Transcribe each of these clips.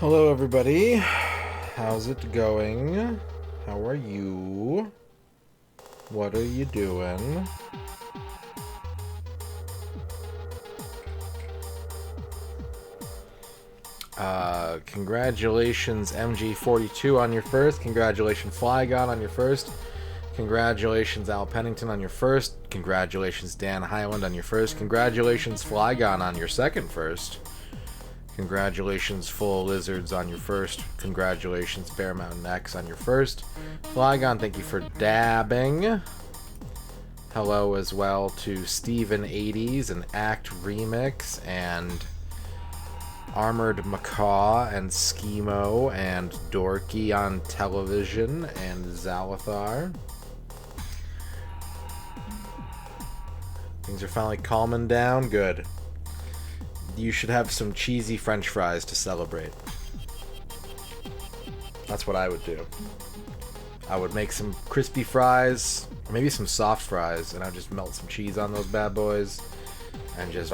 Hello, everybody. How's it going? How are you? What are you doing? Congratulations, MG42 on your first. Congratulations, Flygon on your first. Congratulations, Al Pennington on your first. Congratulations, Dan Highland on your first. Congratulations, Flygon on your second first. Congratulations, Full Lizards on your first. Congratulations, Bear Mountain X on your first. Flygon, thank you for dabbing. Hello as well to Steven80s and Act Remix and Armored Macaw and Schemo and Dorky on television and Zalathar. Things are finally calming down. Good. You should have some cheesy French fries to celebrate. That's what I would do. I would make some crispy fries, or maybe some soft fries, and I'd just melt some cheese on those bad boys, and just...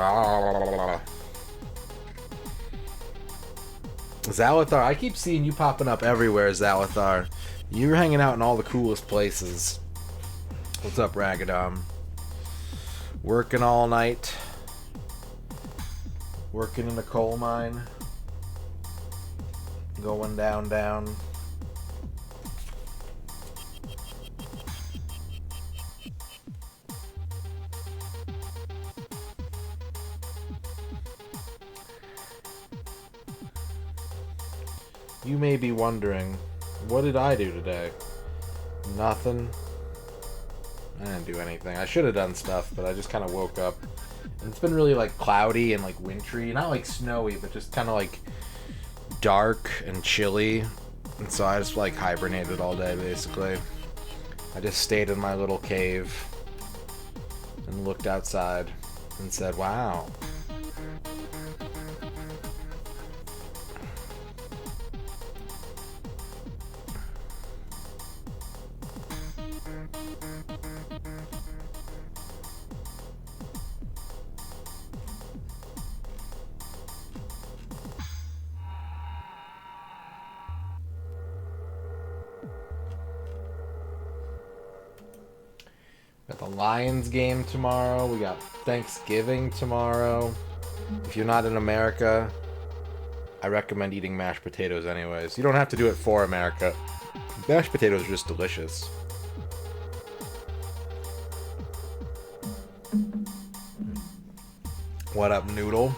Zalathar, I keep seeing you popping up everywhere, Zalathar. You're hanging out in all the coolest places. What's up, Ragadom? Working all night. Working in a coal mine. Going down. You may be wondering, what did I do today? Nothing. I didn't do anything. I should have done stuff, but I just kind of woke up. And it's been really like cloudy and like wintry. Not like snowy, but just kind of like dark and chilly. And so I just like hibernated all day basically. I just stayed in my little cave and looked outside and said, wow. Got the Lions game tomorrow. We got Thanksgiving tomorrow. If you're not in America, I recommend eating mashed potatoes anyways. You don't have to do it for America. Mashed potatoes are just delicious. What up, Noodle?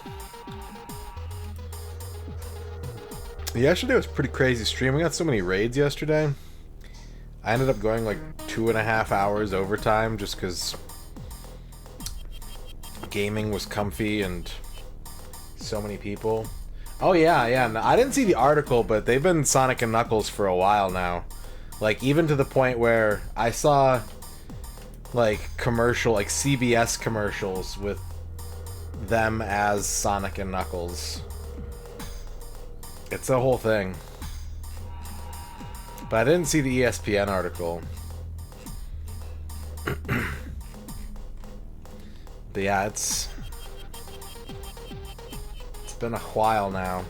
Yesterday was pretty crazy stream. We got so many raids yesterday. I ended up going like 2.5 hours overtime just because gaming was comfy and so many people. Oh yeah. I didn't see the article, but they've been Sonic and Knuckles for a while now. Like even to the point where I saw like CBS commercials with them as Sonic and Knuckles. It's a whole thing. But I didn't see the ESPN article. But yeah, it's been a while now.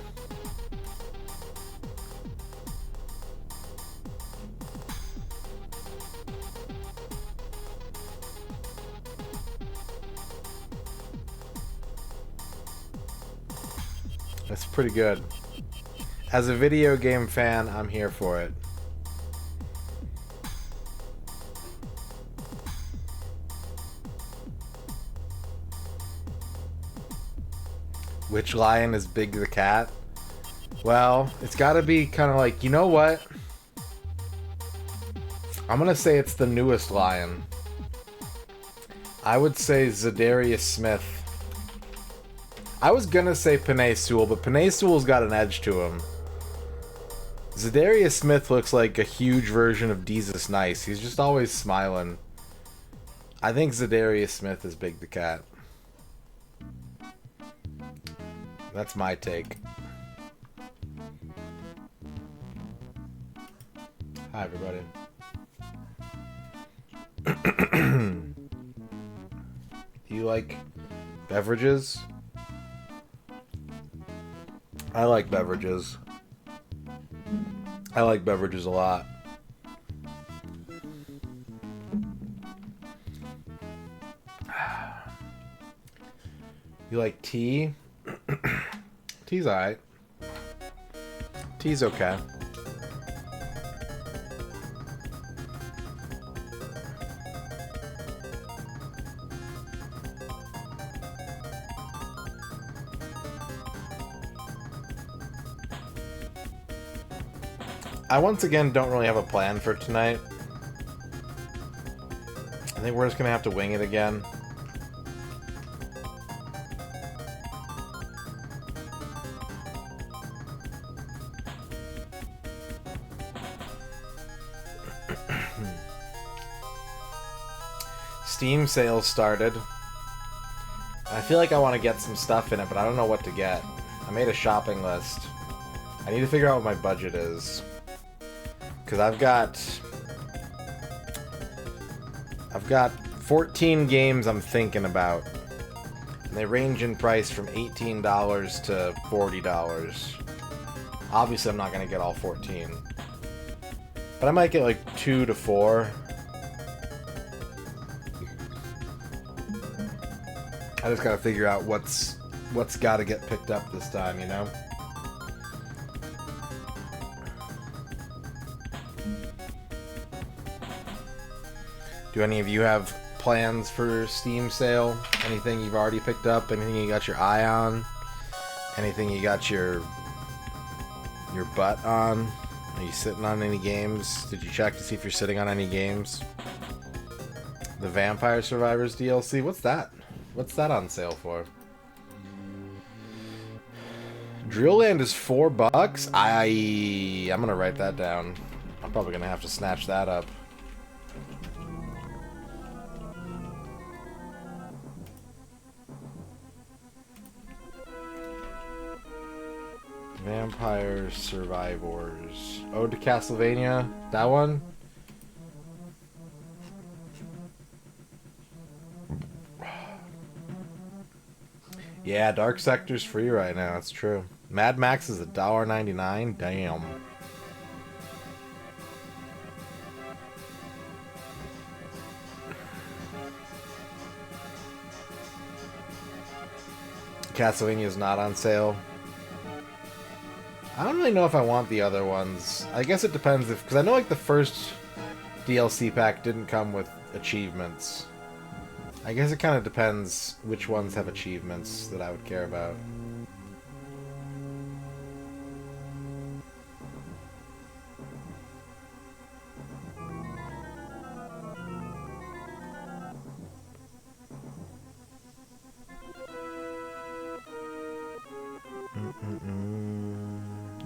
That's pretty good. As a video game fan, I'm here for it. Which lion is Big the Cat? Well, it's gotta be kind of like, you know what? I'm gonna say it's the newest lion. I would say Zadarius Smith. I was gonna say Panay Sewell, but Panay Sewell's got an edge to him. Zadarius Smith looks like a huge version of Jesus Nice. He's just always smiling. I think Zadarius Smith is Big the Cat. That's my take. Hi, everybody. Do you like beverages? I like beverages. I like beverages a lot. You like tea? Tea's alright. Tea's okay. I once again don't really have a plan for tonight. I think we're just gonna have to wing it again. Steam sales started. I feel like I want to get some stuff in it, but I don't know what to get. I made a shopping list. I need to figure out what my budget is. Because I've got 14 games I'm thinking about. And they range in price from $18 to $40. Obviously, I'm not going to get all 14. But I might get like 2 to 4. I just gotta figure out what's gotta get picked up this time, you know? Do any of you have plans for Steam sale? Anything you've already picked up? Anything you got your eye on? Anything you got your butt on? Are you sitting on any games? Did you check to see if you're sitting on any games? The Vampire Survivors DLC? What's that? What's that on sale for? Drillland is $4. I'm gonna write that down. I'm probably gonna have to snatch that up. Vampire Survivors. Ode to Castlevania? That one? Yeah, Dark Sector's free right now, it's true. Mad Max is $1.99? Damn. Castlevania's not on sale. I don't really know if I want the other ones. I guess it depends if... Because I know like the first DLC pack didn't come with achievements. I guess it kind of depends which ones have achievements that I would care about.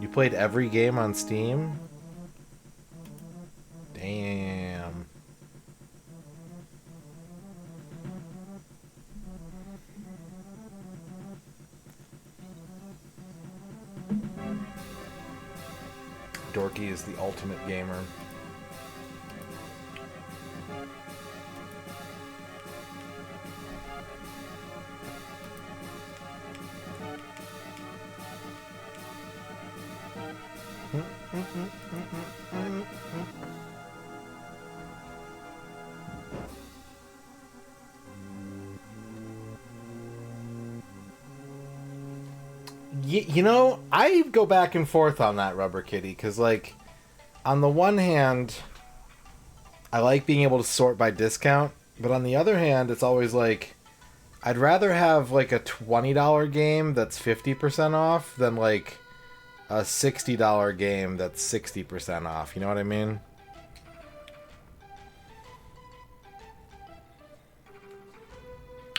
You played every game on Steam? Damn. Dorky is the ultimate gamer. You know, I go back and forth on that, Rubber Kitty, because, like, on the one hand, I like being able to sort by discount, but on the other hand, it's always like, I'd rather have, like, a $20 game that's 50% off than, like, a $60 game that's 60% off. You know what I mean?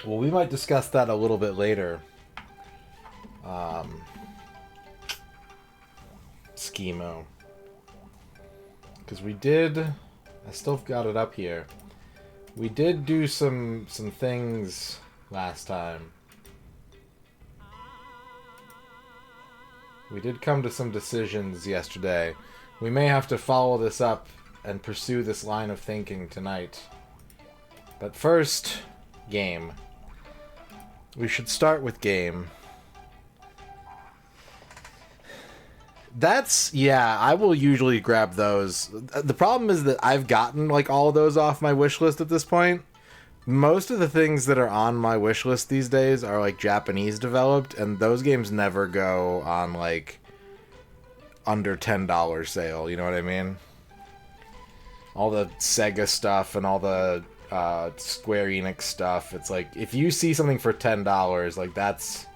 Well, we might discuss that a little bit later. Schemo. Because we did... I still got it up here. We did do some things last time. We did come to some decisions yesterday. We may have to follow this up and pursue this line of thinking tonight. But first, game. We should start with game. That's, yeah, I will usually grab those. The problem is that I've gotten like all of those off my wish list at this point. Most of the things that are on my wish list these days are like Japanese developed, and those games never go on like under $10 sale, you know what I mean? All the Sega stuff and all the Square Enix stuff, it's like if you see something for $10, like that's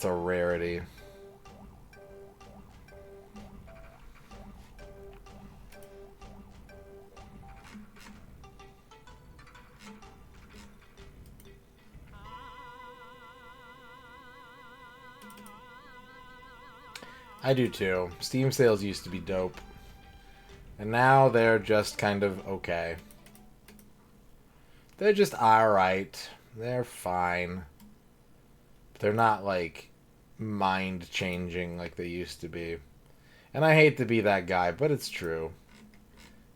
a rarity. I do too. Steam sales used to be dope. And now they're just kind of okay. They're just alright. They're fine. They're not like mind-changing like they used to be. And I hate to be that guy, but it's true.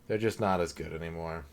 They're just not as good anymore.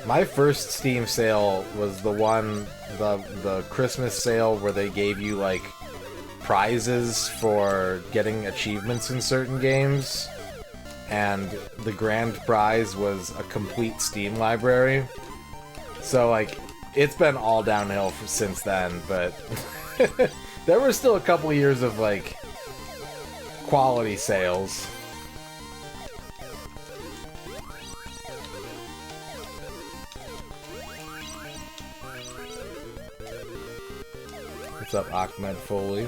My first Steam sale was the Christmas sale where they gave you like prizes for getting achievements in certain games, and the grand prize was a complete Steam library. So like it's been all downhill since then, but there were still a couple of years of like quality sales. What's up, Ahmed Foley?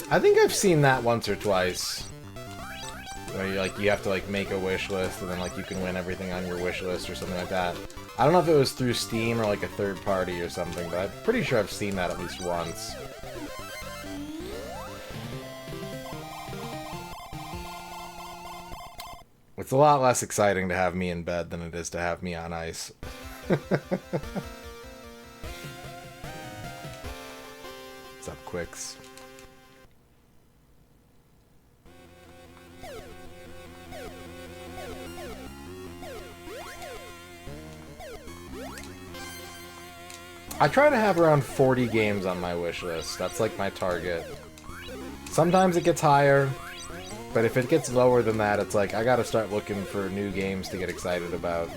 I think I've seen that once or twice. Where you have to like make a wish list and then like you can win everything on your wish list or something like that. I don't know if it was through Steam or like a third party or something, but I'm pretty sure I've seen that at least once. It's a lot less exciting to have me in bed than it is to have me on ice. What's up, Quicks? I try to have around 40 games on my wish list. That's like my target. Sometimes it gets higher. But if it gets lower than that, it's like, I gotta start looking for new games to get excited about.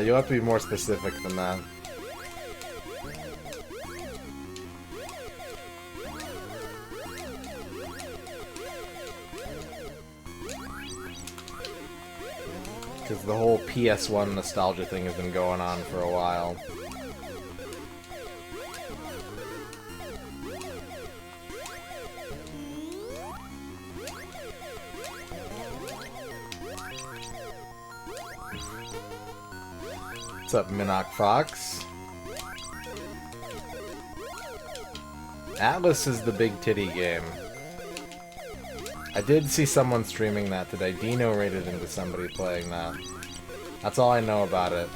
You'll have to be more specific than that. Because the whole PS1 nostalgia thing has been going on for a while. What's up, Minok Fox? Atlas is the big titty game. I did see someone streaming that today. Dino rated into somebody playing that. That's all I know about it.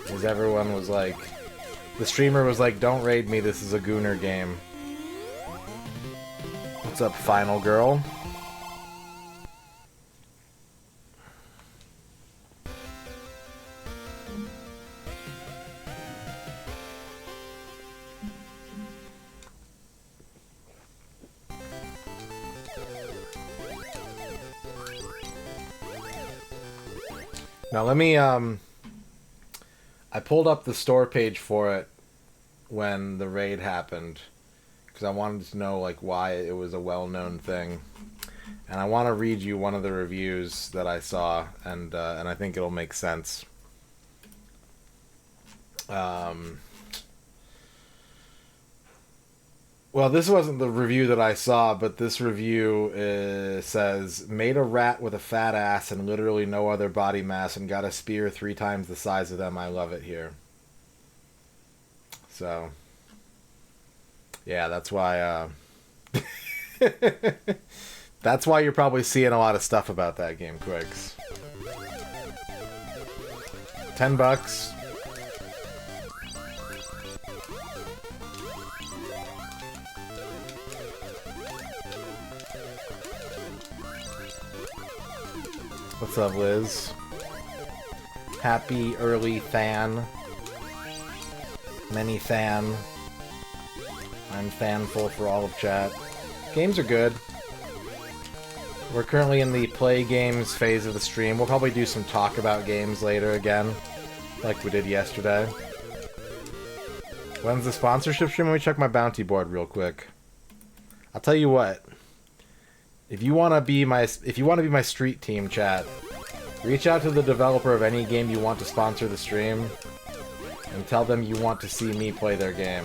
Is everyone was like... The streamer was like, don't raid me, this is a Gooner game. What's up, Final Girl? Now let me, I pulled up the store page for it when the raid happened, because I wanted to know like why it was a well-known thing. And I want to read you one of the reviews that I saw, and I think it'll make sense. Well, this wasn't the review that I saw, but this review says, made a rat with a fat ass and literally no other body mass and got a spear 3 times the size of them. I love it here. So, yeah, that's why, that's why you're probably seeing a lot of stuff about that game, Quicks. $10. What's up, Liz? Happy early Than. Many Than. I'm thankful for all of chat. Games are good. We're currently in the play games phase of the stream. We'll probably do some talk about games later again, like we did yesterday. When's the sponsorship stream? Let me check my bounty board real quick. I'll tell you what. If you want to be my street team, chat, reach out to the developer of any game you want to sponsor the stream, and tell them you want to see me play their game,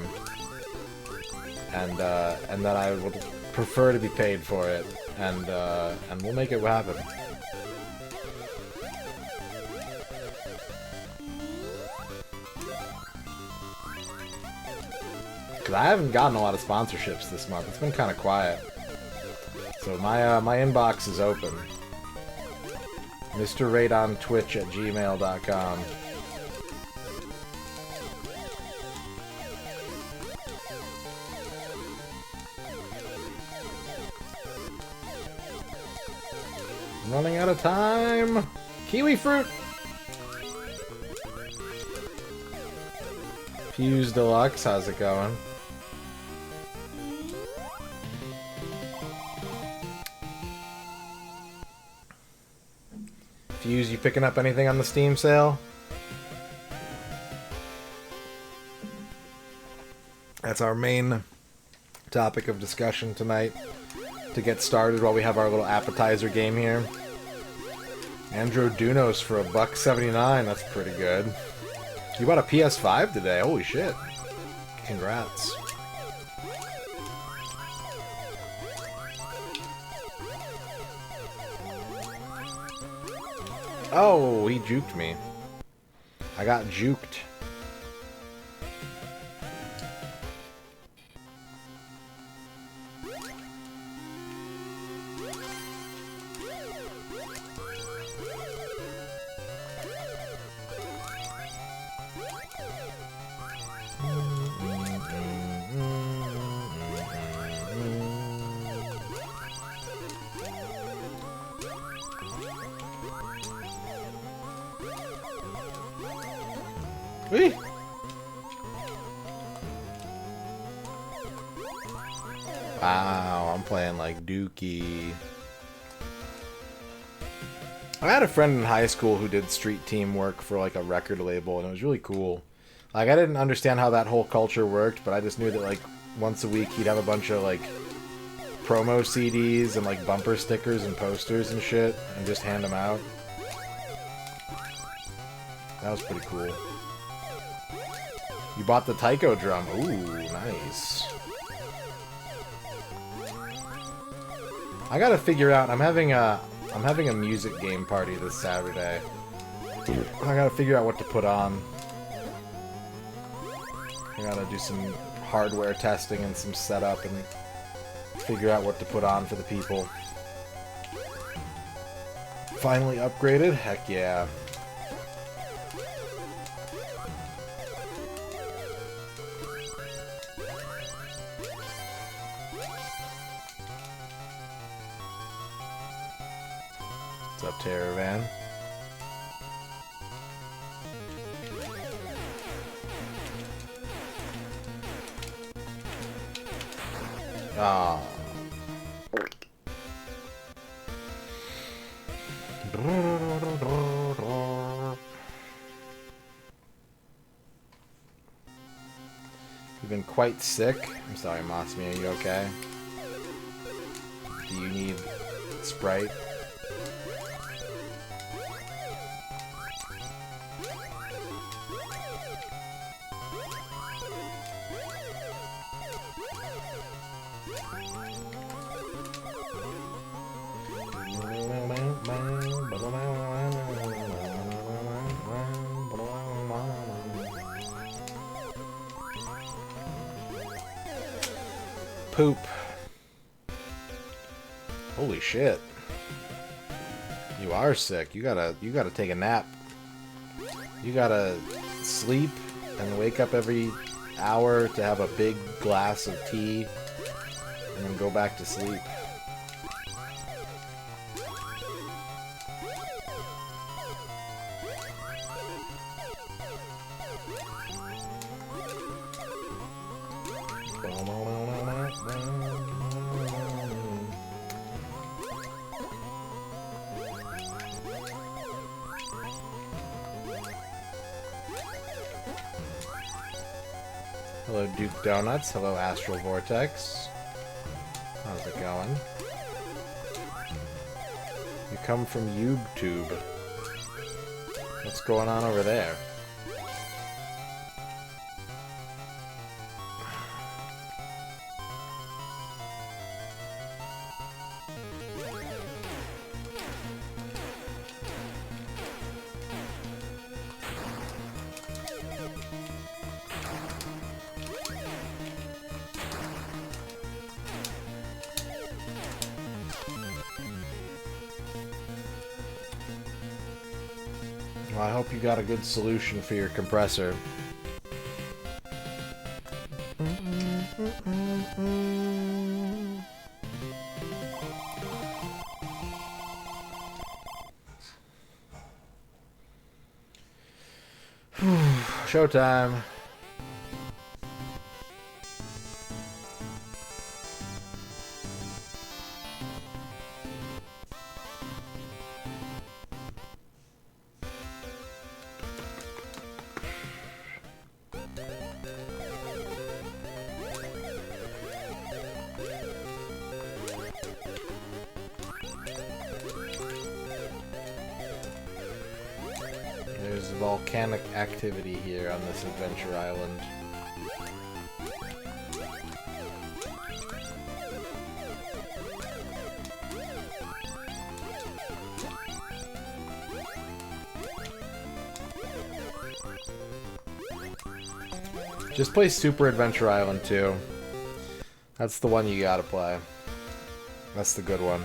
and that I would prefer to be paid for it, and we'll make it happen. Because I haven't gotten a lot of sponsorships this month. It's been kind of quiet. So my inbox is open. MisterRadon Twitch@gmail.com. I'm running out of time. Kiwi fruit. Fuse Deluxe, how's it going? Fuse, you picking up anything on the Steam sale? That's our main topic of discussion tonight to get started while we have our little appetizer game here. Androdunos for $1.79, that's pretty good. You bought a PS5 today, holy shit. Congrats. Oh, he juked me. I got juked. Whee! Wow, I'm playing like Dookie. I had a friend in high school who did street team work for like a record label, and it was really cool. Like, I didn't understand how that whole culture worked, but I just knew that like once a week he'd have a bunch of like promo CDs and like bumper stickers and posters and shit, and just hand them out. That was pretty cool. You bought the taiko drum. Ooh, nice. I gotta figure out. I'm having a music game party this Saturday. I gotta figure out what to put on. I gotta do some hardware testing and some setup and figure out what to put on for the people. Finally upgraded? Heck yeah. What's up, Terror Van? Ah. feeling quite sick. I'm sorry, Masmi, are you okay? Do you need Sprite? Poop. Holy shit. You are sick. You gotta take a nap. You gotta sleep and wake up every hour to have a big glass of tea and then go back to sleep. Hello, Duke Donuts. Hello, Astral Vortex. How's it going? You come from YouTube. What's going on over there? Well, I hope you got a good solution for your compressor. Showtime. There's volcanic activity here on this adventure island. Just play Super Adventure Island 2. That's the one you gotta play. That's the good one.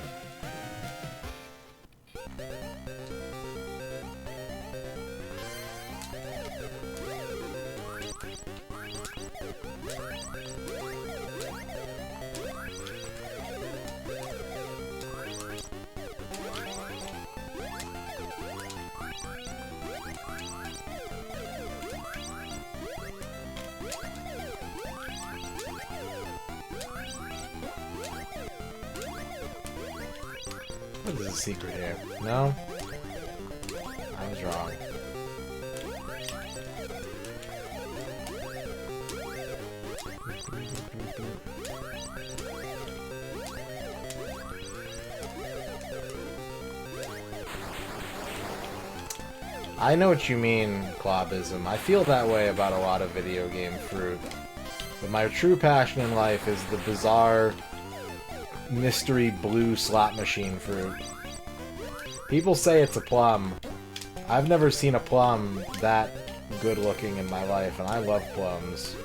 What is the secret here? No? I was wrong. I know what you mean, Clobism. I feel that way about a lot of video game fruit. But my true passion in life is the bizarre mystery blue slot machine fruit. People say it's a plum. I've never seen a plum that good looking in my life, and I love plums.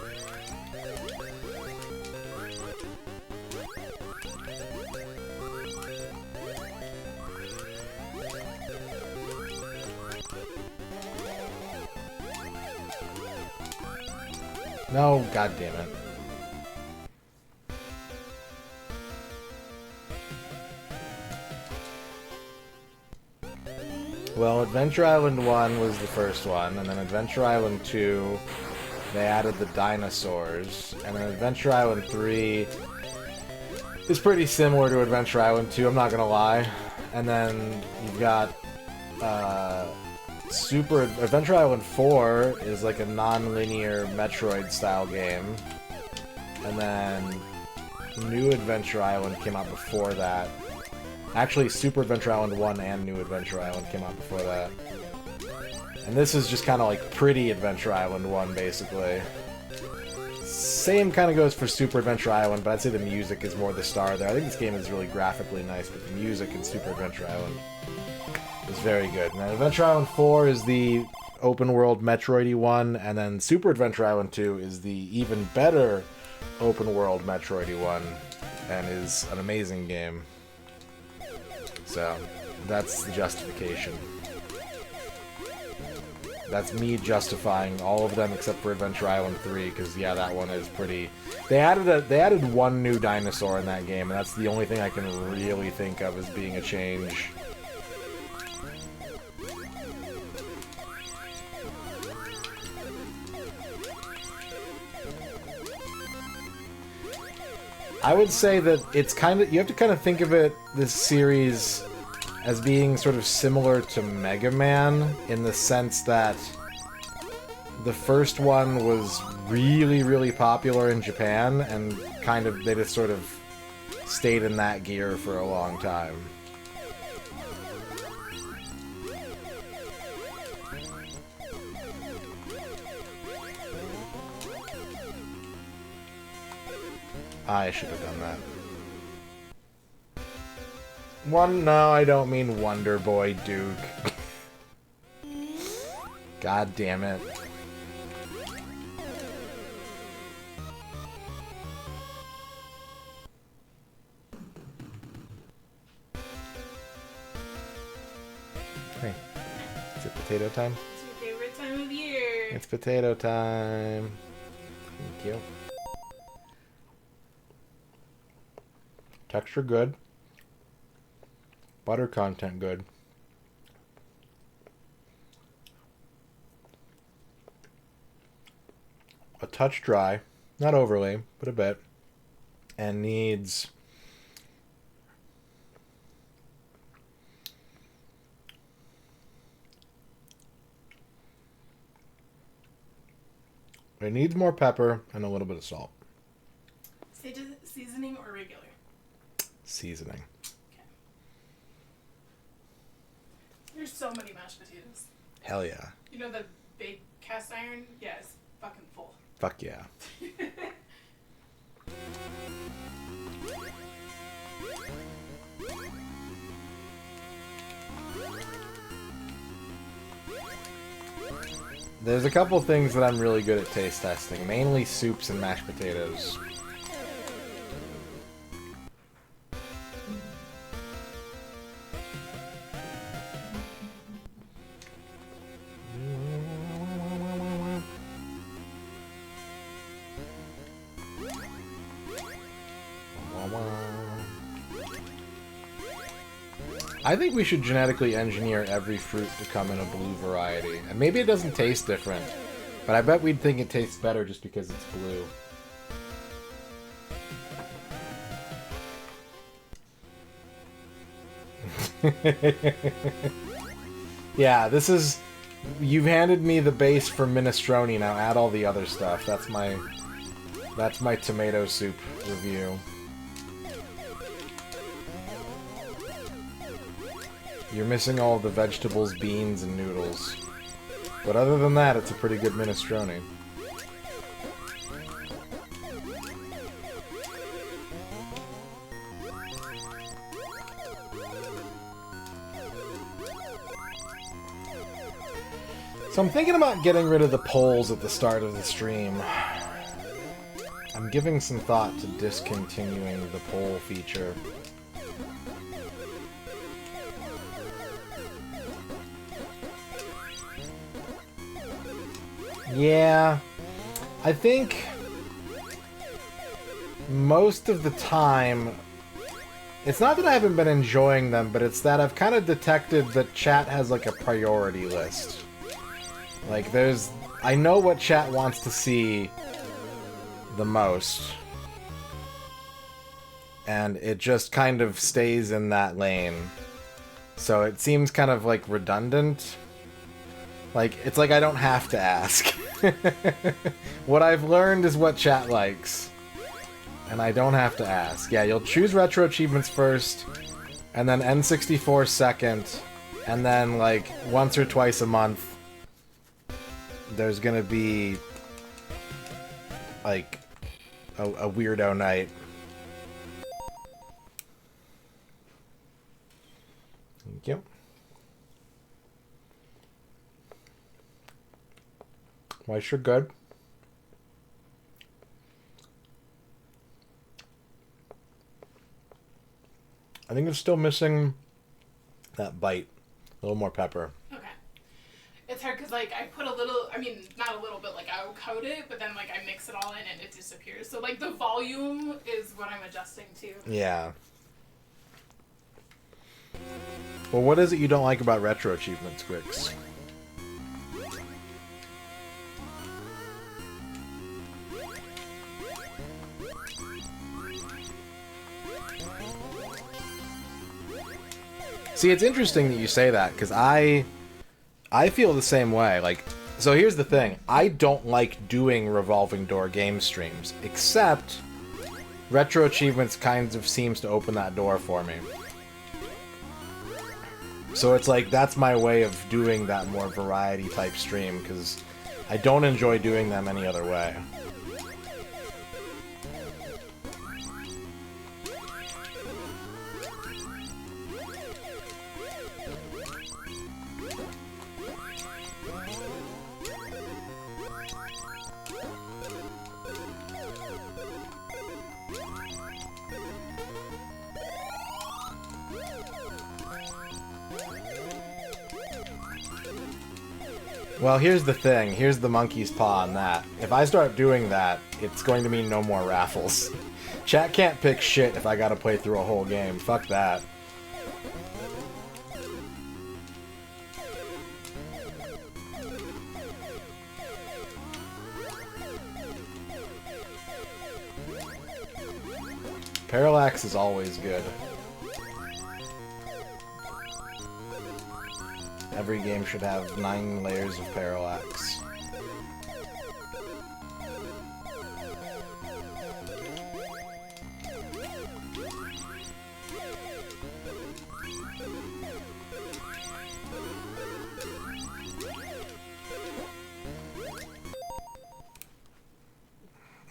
No, god damn it. Well, Adventure Island 1 was the first one, and then Adventure Island 2, they added the dinosaurs, and then Adventure Island 3 is pretty similar to Adventure Island 2, I'm not gonna lie. And then you've got Super Adventure Island 4 is like a non-linear Metroid-style game. and then New Adventure Island came out before that. Actually, Super Adventure Island 1 and New Adventure Island came out before that. And this is just kind of like Pretty Adventure Island 1, basically. Same kind of goes for Super Adventure Island, but I'd say the music is more the star there. I think this game is really graphically nice, but the music in Super Adventure Island is very good. And then Adventure Island 4 is the open-world Metroid-y one, and then Super Adventure Island 2 is the even better open-world Metroid-y one, and is an amazing game. So, that's the justification. That's me justifying all of them except for Adventure Island 3, because yeah, that one is pretty... They added one new dinosaur in that game, and that's the only thing I can really think of as being a change. I would say that it's kind of... You have to kind of think of it, this series, as being sort of similar to Mega Man, in the sense that the first one was really, really popular in Japan, and kind of, they just sort of stayed in that gear for a long time. I should have done that. No, I don't mean Wonder Boy Duke. God damn it. Hey, is it potato time? It's your favorite time of year. It's potato time. Thank you. Texture good. Butter content good. A touch dry. Not overly, but a bit. And needs... It needs more pepper and a little bit of salt. Seasoning or regular? Seasoning. Okay. There's so many mashed potatoes. Hell yeah. You know the big cast iron? Yeah, it's fucking full. Fuck yeah. There's a couple things that I'm really good at taste testing, mainly soups and mashed potatoes. I think we should genetically engineer every fruit to come in a blue variety. And maybe it doesn't taste different, but I bet we'd think it tastes better just because it's blue. Yeah, this is... You've handed me the base for minestrone, now add all the other stuff. That's my tomato soup review. You're missing all the vegetables, beans, and noodles. But other than that, it's a pretty good minestrone. So I'm thinking about getting rid of the polls at the start of the stream. I'm giving some thought to discontinuing the poll feature. Yeah, I think most of the time, it's not that I haven't been enjoying them, but it's that I've kind of detected that chat has like a priority list. Like I know what chat wants to see the most, and it just kind of stays in that lane. So it seems kind of like redundant. Like, it's like I don't have to ask. What I've learned is what chat likes. And I don't have to ask. Yeah, you'll choose retro achievements first, and then N64 second, and then, like, once or twice a month, there's gonna be, like, a weirdo night. Thank you. Why, sure, good. I think it's still missing that bite. A little more pepper. Okay. It's hard because, like, I put a little, I mean, not a little bit, like, I'll coat it, but then, like, I mix it all in and it disappears. So, like, the volume is what I'm adjusting to. Yeah. Well, what is it you don't like about retro achievements, Grix? See, it's interesting that you say that, because I feel the same way. Like, so here's the thing. I don't like doing revolving door game streams, except retro achievements kind of seems to open that door for me. So it's like, that's my way of doing that more variety type stream, because I don't enjoy doing them any other way. Well, here's the thing. Here's the monkey's paw on that. If I start doing that, it's going to mean no more raffles. Chat can't pick shit if I gotta play through a whole game. Fuck that. Parallax is always good. Every game should have 9 layers of parallax.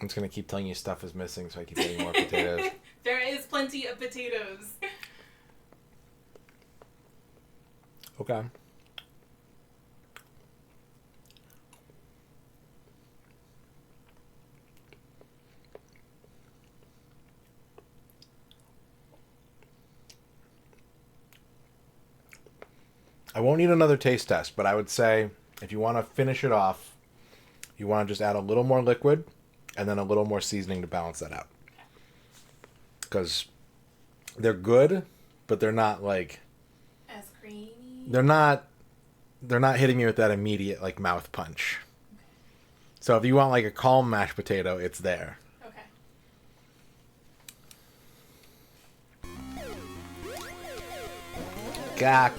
I'm just gonna keep telling you stuff is missing so I keep getting more potatoes. There is plenty of potatoes. Okay. I won't need another taste test, but I would say if you want to finish it off, you want to just add a little more liquid and then a little more seasoning to balance that out. Because they're good, but they're not like... As creamy? They're not hitting me with that immediate like mouth punch. Okay. So if you want like a calm mashed potato, it's there. Okay. Gak.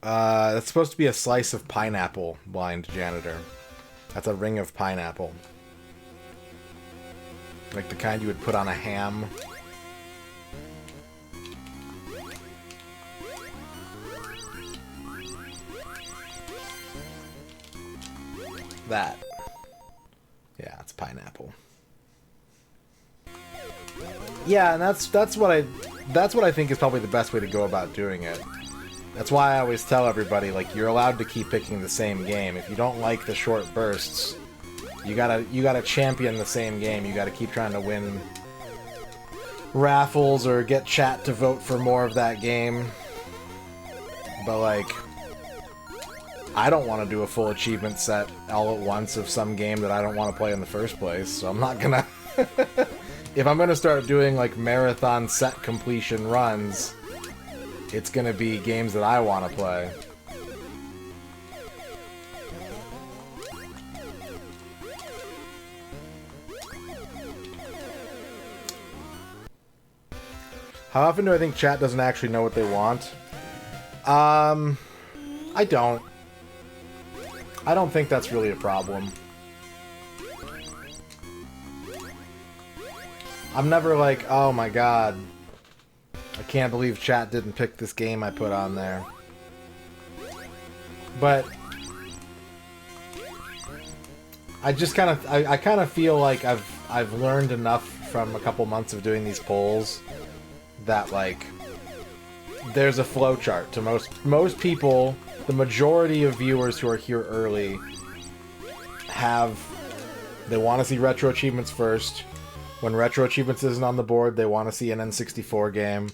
That's supposed to be a slice of pineapple, blind janitor. That's a ring of pineapple. Like the kind you would put on a ham. That. Yeah, it's pineapple. Yeah, and that's what I think is probably the best way to go about doing it. That's why I always tell everybody, like, you're allowed to keep picking the same game. If you don't like the short bursts, you gotta champion the same game. You gotta keep trying to win raffles or get chat to vote for more of that game. But, like, I don't want to do a full achievement set all at once of some game that I don't want to play in the first place, so I'm not gonna... If I'm gonna start doing, like, marathon set completion runs, it's gonna be games that I want to play. How often do I think chat doesn't actually know what they want? I don't think that's really a problem. I'm never like, oh my god, I can't believe chat didn't pick this game I put on there. But I just kind of, I kind of feel like I've learned enough from a couple months of doing these polls that like there's a flowchart to most people. The majority of viewers who are here early they want to see retro achievements first. When retro achievements isn't on the board, they want to see an N64 game.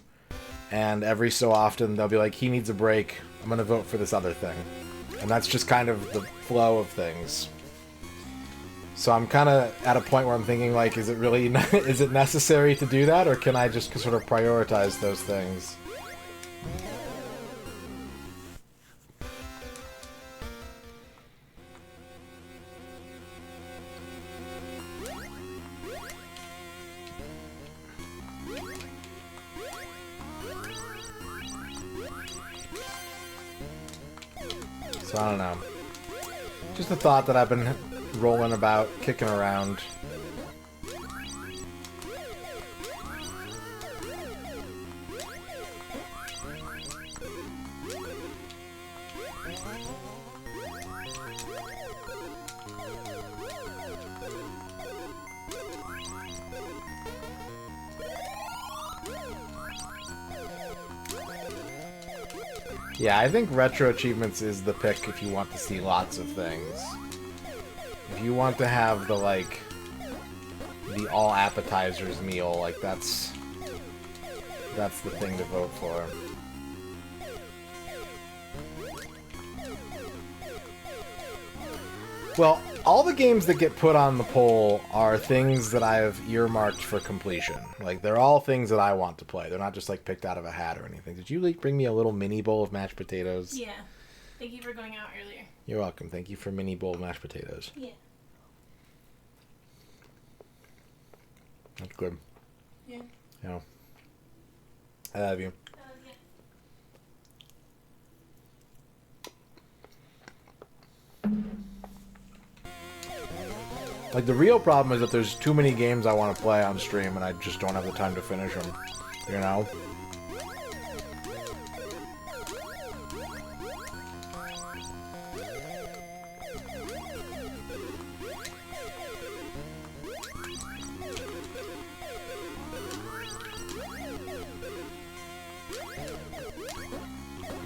And every so often, they'll be like, he needs a break. I'm going to vote for this other thing. And that's just kind of the flow of things. So I'm kind of at a point where I'm thinking, like, is it really, is it necessary to do that? Or can I just sort of prioritize those things? So I don't know. Just a thought that I've been rolling about, kicking around. Yeah, I think retro achievements is the pick if you want to see lots of things. If you want to have the, like, the all appetizers meal, like, that's the thing to vote for. Well, all the games that get put on the poll are things that I've earmarked for completion. Like, they're all things that I want to play. They're not just, like, picked out of a hat or anything. Did you, like, bring me a little mini bowl of mashed potatoes? Yeah. Thank you for going out earlier. You're welcome. Thank you for mini bowl of mashed potatoes. Yeah. That's good. Yeah. Yeah. I love you. Like, the real problem is that there's too many games I want to play on stream, and I just don't have the time to finish them, you know?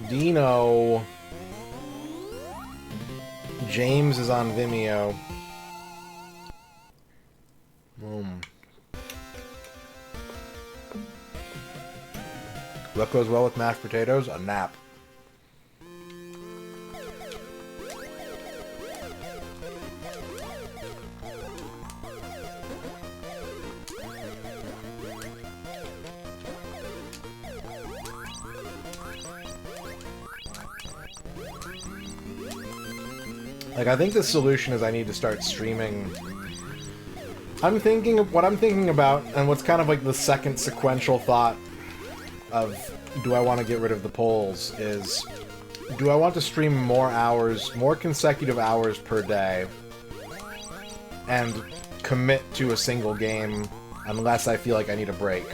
Dino. James is on Vimeo. What goes well with mashed potatoes? A nap. Like, I think the solution is I need to start streaming. What I'm thinking about, and what's kind of like the second sequential thought of do I want to get rid of the polls, is do I want to stream more hours, more consecutive hours per day, and commit to a single game unless I feel like I need a break?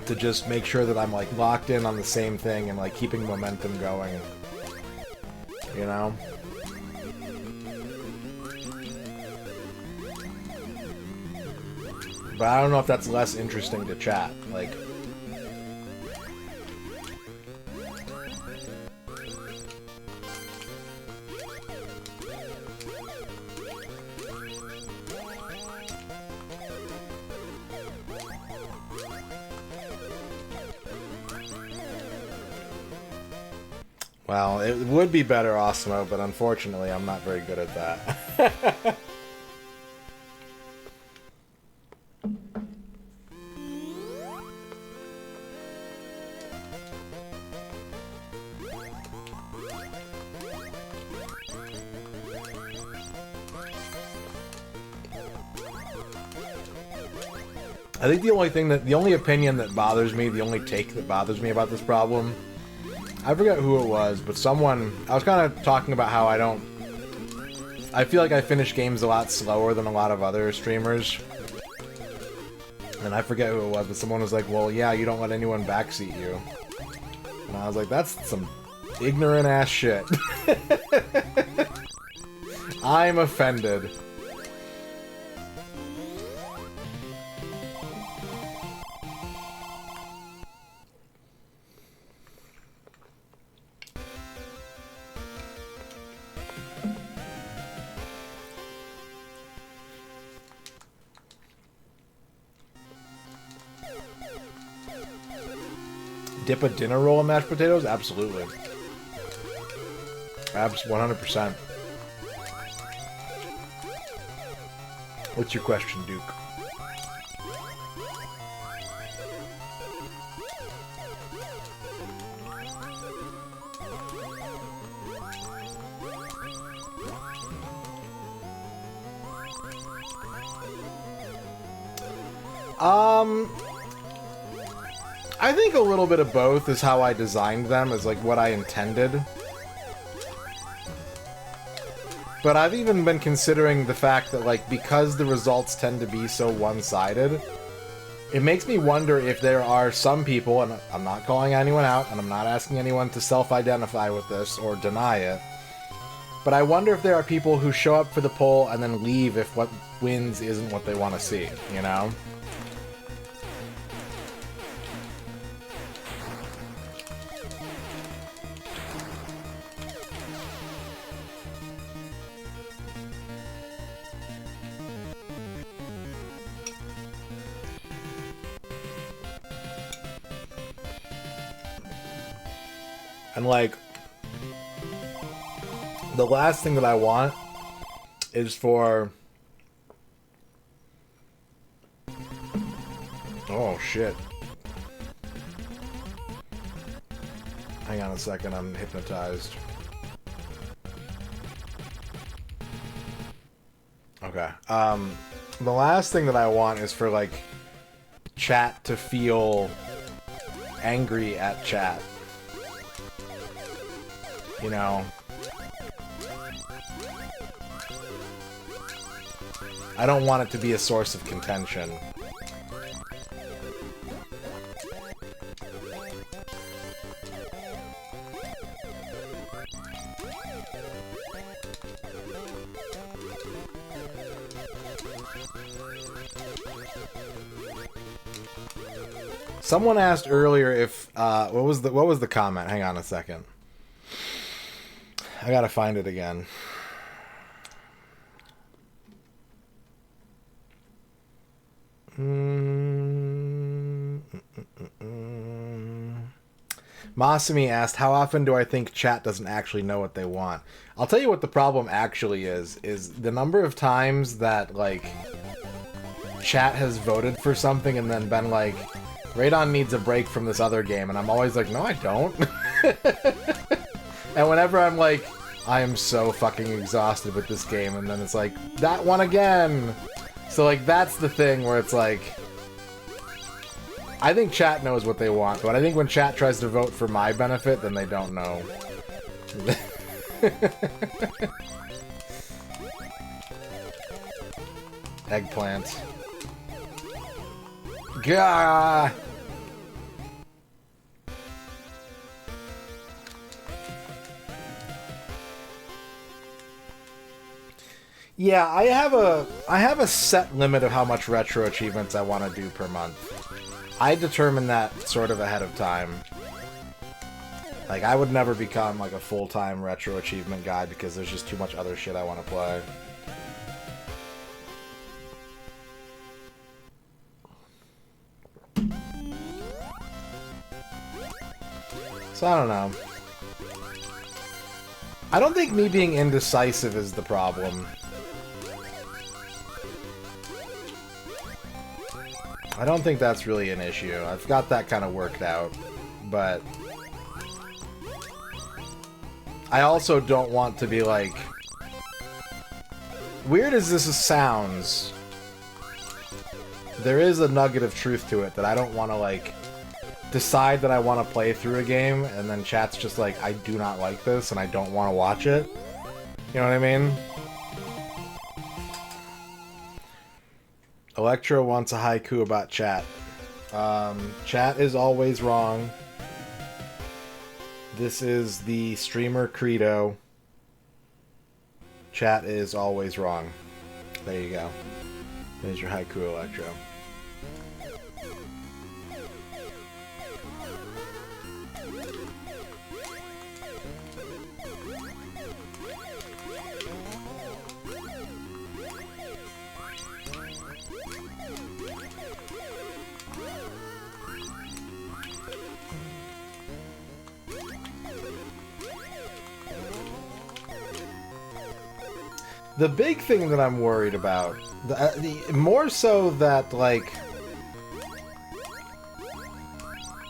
To just make sure that I'm, like, locked in on the same thing and, like, keeping momentum going. You know? But I don't know if that's less interesting to chat. Like, well, it would be better, Osmo, but unfortunately I'm not very good at that. I think the only opinion that bothers me, the only take that bothers me about this problem, I forget who it was, but I was kind of talking about how I feel like I finish games a lot slower than a lot of other streamers. And I forget who it was, but someone was like, well, yeah, you don't let anyone backseat you. And I was like, that's some ignorant ass shit. I'm offended. Dip a dinner roll in mashed potatoes? Absolutely. 100%. What's your question, Duke? I think a little bit of both is how I designed them, is like what I intended. But I've even been considering the fact that, like, because the results tend to be so one-sided, it makes me wonder if there are some people, and I'm not calling anyone out, and I'm not asking anyone to self-identify with this or deny it, but I wonder if there are people who show up for the poll and then leave if what wins isn't what they want to see, you know? And, like, the last thing that I want is for... Oh, shit. Hang on a second, I'm hypnotized. Okay. The last thing that I want is for, like, chat to feel angry at chat. You know, I don't want it to be a source of contention. Someone asked earlier if what was the comment? Hang on a second. I gotta find it again. Masumi asked, how often do I think chat doesn't actually know what they want? I'll tell you what the problem actually is the number of times that, like, chat has voted for something and then been like, Radon needs a break from this other game, and I'm always like, no, I don't. And whenever I'm like, I am so fucking exhausted with this game, and then it's like, that one again! So, like, that's the thing where it's like, I think chat knows what they want, but I think when chat tries to vote for my benefit, then they don't know. Eggplant. Gah! Yeah, I have a set limit of how much retro achievements I want to do per month. I determine that sort of ahead of time. Like, I would never become like a full-time retro achievement guy because there's just too much other shit I want to play. So I don't know. I don't think me being indecisive is the problem. I don't think that's really an issue. I've got that kind of worked out, but I also don't want to be like, weird as this sounds, there is a nugget of truth to it that I don't want to, like, decide that I want to play through a game and then chat's just like, I do not like this and I don't want to watch it. You know what I mean? Electro wants a haiku about chat. Chat is always wrong. This is the streamer credo. Chat is always wrong. There you go. There's your haiku, Electro. The big thing that I'm worried about, the more so that, like...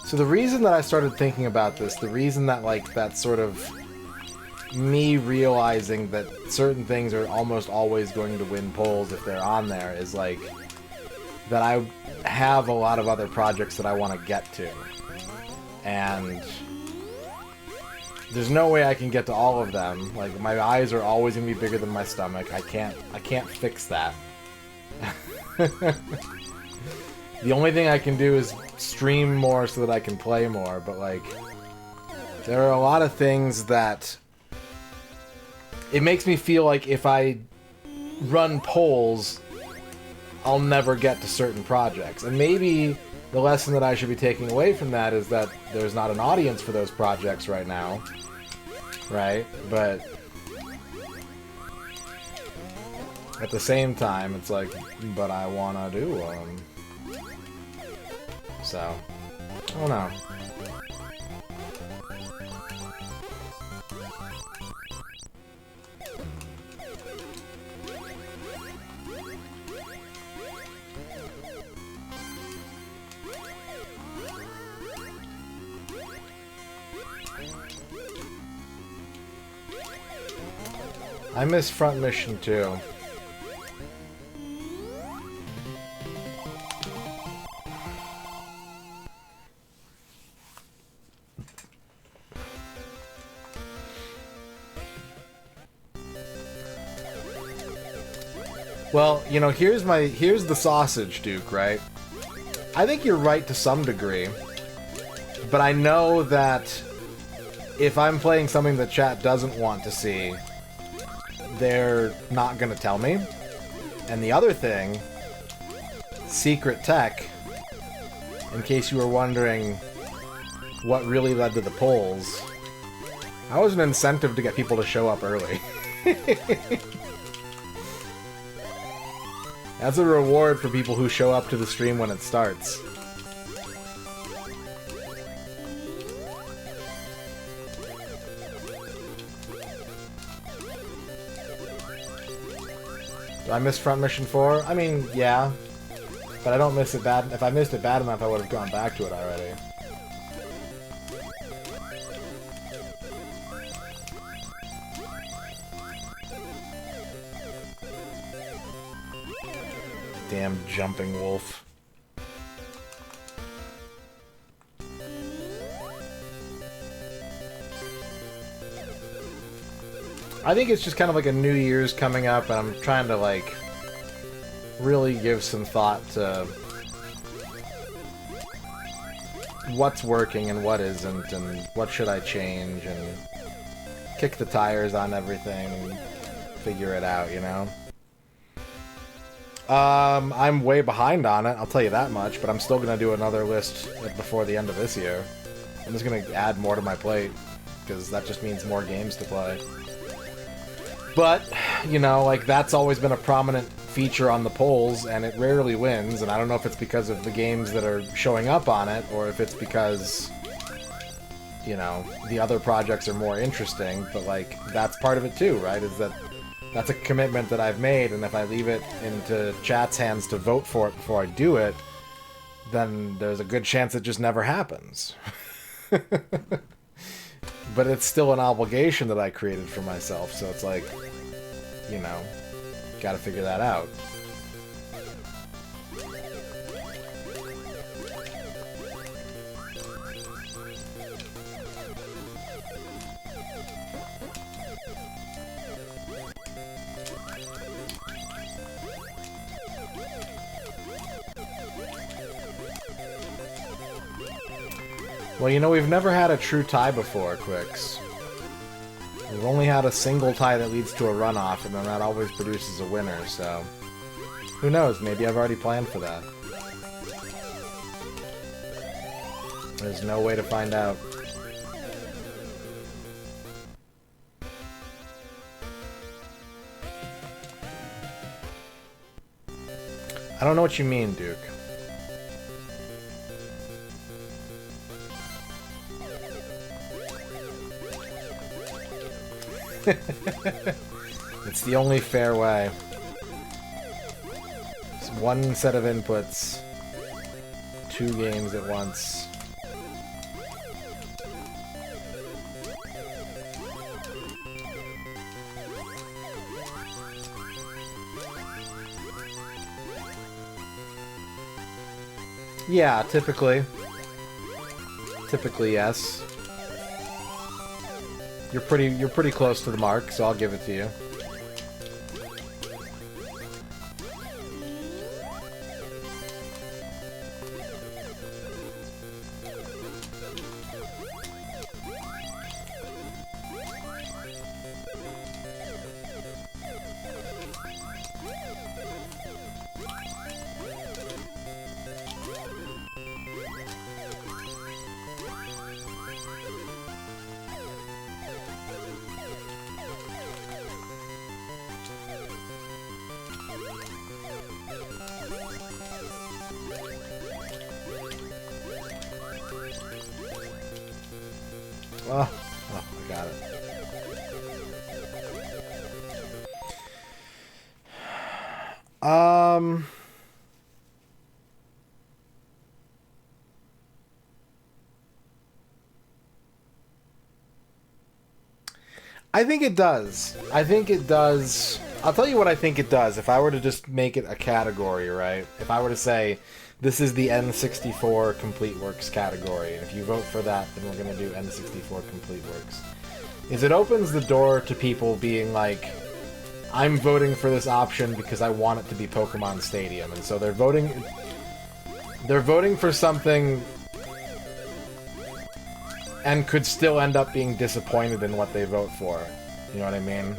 So the reason that I started thinking about this, the reason that, like, that sort of... me realizing that certain things are almost always going to win polls if they're on there is, like... that I have a lot of other projects that I want to get to. And... there's no way I can get to all of them. Like, my eyes are always gonna be bigger than my stomach. I can't fix that. The only thing I can do is stream more so that I can play more, but like, there are a lot of things that it makes me feel like if I run polls, I'll never get to certain projects. And maybe the lesson that I should be taking away from that is that there's not an audience for those projects right now. Right? But at the same time, it's like, but I wanna do them. So, I don't know. I miss Front Mission too. Well, you know, here's the sausage, Duke, right? I think you're right to some degree, but I know that if I'm playing something that chat doesn't want to see, they're not gonna tell me. And the other thing, secret tech, in case you were wondering what really led to the polls, that was an incentive to get people to show up early. That's a reward for people who show up to the stream when it starts. Do I miss Front Mission 4? I mean, yeah. But I don't miss it bad. If I missed it bad enough, I would have gone back to it already. Damn jumping wolf. I think it's just kind of like a New Year's coming up, and I'm trying to, like, really give some thought to what's working and what isn't, and what should I change, and kick the tires on everything, and figure it out, you know? I'm way behind on it, I'll tell you that much, but I'm still gonna do another list before the end of this year. I'm just gonna add more to my plate, because that just means more games to play. But, you know, like, that's always been a prominent feature on the polls, and it rarely wins, and I don't know if it's because of the games that are showing up on it, or if it's because, you know, the other projects are more interesting, but, like, that's part of it too, right? Is that that's a commitment that I've made, and if I leave it into chat's hands to vote for it before I do it, then there's a good chance it just never happens. But it's still an obligation that I created for myself, so it's like, you know, gotta figure that out. Well, you know, we've never had a true tie before, Quicks. We've only had a single tie that leads to a runoff, and then that always produces a winner, so... Who knows? Maybe I've already planned for that. There's no way to find out. I don't know what you mean, Duke. It's the only fair way. It's one set of inputs. 2 games at once. Yeah, typically. Typically, yes. You're pretty close to the mark, so I'll give it to you. Oh, I got it. I think it does. I think it does. I'll tell you what I think it does. If I were to just make it a category, right? If I were to say, this is the N64 Complete Works category, and if you vote for that, then we're going to do N64 Complete Works. Is it opens the door to people being like, I'm voting for this option because I want it to be Pokemon Stadium, and so they're voting for something and could still end up being disappointed in what they vote for. You know what I mean?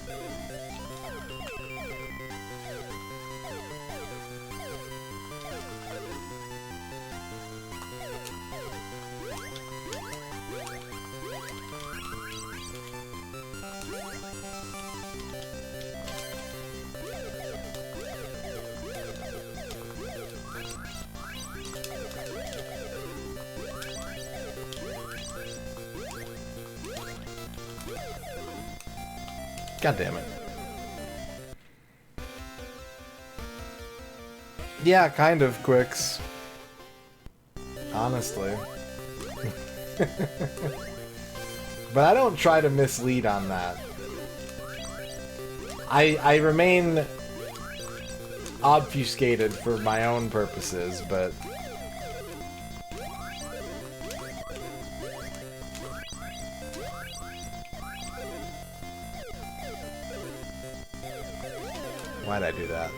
God damn it. Yeah, kind of, Quicks. Honestly. But I don't try to mislead on that. I remain obfuscated for my own purposes, but... Why'd I do that?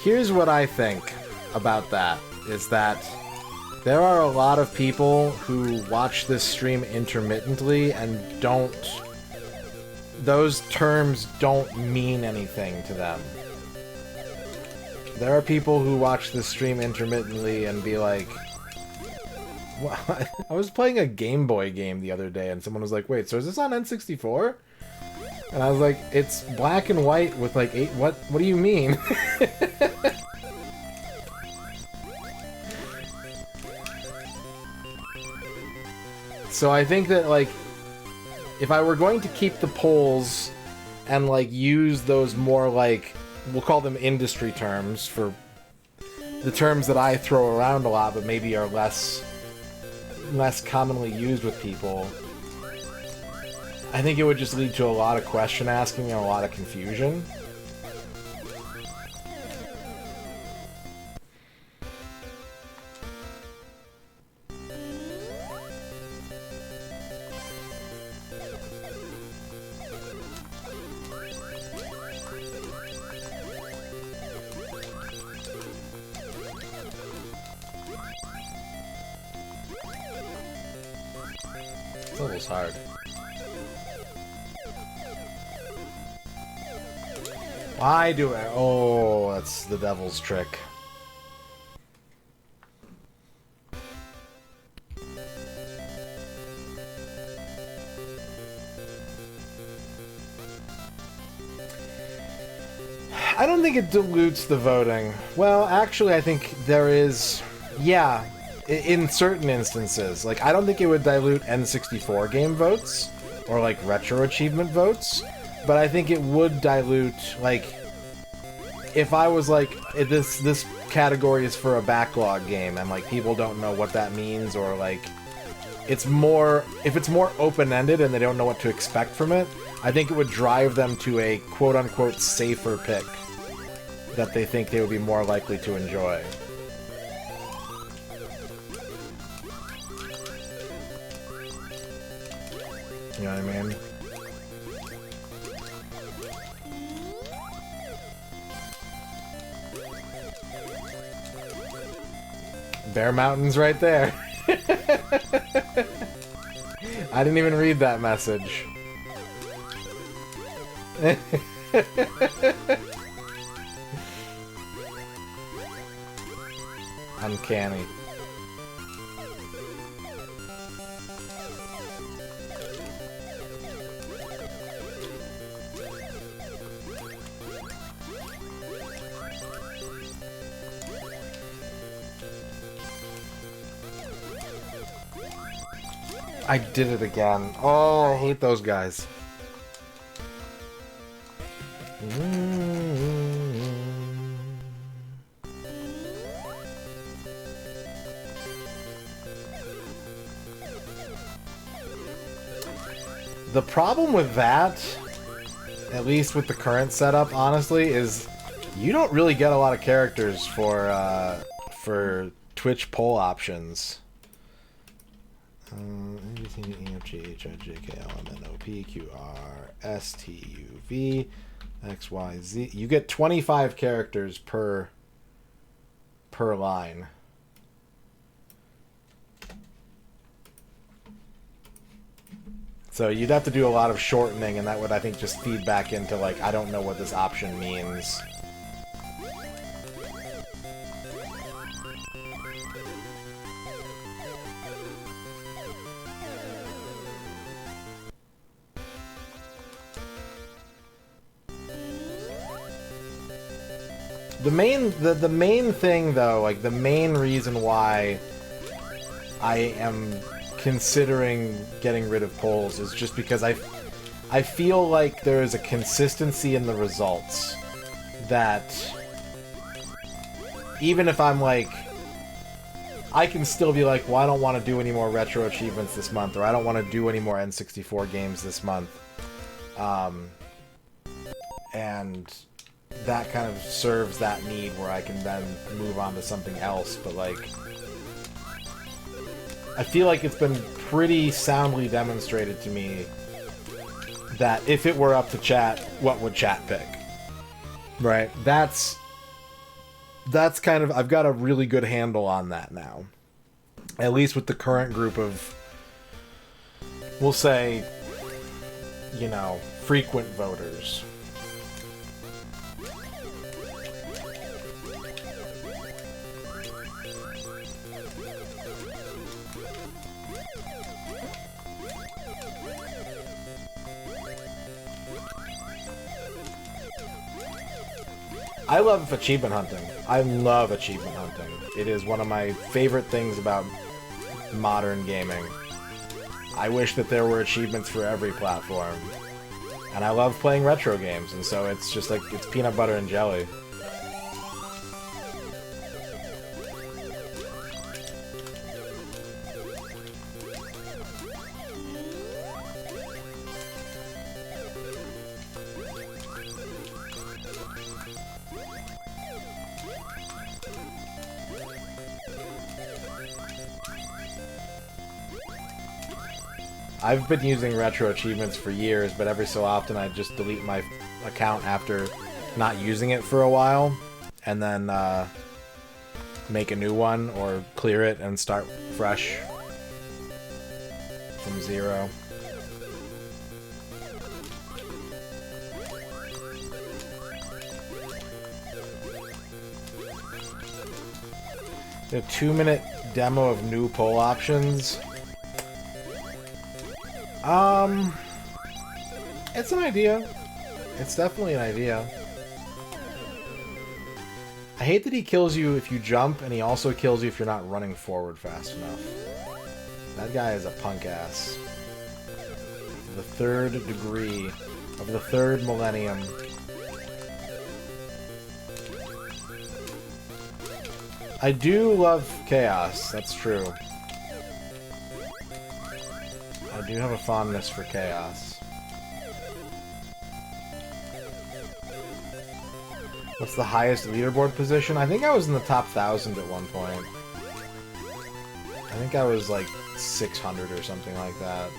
Here's what I think about that, is that there are a lot of people who watch this stream intermittently and don't... Those terms don't mean anything to them. There are people who watch this stream intermittently and be like... I was playing a Game Boy game the other day and someone was like, wait, so is this on N64? And I was like, it's black and white with like 8... What do you mean? So I think that, like, if I were going to keep the polls and like use those more like, we'll call them industry terms for the terms that I throw around a lot but maybe are less commonly used with people, I think it would just lead to a lot of question asking and a lot of confusion. This level's hard. Why do I? Oh, that's the devil's trick. I don't think it dilutes the voting. Well, actually, I think there is... Yeah, in certain instances. Like, I don't think it would dilute N64 game votes, or, like, retro achievement votes, but I think it would dilute, like... If I was like, this category is for a backlog game, and, like, people don't know what that means, or, like... It's more... If it's more open-ended and they don't know what to expect from it, I think it would drive them to a quote-unquote safer pick that they think they would be more likely to enjoy. You know what I mean? Bear Mountain's right there. I didn't even read that message. Uncanny. I did it again. Oh, I hate those guys. The problem with that, at least with the current setup, honestly, is you don't really get a lot of characters for Twitch poll options. Everything E F G H I J K L M N O P Q R S T U V X Y Z. You get 25 characters per line. So you'd have to do a lot of shortening, and that would, I think, just feed back into, like, I don't know what this option means. The main thing, though, like, the main reason why I am considering getting rid of polls is just because I feel like there is a consistency in the results that even if I'm like, I can still be like, well, I don't want to do any more retro achievements this month, or I don't want to do any more N64 games this month, and that kind of serves that need where I can then move on to something else. But, like, I feel like it's been pretty soundly demonstrated to me that if it were up to chat, what would chat pick? Right? That's kind of... I've got a really good handle on that now. At least with the current group of, we'll say, you know, frequent voters. I love achievement hunting. I love achievement hunting. It is one of my favorite things about modern gaming. I wish that there were achievements for every platform. And I love playing retro games, and so it's just like, it's peanut butter and jelly. I've been using retro achievements for years, but every so often I just delete my account after not using it for a while, and then make a new one, or clear it and start fresh from zero. A 2-minute demo of new poll options. It's an idea. It's definitely an idea. I hate that he kills you if you jump, and he also kills you if you're not running forward fast enough. That guy is a punk ass. The third degree of the third millennium. I do love chaos, that's true. I do have a fondness for chaos. What's the highest leaderboard position? I think I was in the top 1,000 at one point. I think I was like 600 or something like that.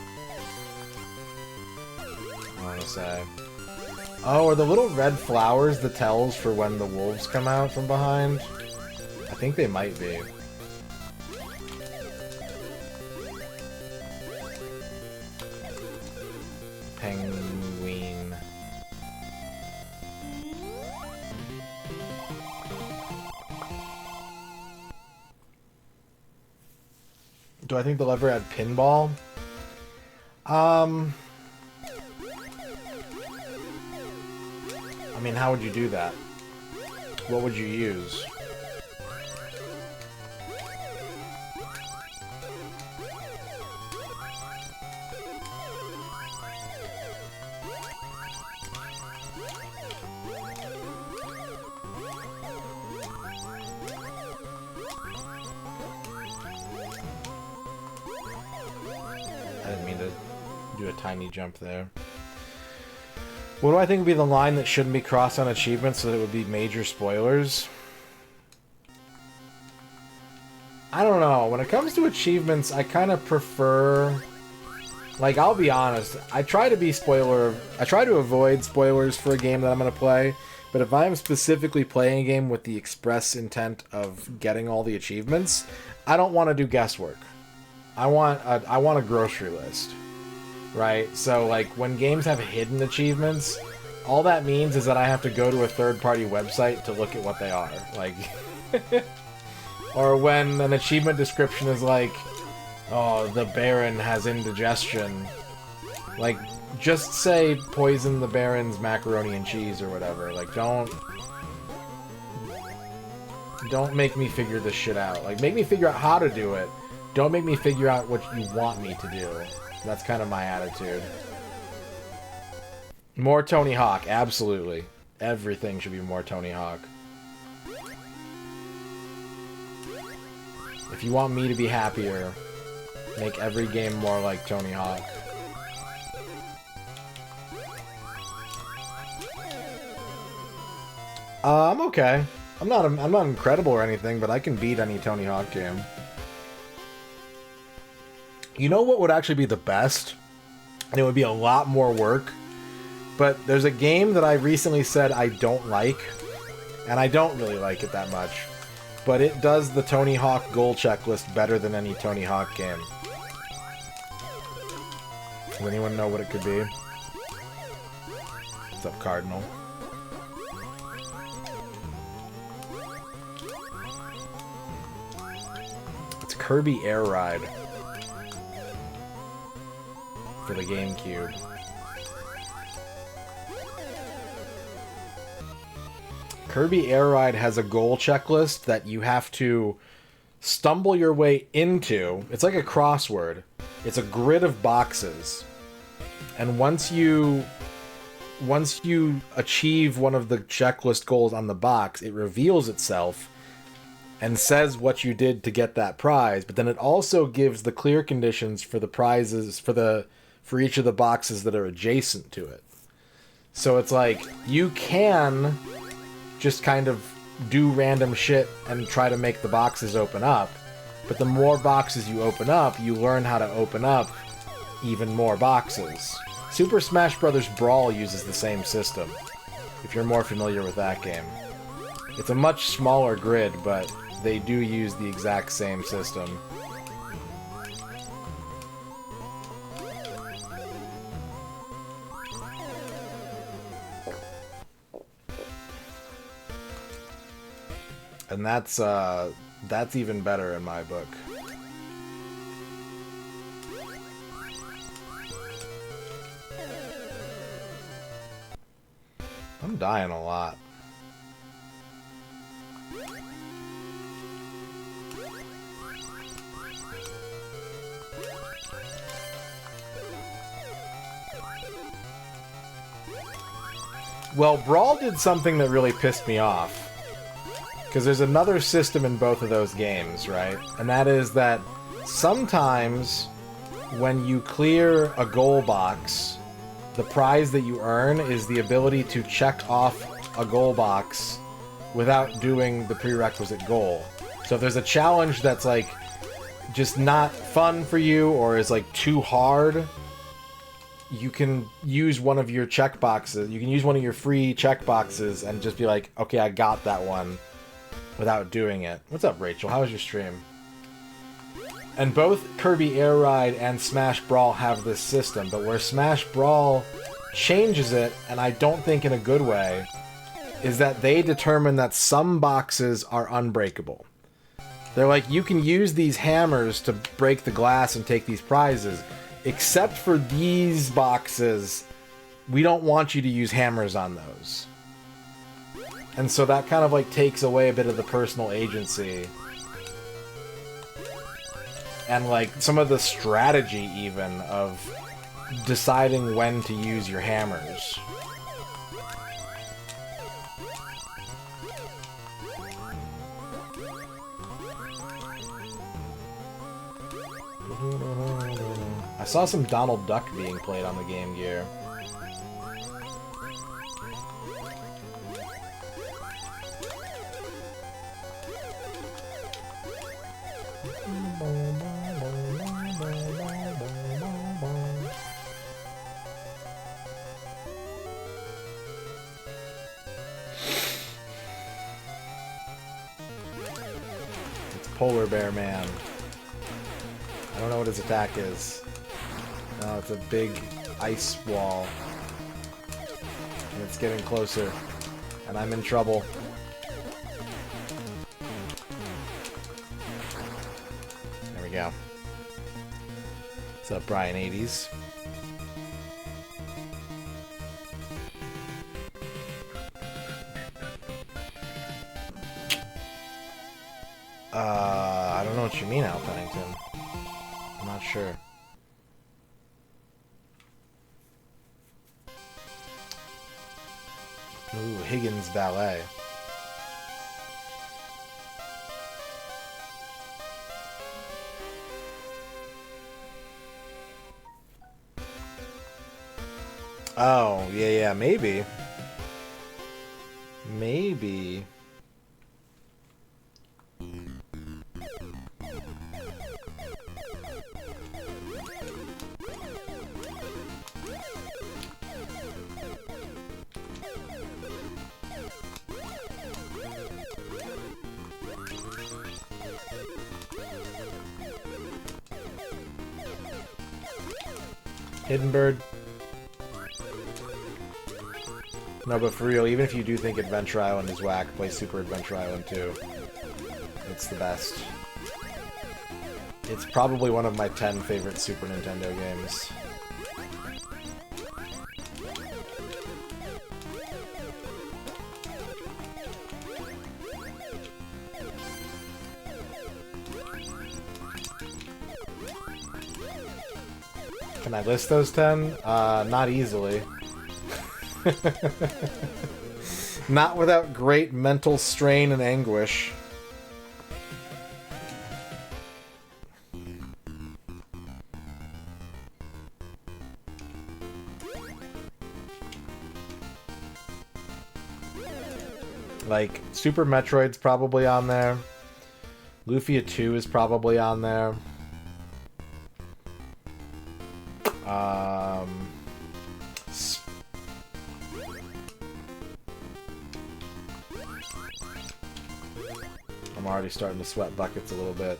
I want to say. Oh, are the little red flowers the tells for when the wolves come out from behind? I think they might be. Penguin. Do I think they'll ever add pinball? I mean, how would you do that? What would you use? Tiny jump there. What do I think would be the line that shouldn't be crossed on achievements so that it would be major spoilers? I don't know. When it comes to achievements, I kind of prefer... Like, I'll be honest. I try to avoid spoilers for a game that I'm going to play, but if I'm specifically playing a game with the express intent of getting all the achievements, I don't want to do guesswork. I want a grocery list. Right? So, like, when games have hidden achievements, all that means is that I have to go to a third-party website to look at what they are. Like, or when an achievement description is like, oh, the Baron has indigestion. Like, just say poison the Baron's macaroni and cheese or whatever. Like, don't make me figure this shit out. Like, make me figure out how to do it. Don't make me figure out what you want me to do. That's kind of my attitude. More Tony Hawk, absolutely. Everything should be more Tony Hawk. If you want me to be happier, make every game more like Tony Hawk. I'm okay. I'm not incredible or anything, but I can beat any Tony Hawk game. You know what would actually be the best? And it would be a lot more work. But there's a game that I recently said I don't like. And I don't really like it that much. But it does the Tony Hawk goal checklist better than any Tony Hawk game. Does anyone know what it could be? What's up, Cardinal? It's Kirby Air Ride. For the GameCube. Kirby Air Ride has a goal checklist that you have to stumble your way into. It's like a crossword. It's a grid of boxes. And once you once you achieve one of the checklist goals on the box, it reveals itself and says what you did to get that prize, but then it also gives the clear conditions for the prizes for each of the boxes that are adjacent to it. So it's like you can just kind of do random shit and try to make the boxes open up, but the more boxes you open up, you learn how to open up even more boxes. Super Smash Bros. Brawl uses the same system, if you're more familiar with that game. It's a much smaller grid, but they do use the exact same system. And that's even better in my book. I'm dying a lot. Well, Brawl did something that really pissed me off. Because there's another system in both of those games, right? And that is that sometimes when you clear a goal box, the prize that you earn is the ability to check off a goal box without doing the prerequisite goal. So if there's a challenge that's like just not fun for you or is like too hard, you can use one of your checkboxes. You can use one of your free checkboxes and just be like, okay, I got that one without doing it. What's up, Rachel? How was your stream? And both Kirby Air Ride and Smash Brawl have this system, but where Smash Brawl changes it, and I don't think in a good way, is that they determine that some boxes are unbreakable. They're like, you can use these hammers to break the glass and take these prizes, except for these boxes, we don't want you to use hammers on those. And so that kind of like takes away a bit of the personal agency. And like some of the strategy even of deciding when to use your hammers. I saw some Donald Duck being played on the Game Gear. It's Polar Bear Man. I don't know what his attack is. No, it's a big ice wall. And it's getting closer. And I'm in trouble. There we go. What's up, Brian 80s? I don't know what you mean, Al Pennington. I'm not sure. Ooh, Higgins Ballet. Oh, yeah, maybe. Maybe. Hidden Bird. No, but for real, even if you do think Adventure Island is whack, play Super Adventure Island 2. It's the best. It's probably one of my 10 favorite Super Nintendo games. Can I list those 10? Not easily. Not without great mental strain and anguish. Like, Super Metroid's probably on there. Lufia 2 is probably on there. I'm already starting to sweat buckets a little bit.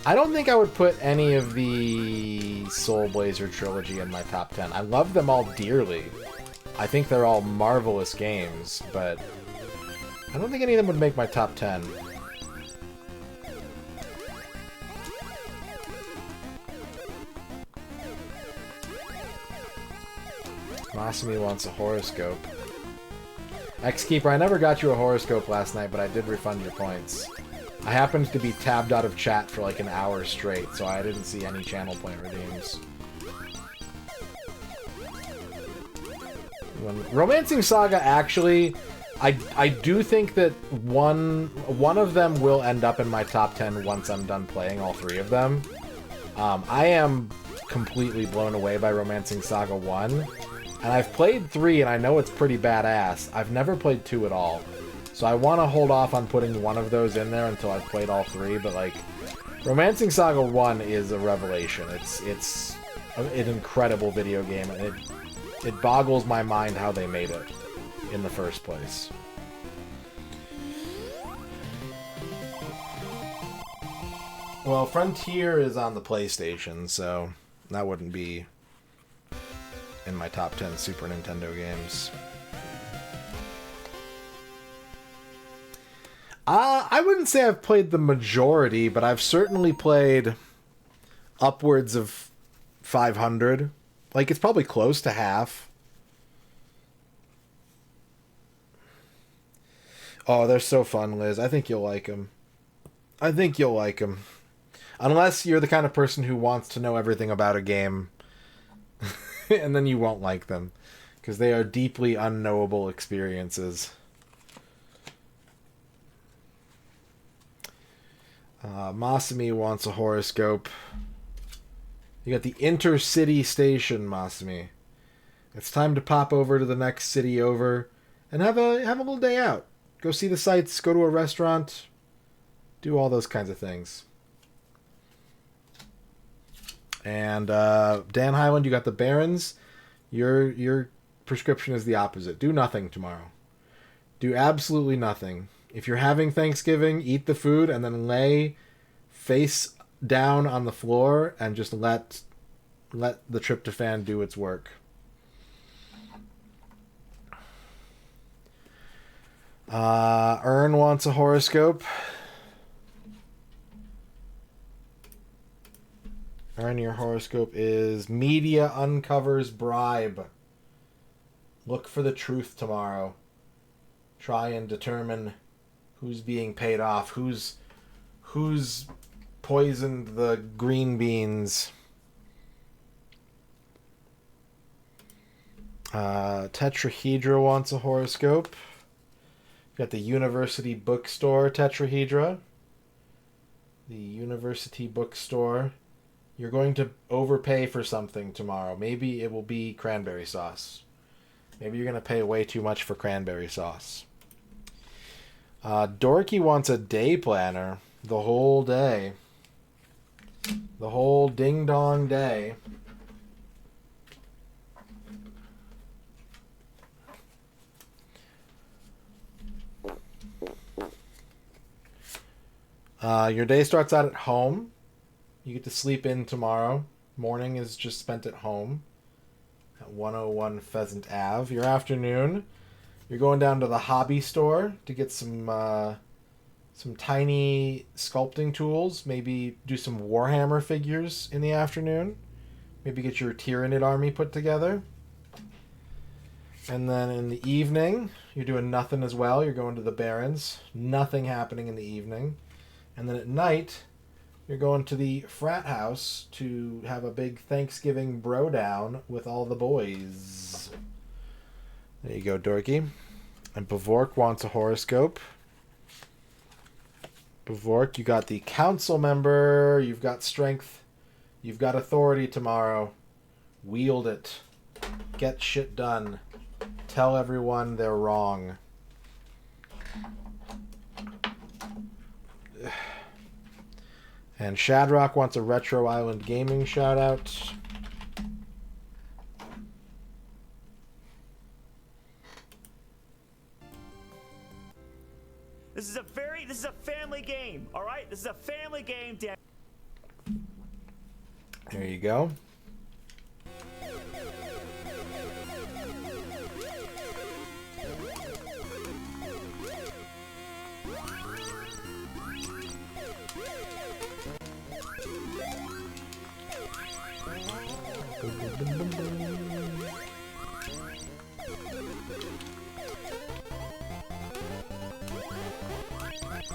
I don't think I would put any of the Soul Blazer trilogy in my top 10. I love them all dearly. I think they're all marvelous games, but I don't think any of them would make my top 10. Masumi wants a horoscope. Xkeeper, I never got you a horoscope last night, but I did refund your points. I happened to be tabbed out of chat for like an hour straight, so I didn't see any channel point redeems. Romancing Saga, actually, I do think that one of them will end up in my top 10 once I'm done playing all three of them. I am completely blown away by Romancing Saga 1, and I've played 3 and I know it's pretty badass. I've never played 2 at all. So I want to hold off on putting one of those in there until I've played all 3, but like, Romancing Saga 1 is a revelation. It's an incredible video game, and it boggles my mind how they made it in the first place. Well, Frontier is on the PlayStation, so that wouldn't be in my top 10 Super Nintendo games. I wouldn't say I've played the majority, but I've certainly played upwards of 500. Like, it's probably close to half. Oh, they're so fun, Liz. I think you'll like them. I think you'll like them. Unless you're the kind of person who wants to know everything about a game. And then you won't like them. Because they are deeply unknowable experiences. Masumi wants a horoscope. You got the Intercity Station, Masumi. It's time to pop over to the next city over and have a little day out. Go see the sights, go to a restaurant, do all those kinds of things. And Dan Highland, you got the Barons. Your prescription is the opposite. Do nothing tomorrow. Do absolutely nothing. If you're having Thanksgiving, eat the food and then lay face down on the floor and just let the tryptophan do its work. Ern wants a horoscope. Ern, your horoscope is Media Uncovers Bribe. Look for the truth tomorrow. Try and determine who's being paid off, who's poisoned the green beans. Tetrahedra wants a horoscope. You got the University Bookstore Tetrahedra. The University Bookstore. You're going to overpay for something tomorrow. Maybe it will be cranberry sauce. Maybe you're going to pay way too much for cranberry sauce. Dorky wants a day planner. The whole day. The whole ding-dong day. Your day starts out at home. You get to sleep in tomorrow. Morning is just spent at home at 101 Pheasant Ave. Your afternoon, you're going down to the hobby store to get some tiny sculpting tools. Maybe do some Warhammer figures in the afternoon. Maybe get your Tyranid army put together. And then in the evening, you're doing nothing as well. You're going to the Barrens. Nothing happening in the evening. And then at night, you're going to the frat house to have a big Thanksgiving bro down with all the boys. There you go, Dorky. And Bavork wants a horoscope. Bavork, you got the council member. You've got strength. You've got authority tomorrow. Wield it. Get shit done. Tell everyone they're wrong. And Shadrock wants a Retro Island Gaming shout out. This is a family game, all right? This is a family game, Dan. There you go.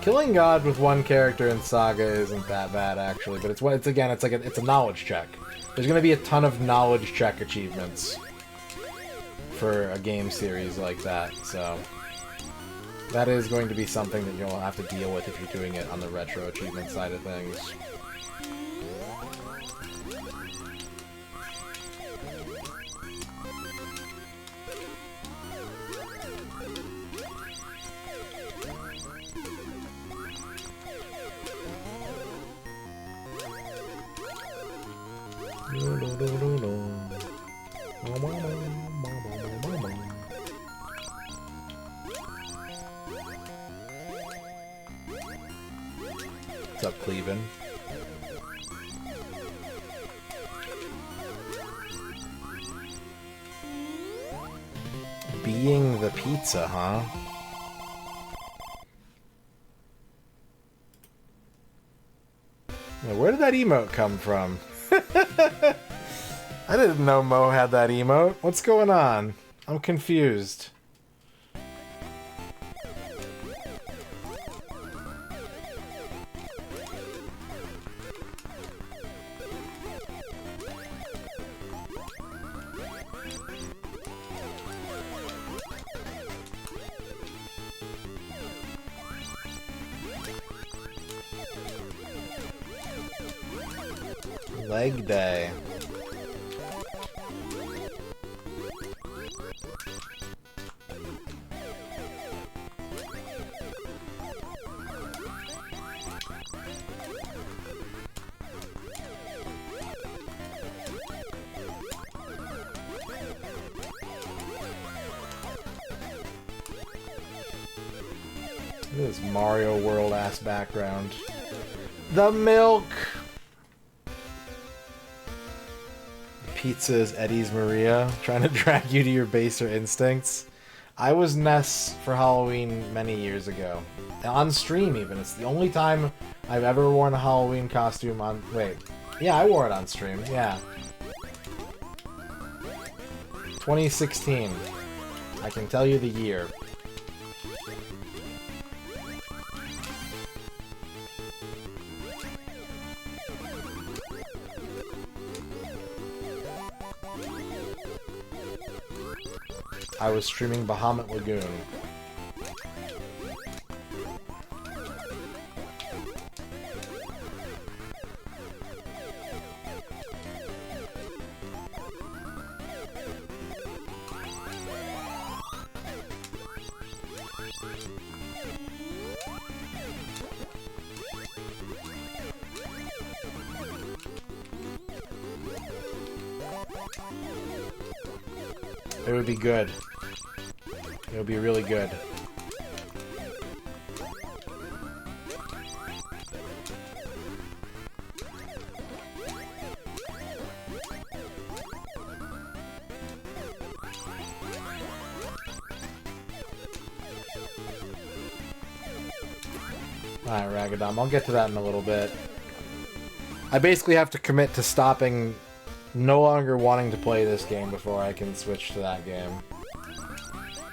Killing God with one character in Saga isn't that bad actually, but it's a knowledge check. There's gonna be a ton of knowledge check achievements for a game series like that, so that is going to be something that you'll have to deal with if you're doing it on the retro achievement side of things. What's up, Cleveland? Being the pizza, huh? Now, where did that emote come from? I didn't know Mo had that emote. What's going on? I'm confused. Leg day. This Mario World ass background. The milk. Pizza is Eddie's Maria, trying to drag you to your baser instincts. I was Ness for Halloween many years ago. On stream, even. It's the only time I've ever worn a Halloween costume on... Wait. Yeah, I wore it on stream. Yeah. 2016. I can tell you the year. I was streaming Bahamut Lagoon. It would be good. It would be really good. Alright, Ragadom, I'll get to that in a little bit. I basically have to commit to stopping no longer wanting to play this game before I can switch to that game.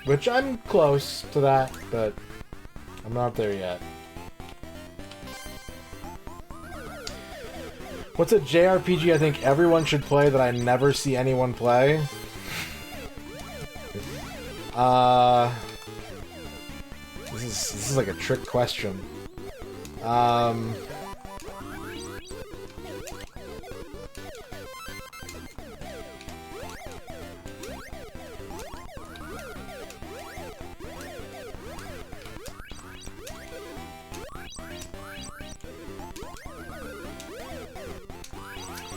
Which I'm close to that, but I'm not there yet. What's a JRPG I think everyone should play that I never see anyone play? This is like a trick question.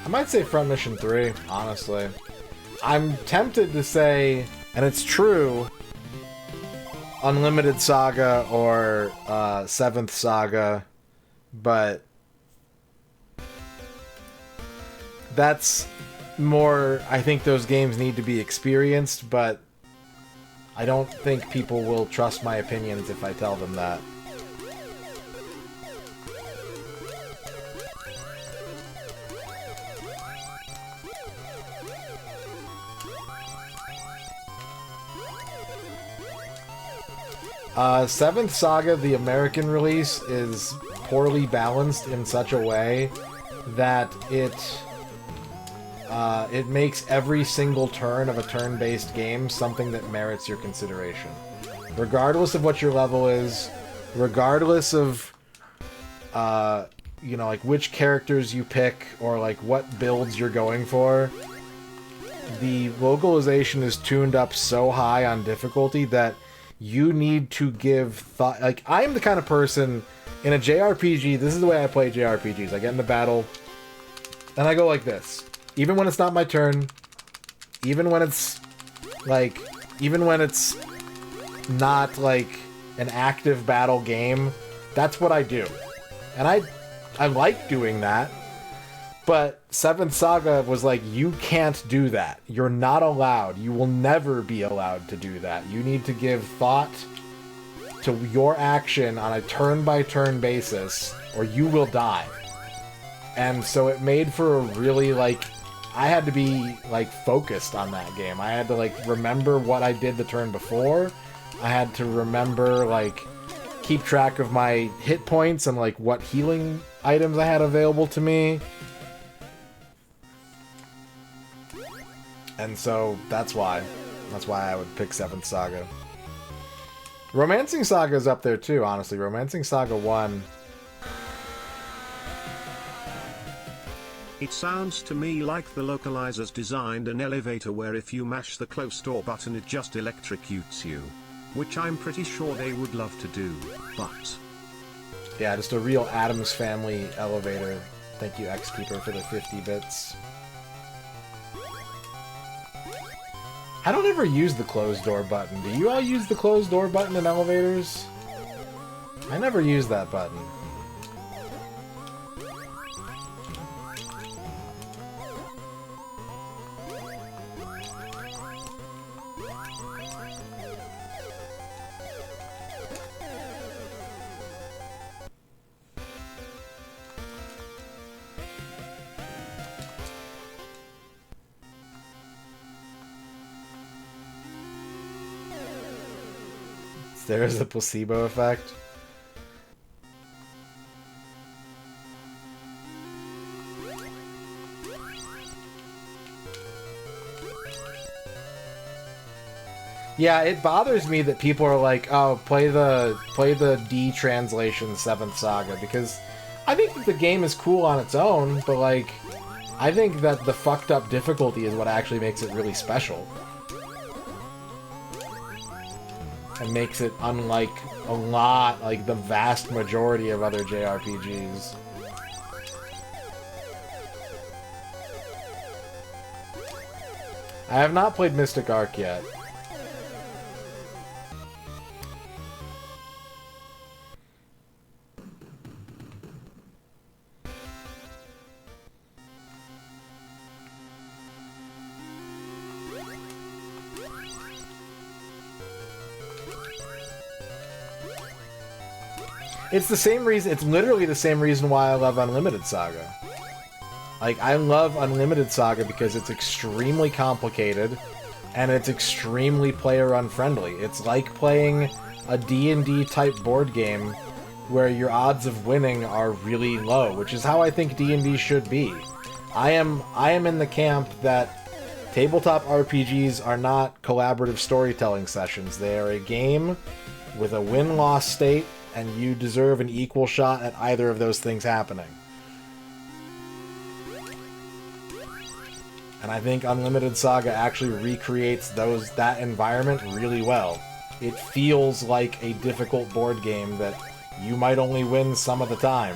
I might say Front Mission 3, honestly. I'm tempted to say, and it's true, Unlimited Saga or 7th Saga, but that's more, I think those games need to be experienced, but I don't think people will trust my opinions if I tell them that. Seventh Saga, the American release, is poorly balanced in such a way that it makes every single turn of a turn-based game something that merits your consideration. Regardless of what your level is, regardless of, you know, like, which characters you pick, or, like, what builds you're going for, the localization is tuned up so high on difficulty that you need to give thought. Like, I'm the kind of person in a JRPG, this is the way I play JRPGs. I get into battle, and I go like this. Even when it's not my turn, even when it's, like, even when it's not, like, an active battle game, that's what I do. And I like doing that, but 7th Saga was like, you can't do that. You're not allowed. You will never be allowed to do that. You need to give thought to your action on a turn-by-turn basis, or you will die. And so it made for a really, like, I had to be, like, focused on that game. I had to, like, remember what I did the turn before. I had to remember, like, keep track of my hit points and, like, what healing items I had available to me. And so that's why I would pick 7th Saga. Romancing Saga is up there too, honestly. Romancing Saga 1. It sounds to me like the localizers designed an elevator where if you mash the close door button it just electrocutes you. Which I'm pretty sure they would love to do, but... Yeah, just a real Addams Family elevator. Thank you, Xkeeper, for the 50 bits. I don't ever use the closed door button. Do you all use the closed door button in elevators? I never use that button. There is a placebo effect. Yeah, it bothers me that people are like, "Oh, play the D translation 7th Saga," because I think that the game is cool on its own, but like, I think that the fucked up difficulty is what actually makes it really special. And makes it unlike a lot, like the vast majority of other JRPGs. I have not played Mystic Arc yet. It's the same reason, it's literally the same reason why I love Unlimited Saga. Like, I love Unlimited Saga because it's extremely complicated, and it's extremely player-unfriendly. It's like playing a D&D type board game where your odds of winning are really low, which is how I think D&D should be. I am in the camp that Tabletop RPGs are not collaborative storytelling sessions. They are a game with a win-loss state, and you deserve an equal shot at either of those things happening. And I think Unlimited Saga actually recreates that environment really well. It feels like a difficult board game that you might only win some of the time.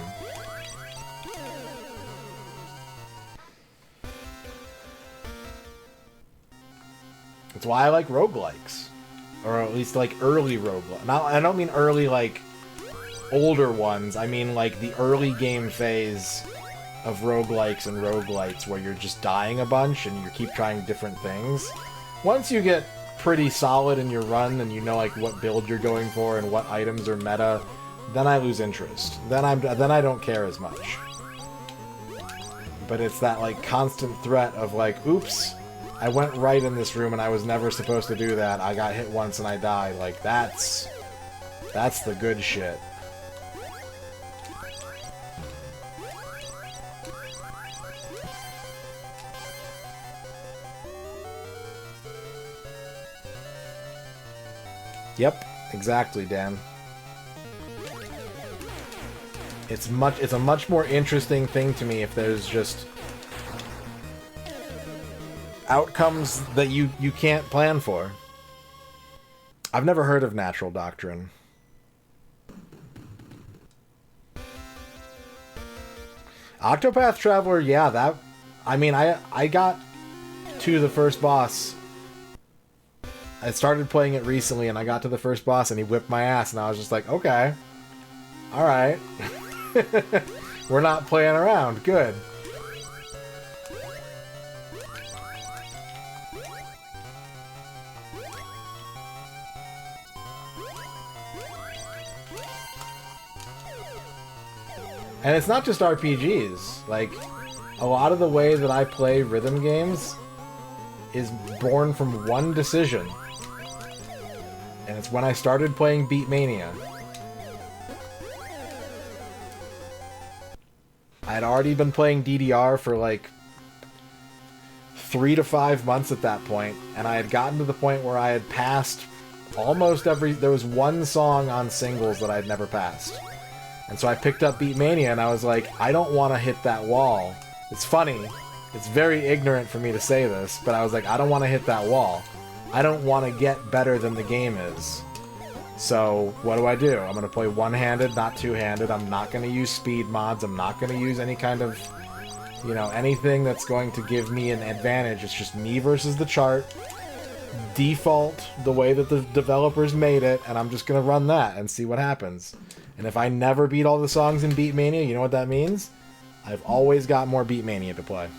It's why I like roguelikes. Or at least like early roguelikes. I don't mean early like older ones. I mean like the early game phase of roguelikes and roguelites where you're just dying a bunch and you keep trying different things. Once you get pretty solid in your run and you know like what build you're going for and what items are meta, then I lose interest. Then I don't care as much. But it's that like constant threat of like, oops, I went right in this room and I was never supposed to do that. I got hit once and I died. Like that's the good shit. Yep, exactly, Dan. It's a much more interesting thing to me if there's just outcomes that you can't plan for. I've never heard of Natural Doctrine. Octopath Traveler, yeah, that... I mean, I got to the first boss. I started playing it recently, and I got to the first boss, and he whipped my ass, and I was just like, okay. Alright. We're not playing around. Good. And it's not just RPGs. Like, a lot of the way that I play rhythm games is born from one decision. And it's when I started playing Beatmania. I had already been playing DDR for like 3 to 5 months at that point, and I had gotten to the point where I had passed almost every... There was one song on singles that I'd never passed. And so I picked up Beatmania, and I was like, I don't want to hit that wall. It's funny. It's very ignorant for me to say this, but I was like, I don't want to hit that wall. I don't want to get better than the game is. So, what do? I'm going to play one-handed, not two-handed. I'm not going to use speed mods. I'm not going to use any kind of, you know, anything that's going to give me an advantage. It's just me versus the chart. Default, the way that the developers made it, and I'm just going to run that and see what happens. And if I never beat all the songs in Beatmania, you know what that means? I've always got more Beatmania to play.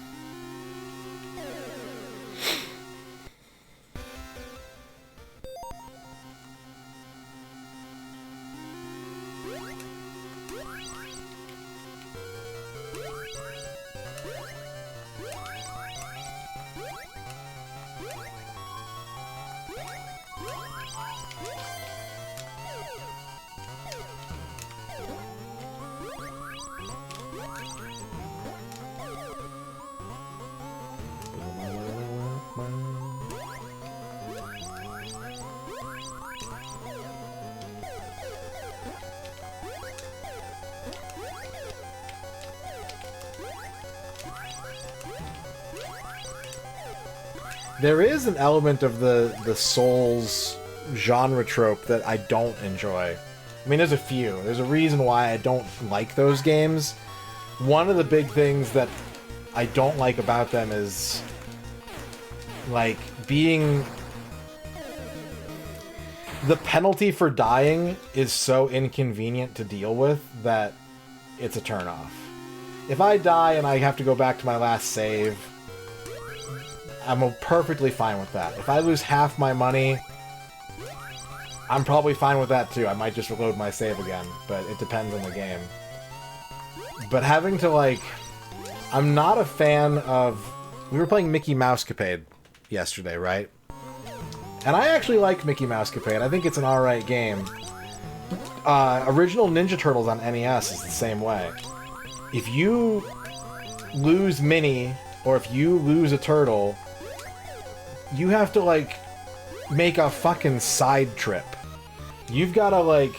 There is an element of the Souls genre trope that I don't enjoy. I mean, there's a few. There's a reason why I don't like those games. One of the big things that I don't like about them is, like, being... The penalty for dying is so inconvenient to deal with that it's a turnoff. If I die and I have to go back to my last save, I'm perfectly fine with that. If I lose half my money, I'm probably fine with that too. I might just reload my save again, but it depends on the game. But having to, like... I'm not a fan of... We were playing Mickey Mousecapade yesterday, right? And I actually like Mickey Mousecapade. I think it's an alright game. Original Ninja Turtles on NES is the same way. If you lose Minnie, or if you lose a turtle, you have to, like, make a fucking side trip. You've got to, like...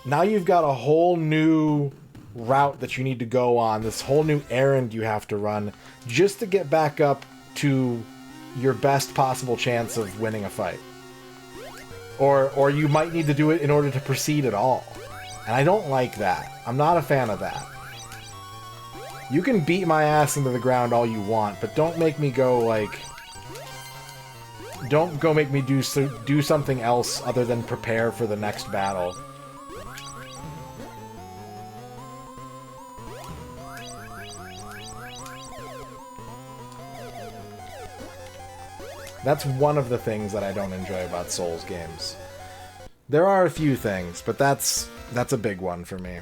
Now you've got a whole new route that you need to go on, this whole new errand you have to run, just to get back up to your best possible chance of winning a fight. Or you might need to do it in order to proceed at all. And I don't like that. I'm not a fan of that. You can beat my ass into the ground all you want, but don't make me go, like... Don't go make me do something else other than prepare for the next battle. That's one of the things that I don't enjoy about Souls games. There are a few things, but that's a big one for me.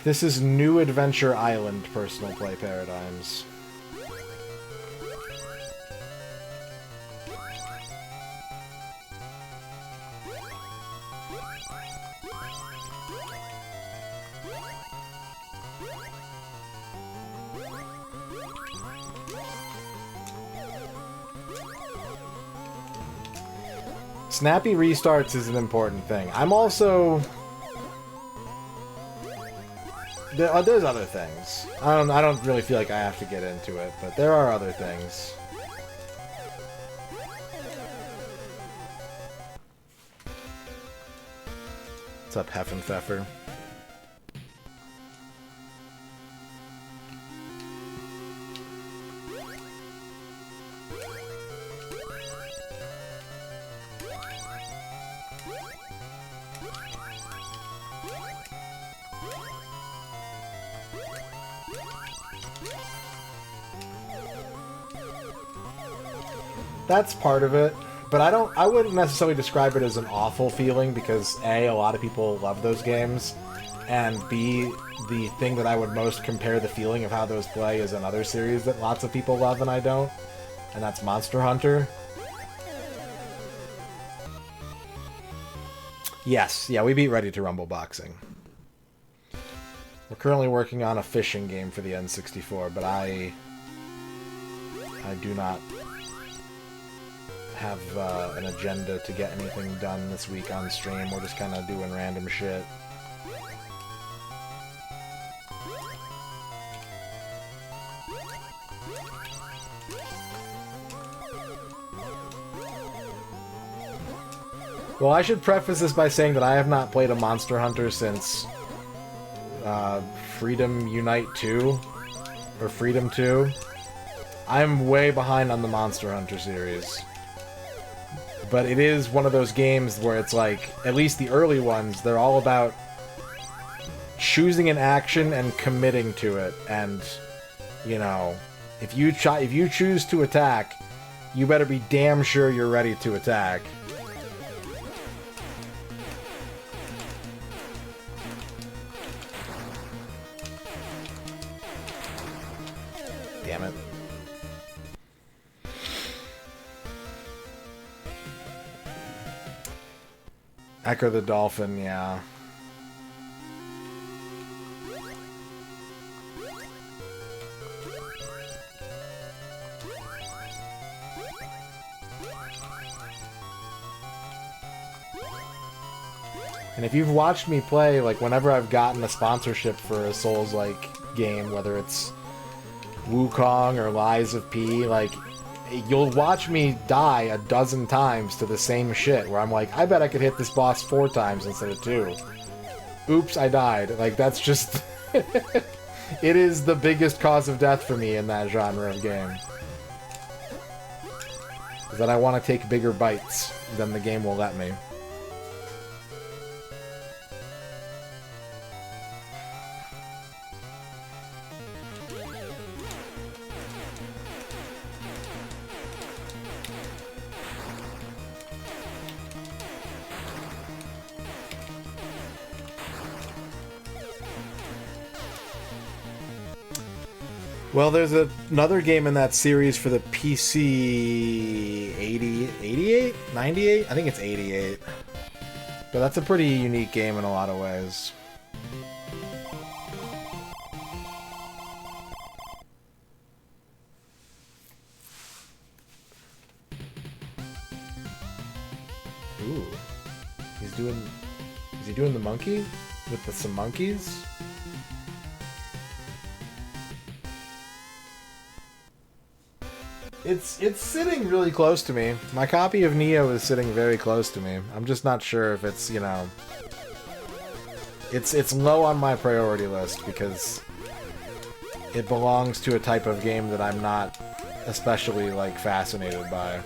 This is New Adventure Island Personal Play Paradigms. Snappy restarts is an important thing. I'm also... There's other things. I don't really feel like I have to get into it, but there are other things. What's up, Heffenpfeffer? That's part of it, but I wouldn't necessarily describe it as an awful feeling because A, a lot of people love those games, and B, the thing that I would most compare the feeling of how those play is another series that lots of people love and I don't, and that's Monster Hunter. Yes, yeah, we beat Ready to Rumble Boxing. We're currently working on a fishing game for the N64, but I do not have an agenda to get anything done this week on stream. We're just kind of doing random shit. Well, I should preface this by saying that I have not played a Monster Hunter since Freedom Unite 2 or Freedom 2. I'm way behind on the Monster Hunter series. But it is one of those games where it's like, at least the early ones, they're all about choosing an action and committing to it. And, you know, if you choose to attack, you better be damn sure you're ready to attack. Damn it. Echo the Dolphin, yeah. And if you've watched me play, like, whenever I've gotten a sponsorship for a Souls-like game, whether it's Wukong or Lies of P, like, you'll watch me die a dozen times to the same shit, where I'm like, I bet I could hit this boss 4 times instead of 2. Oops, I died. Like, that's just... It is the biggest cause of death for me in that genre of game. Is that I want to take bigger bites than the game will let me. Well, there's another game in that series for the PC 88? 98? I think it's 88. But that's a pretty unique game in a lot of ways. Ooh. He's doing... Is he doing the monkey? With some monkeys? It's sitting really close to me. My copy of Neo is sitting very close to me. I'm just not sure if it's, you know... It's low on my priority list because it belongs to a type of game that I'm not especially, like, fascinated by.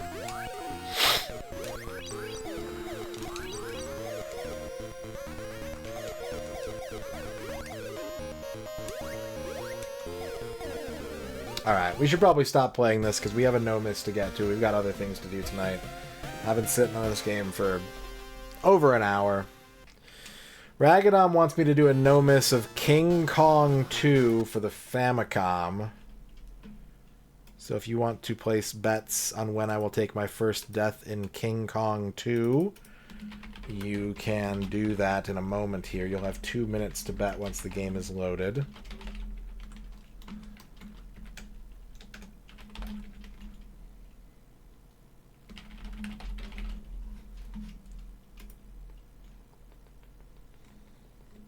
Alright, we should probably stop playing this because we have a no-miss to get to. We've got other things to do tonight. I've been sitting on this game for over an hour. Ragadon wants me to do a no-miss of King Kong 2 for the Famicom. So if you want to place bets on when I will take my first death in King Kong 2, you can do that in a moment here. You'll have 2 minutes to bet once the game is loaded.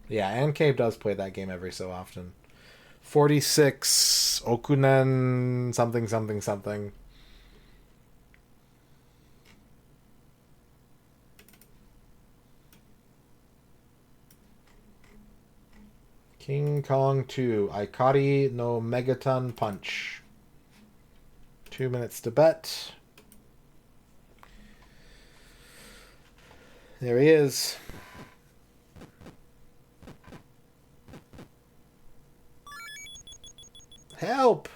Yeah, and Cave does play that game every so often. 46 Okunen something something something. King Kong 2 Ikari no Megaton Punch. 2 minutes to bet. There he is. Help!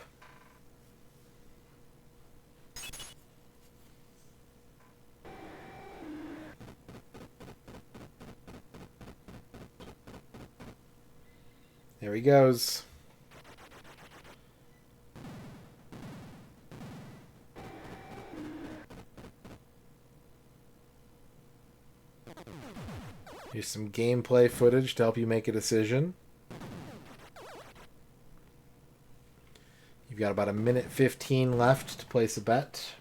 There he goes. Here's some gameplay footage to help you make a decision. You've got about 1:15 left to place a bet.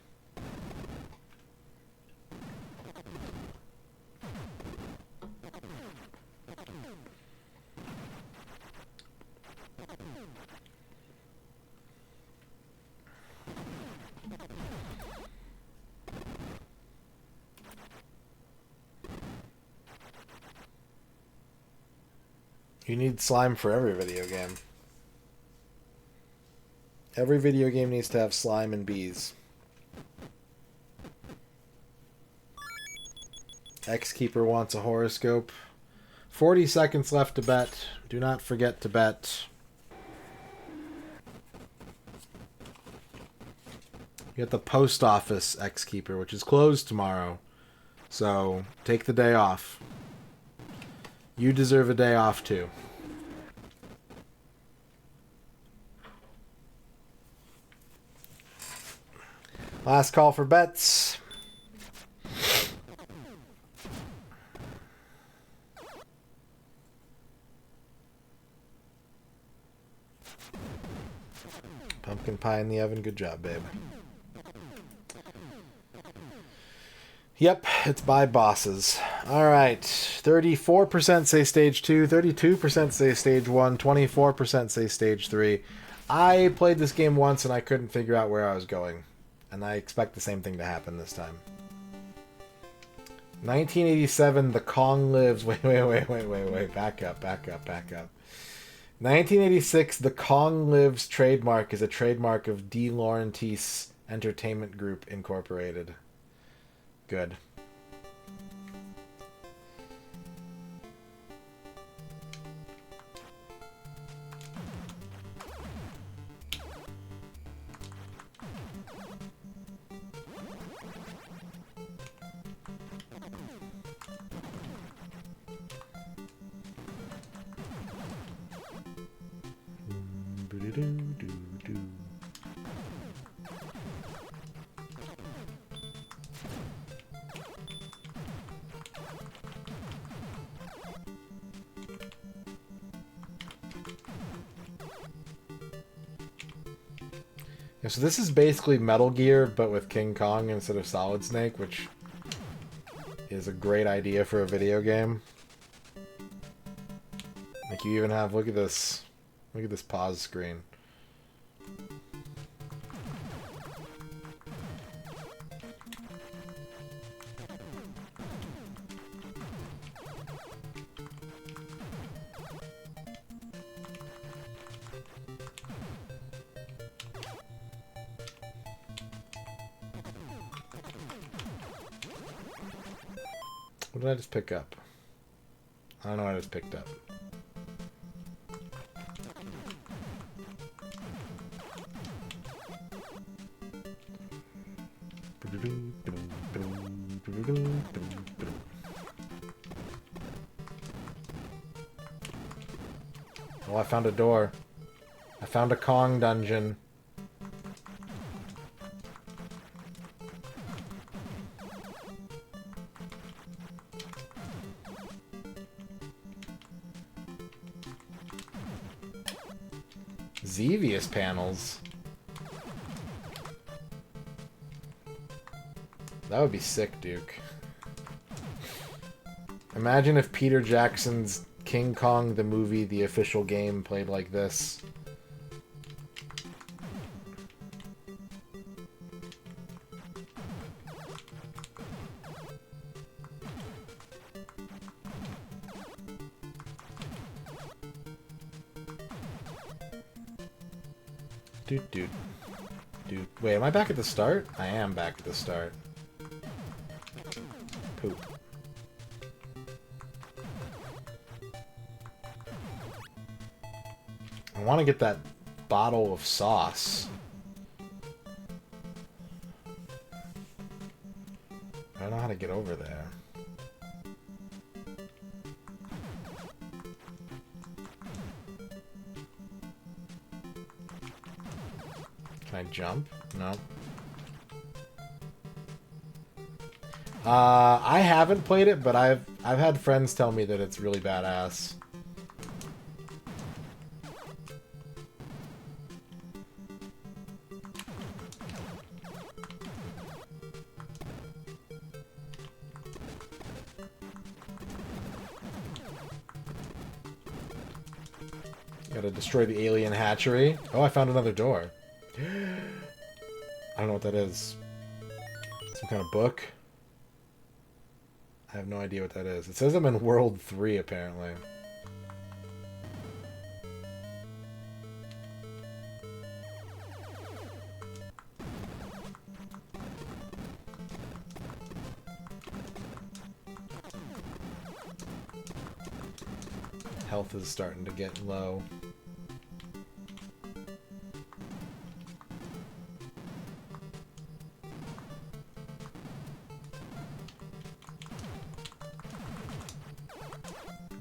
You need slime for every video game. Every video game needs to have slime and bees. X-Keeper wants a horoscope. 40 seconds left to bet. Do not forget to bet. You got the post office, X-Keeper, which is closed tomorrow. So, take the day off. You deserve a day off, too. Last call for bets. Pumpkin pie in the oven. Good job, babe. Yep, it's by bosses. Alright. 34% say stage 2, 32% say stage 1, 24% say stage 3. I played this game once and I couldn't figure out where I was going. And I expect the same thing to happen this time. 1987, The Kong Lives... Wait. Back up. 1986, The Kong Lives trademark is a trademark of De Laurentiis Entertainment Group, Incorporated. Good. Yeah, so this is basically Metal Gear, but with King Kong instead of Solid Snake, which is a great idea for a video game. Like, you even have, look at this pause screen. What did I just pick up? I don't know what I just picked up. Oh, I found a door. I found a Kong dungeon. Xevious panels. That would be sick, Duke. Imagine if Peter Jackson's King Kong the movie, the official game, played like this. Dude. Wait, am I back at the start? I am back at the start. Poop. I want to get that bottle of sauce. I don't know how to get over there. Can I jump? No. I haven't played it, but I've had friends tell me that it's really badass. Gotta destroy the alien hatchery. Oh, I found another door. I don't know what that is. Some kind of book? I have no idea what that is. It says I'm in World 3, apparently. Health is starting to get low.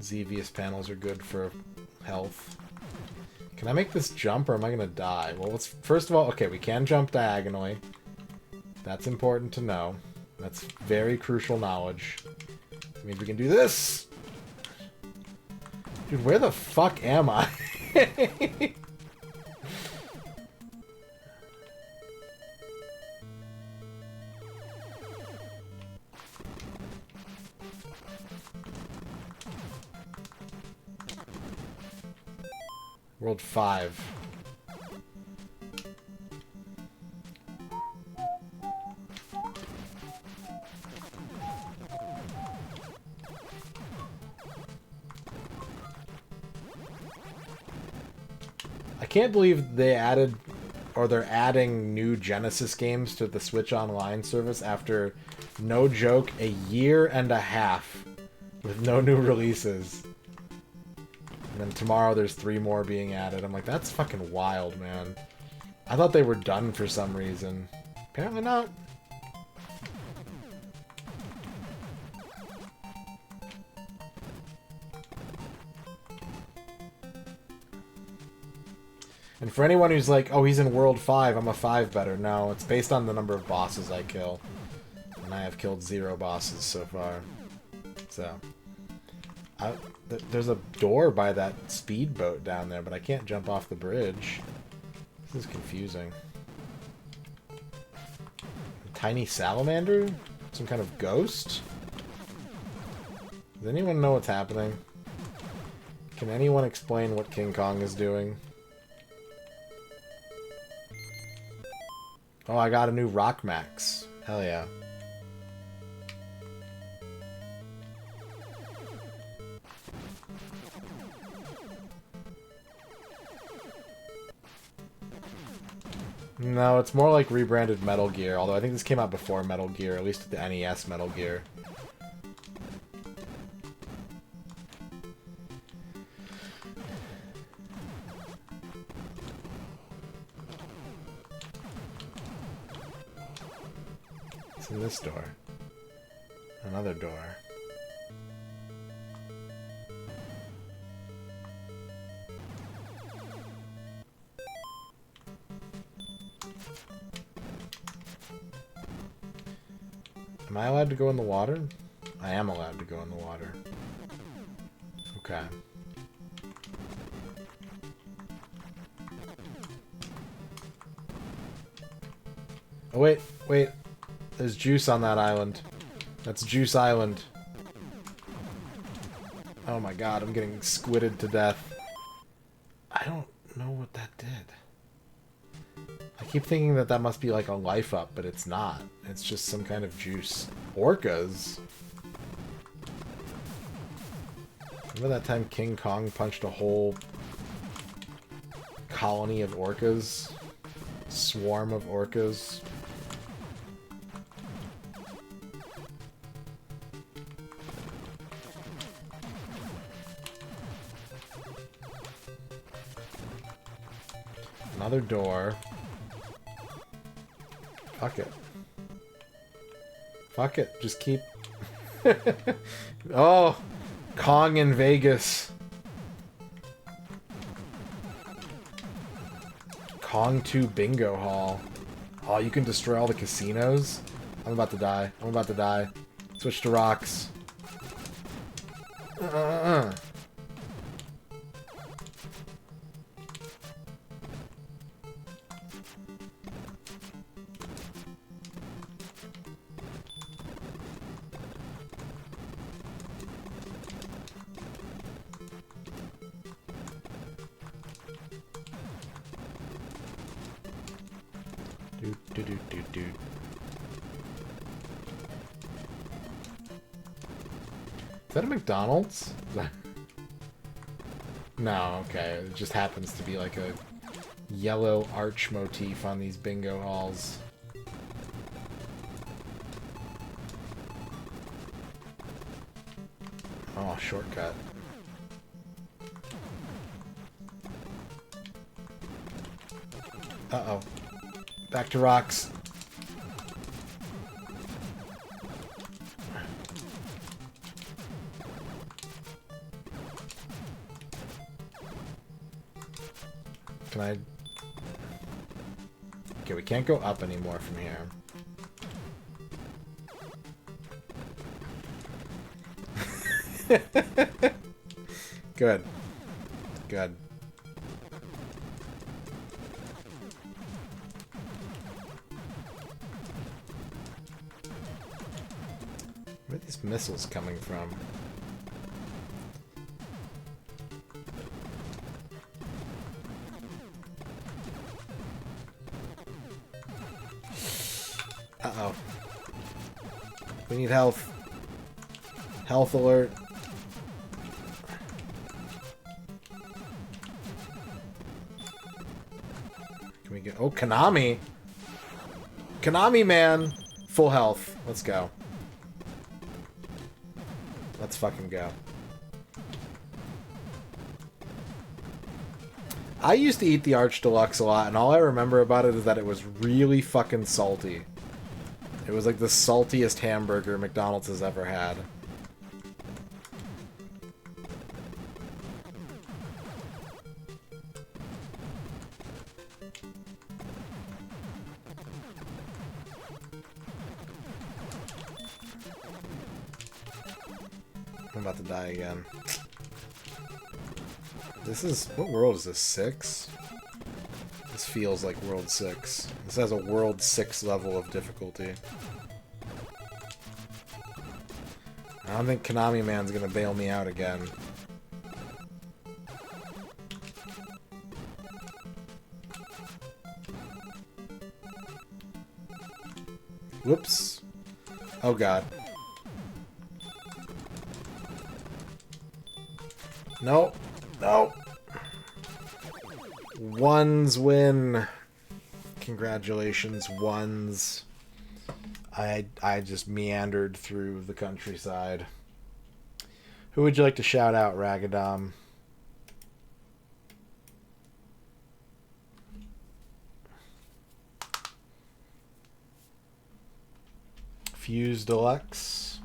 Xevious panels are good for health. Can I make this jump or am I gonna die? Well, let's first of all, okay, we can jump diagonally. That's important to know. That's very crucial knowledge. That means we can do this. Dude, where the fuck am I? World 5. I can't believe they added, or they're adding new Genesis games to the Switch Online service after, no joke, a year and a half with no new releases. And then tomorrow there's 3 more being added. I'm like, that's fucking wild, man. I thought they were done for some reason. Apparently not. And for anyone who's like, oh, he's in World 5, I'm a 5 better. No, it's based on the number of bosses I kill. And I have killed 0 bosses so far. So... there's a door by that speedboat down there, but I can't jump off the bridge. This is confusing. A tiny salamander? Some kind of ghost? Does anyone know what's happening? Can anyone explain what King Kong is doing? Oh, I got a new Rock Max. Hell yeah. No, it's more like rebranded Metal Gear, although I think this came out before Metal Gear, at least the NES Metal Gear. It's in this door. Another door. Am I allowed to go in the water? I am allowed to go in the water. Okay. Oh, wait, wait. There's juice on that island. That's Juice Island. Oh my god, I'm getting squidded to death. I don't know what that did. I keep thinking that that must be like a life up, but it's not. It's just some kind of juice. Orcas? Remember that time King Kong punched a whole colony of orcas? Swarm of orcas? Another door. Fuck it. Fuck it. Just keep... Oh! Kong in Vegas. Kong 2 Bingo Hall. Oh, you can destroy all the casinos? I'm about to die. I'm about to die. Switch to rocks. Dude. Is that a McDonald's? No, okay. It just happens to be like a yellow arch motif on these bingo halls. Oh, shortcut. Uh-oh. Back to rocks. Can I... Okay, we can't go up anymore from here. Good. Good. Where are these missiles coming from? Uh-oh. We need health. Health alert. Can we get... Oh, Konami! Konami, man! Full health. Let's go. Let's fucking go. I used to eat the Arch Deluxe a lot, and all I remember about it is that it was really fucking salty. It was like the saltiest hamburger McDonald's has ever had. I'm about to die again. This is... What world is this? 6? This feels like World 6. This has a World 6 level of difficulty. I don't think Konami Man's gonna bail me out again. Whoops. Oh god. Nope. Nope. Ones win. Congratulations, ones. I just meandered through the countryside. Who would you like to shout out, Ragadom? Fuse Deluxe.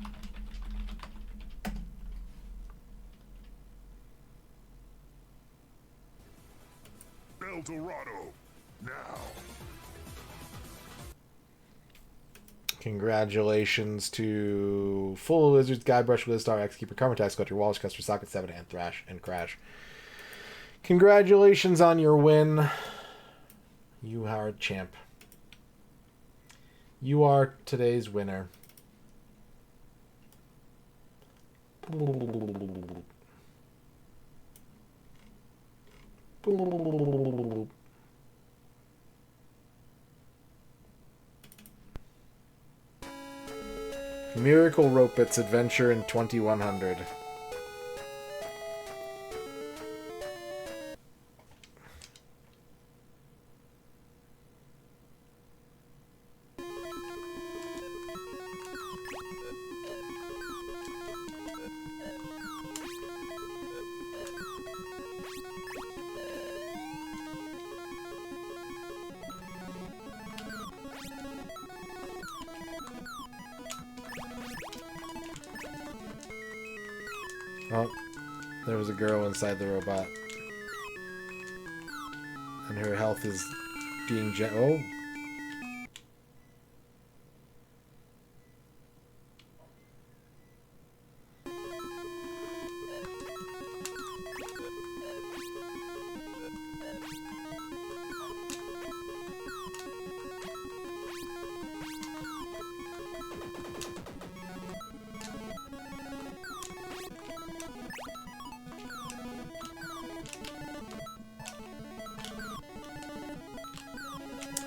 Eldorado, now. Congratulations to Full Lizards, Guybrush, Lizstar, X-Keeper, Karma Tax Collector, Wallace, Custer, Socket 7, and Thrash, and Crash. Congratulations on your win. You are a champ. You are today's winner. Miracle Ropit's Adventure in 2100. Oh, there was a girl inside the robot. And her health is being oh.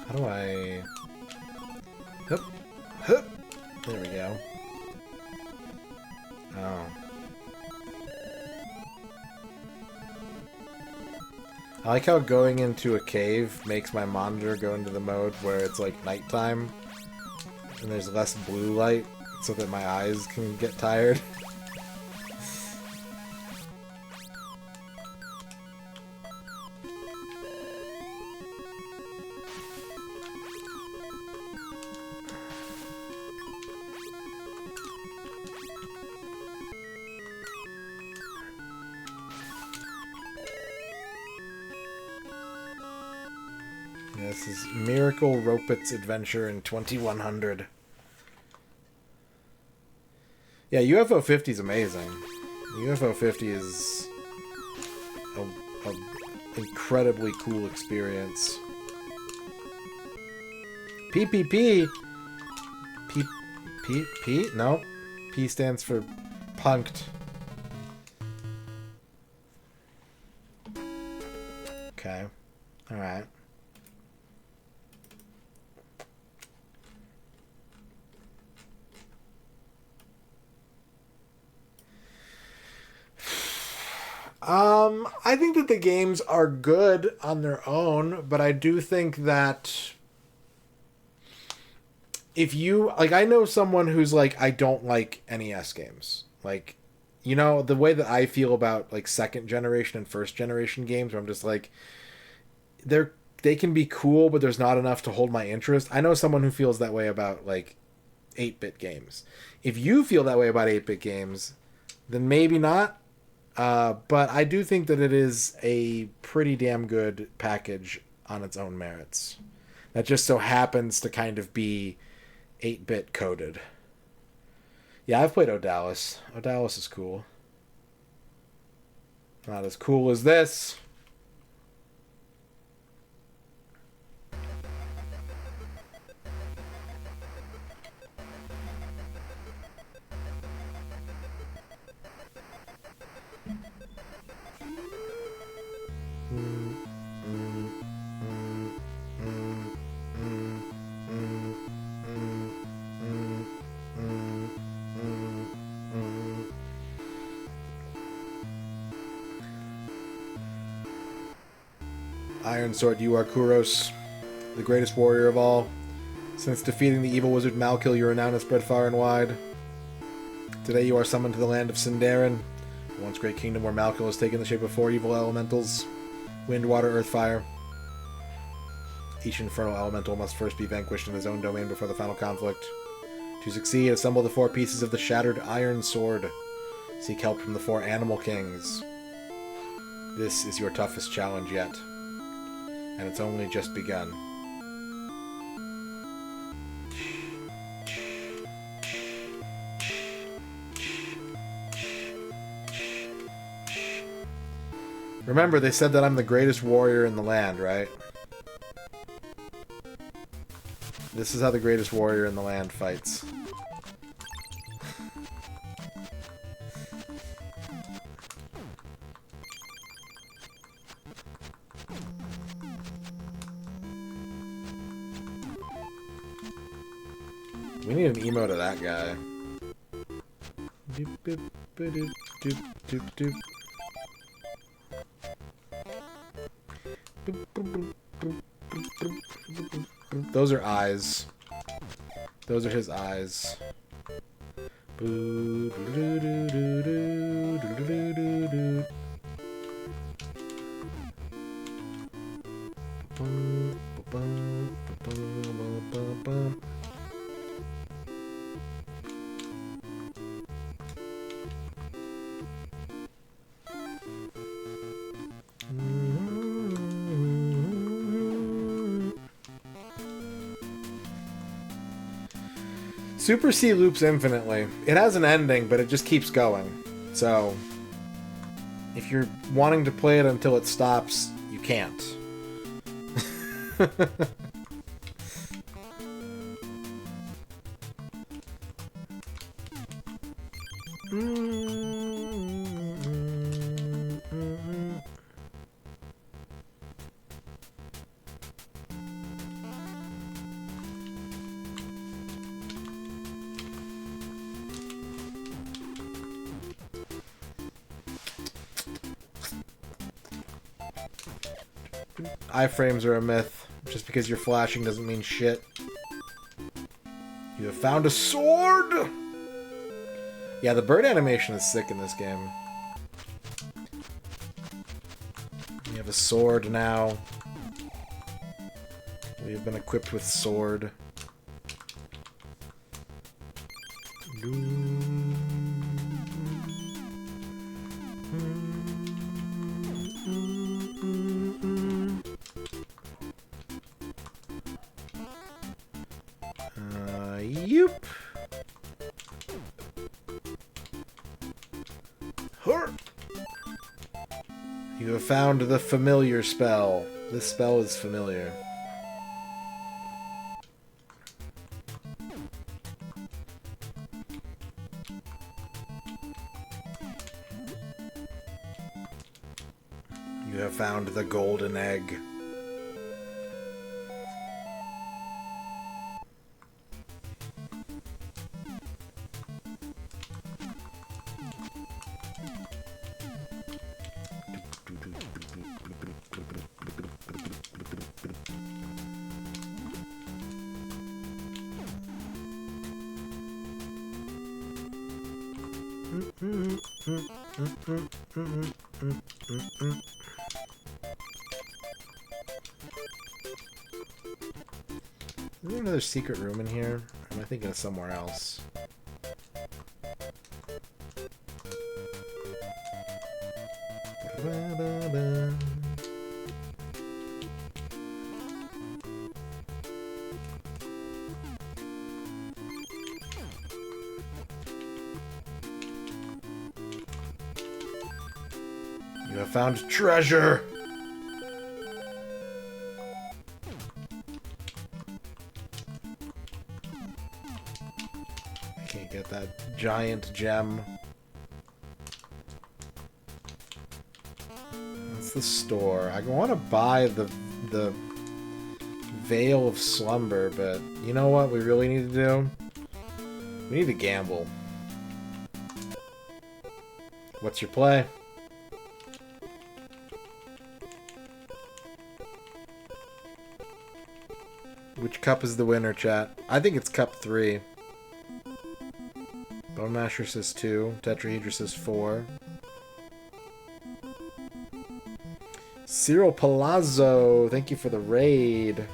How do I... Hup. Hup. There we go. Oh. I like how going into a cave makes my monitor go into the mode where it's like nighttime and there's less blue light so that my eyes can get tired. This is Miracle Ropit's Adventure in 2100. Yeah, UFO 50 is amazing. UFO 50 is a incredibly cool experience. PPP? P? No. P stands for punked. Okay. Alright. I think that the games are good on their own, but I do think that if you, like, I know someone who's like, I don't like NES games. Like, you know, the way that I feel about, like, second generation and first generation games, where I'm just like, they can be cool, but there's not enough to hold my interest. I know someone who feels that way about, like, 8-bit games. If you feel that way about 8-bit games, then maybe not. But I do think that it is a pretty damn good package on its own merits. That just so happens to kind of be 8-bit coded. Yeah, I've played Odalis. Odalis is cool. Not as cool as this. Iron Sword, you are Kuros, the greatest warrior of all. Since defeating the evil wizard Malkil, your renown has spread far and wide. Today you are summoned to the land of Sindarin, the once great kingdom where Malkil has taken the shape of 4 evil elementals: wind, water, earth, fire. Each infernal elemental must first be vanquished in his own domain before the final conflict. To succeed, assemble the 4 pieces of the shattered Iron Sword. Seek help from the 4 animal kings. This is your toughest challenge yet, and it's only just begun. Remember, they said that I'm the greatest warrior in the land, right? This is how the greatest warrior in the land fights. We need an emote of that guy. Doop, doop, doop, doop, doop, doop. Those are eyes. Those are his eyes. Super C loops infinitely. It has an ending, but it just keeps going. So, if you're wanting to play it until it stops, you can't. Iframes are a myth. Just because you're flashing doesn't mean shit. You have found a sword! Yeah, the bird animation is sick in this game. We have a sword now. We have been equipped with sword. Yoop. You have found the familiar spell. This spell is familiar. You have found the golden egg. Is there another secret room in here? Or am I thinking of somewhere else? You have found treasure! I can't get that giant gem. That's the store. I want to buy the Veil of Slumber, but you know what we really need to do? We need to gamble. What's your play? Which cup is the winner, chat? I think it's cup 3. Bone Masher says 2. Tetrahedra says 4. Cyril Palazzo, thank you for the raid.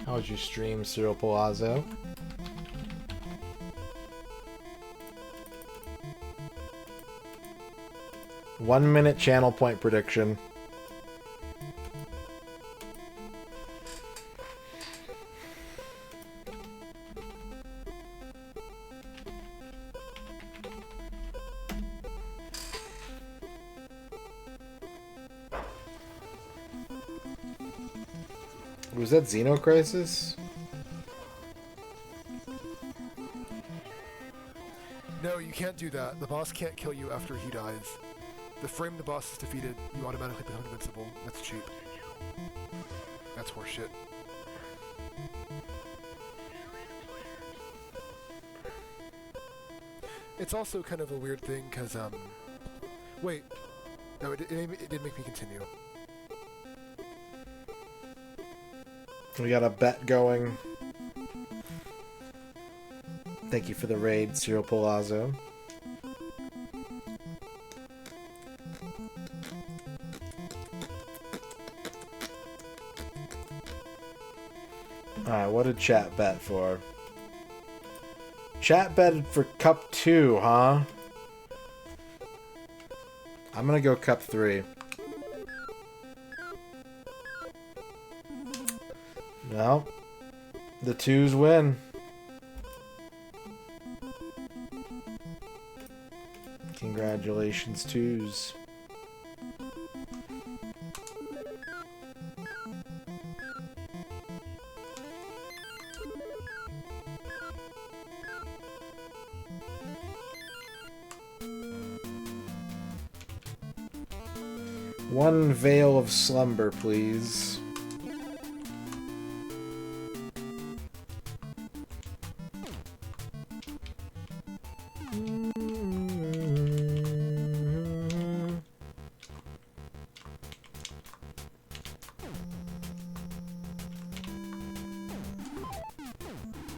How was your stream, Cyril Palazzo? One-minute channel point prediction. Was that Xenocrisis? No, you can't do that. The boss can't kill you after he dies. The frame the boss is defeated, you automatically become invincible. That's cheap. That's horseshit. It's also kind of a weird thing, because, wait. No, it did make me continue. We got a bet going. Thank you for the raid, Cyril Palazzo. Alright, what did chat bet for? Chat betted for cup 2, huh? I'm gonna go cup 3. No. The 2s win. Congratulations, 2s. One veil of slumber, please.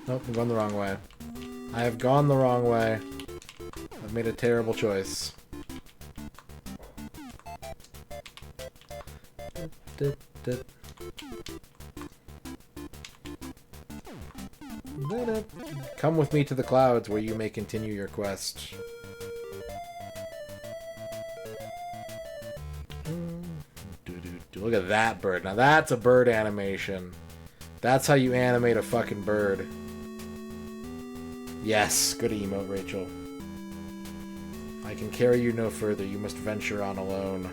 Nope, I'm going the wrong way. I have gone the wrong way. I've made a terrible choice. Come with me to the clouds where you may continue your quest. Look at that bird. Now that's a bird animation. That's how you animate a fucking bird. Yes, good emote, Rachel. I can carry you no further. You must venture on alone.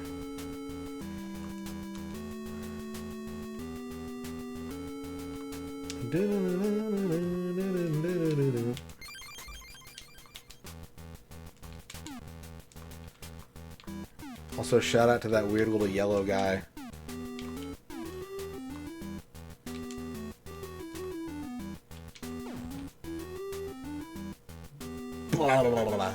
Also, shout out to that weird little yellow guy. Blah, blah, blah, blah.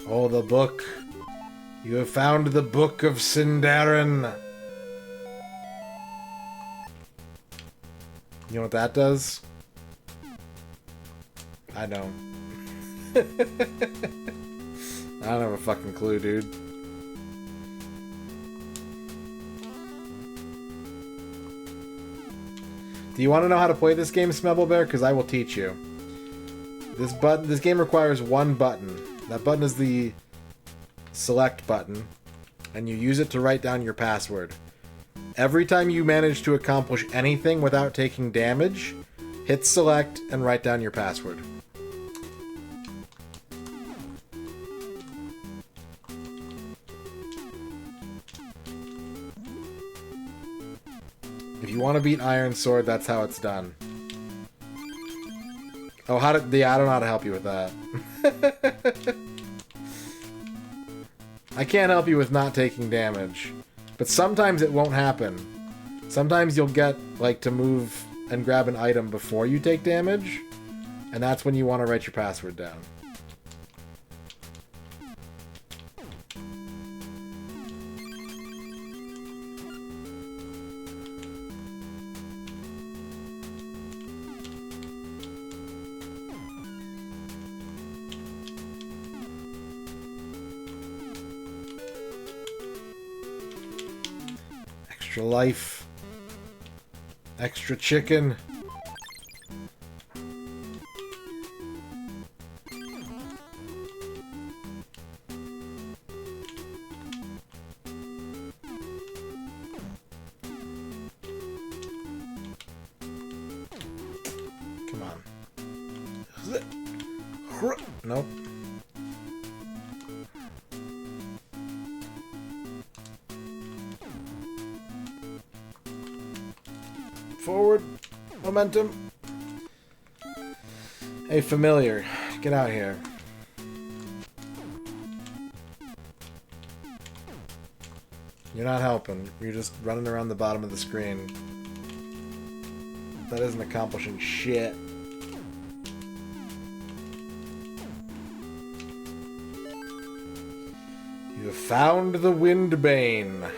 Oh, the book. You have found the Book of Sindarin. You know what that does? I don't. I don't have a fucking clue, dude. Do you want to know how to play this game, Smebble Bear? Because I will teach you. This game requires one button. That button is the select button, and you use it to write down your password. Every time you manage to accomplish anything without taking damage, hit select and write down your password. If you want to beat Iron Sword, that's how it's done. Oh, I don't know how to help you with that. I can't help you with not taking damage. But sometimes it won't happen. Sometimes you'll get, like, to move and grab an item before you take damage. And that's when you want to write your password down. Extra life. Extra chicken. Come on. Nope. Forward. Momentum. Hey, familiar. Get out here. You're not helping. You're just running around the bottom of the screen. That isn't accomplishing shit. You have found the Windbane.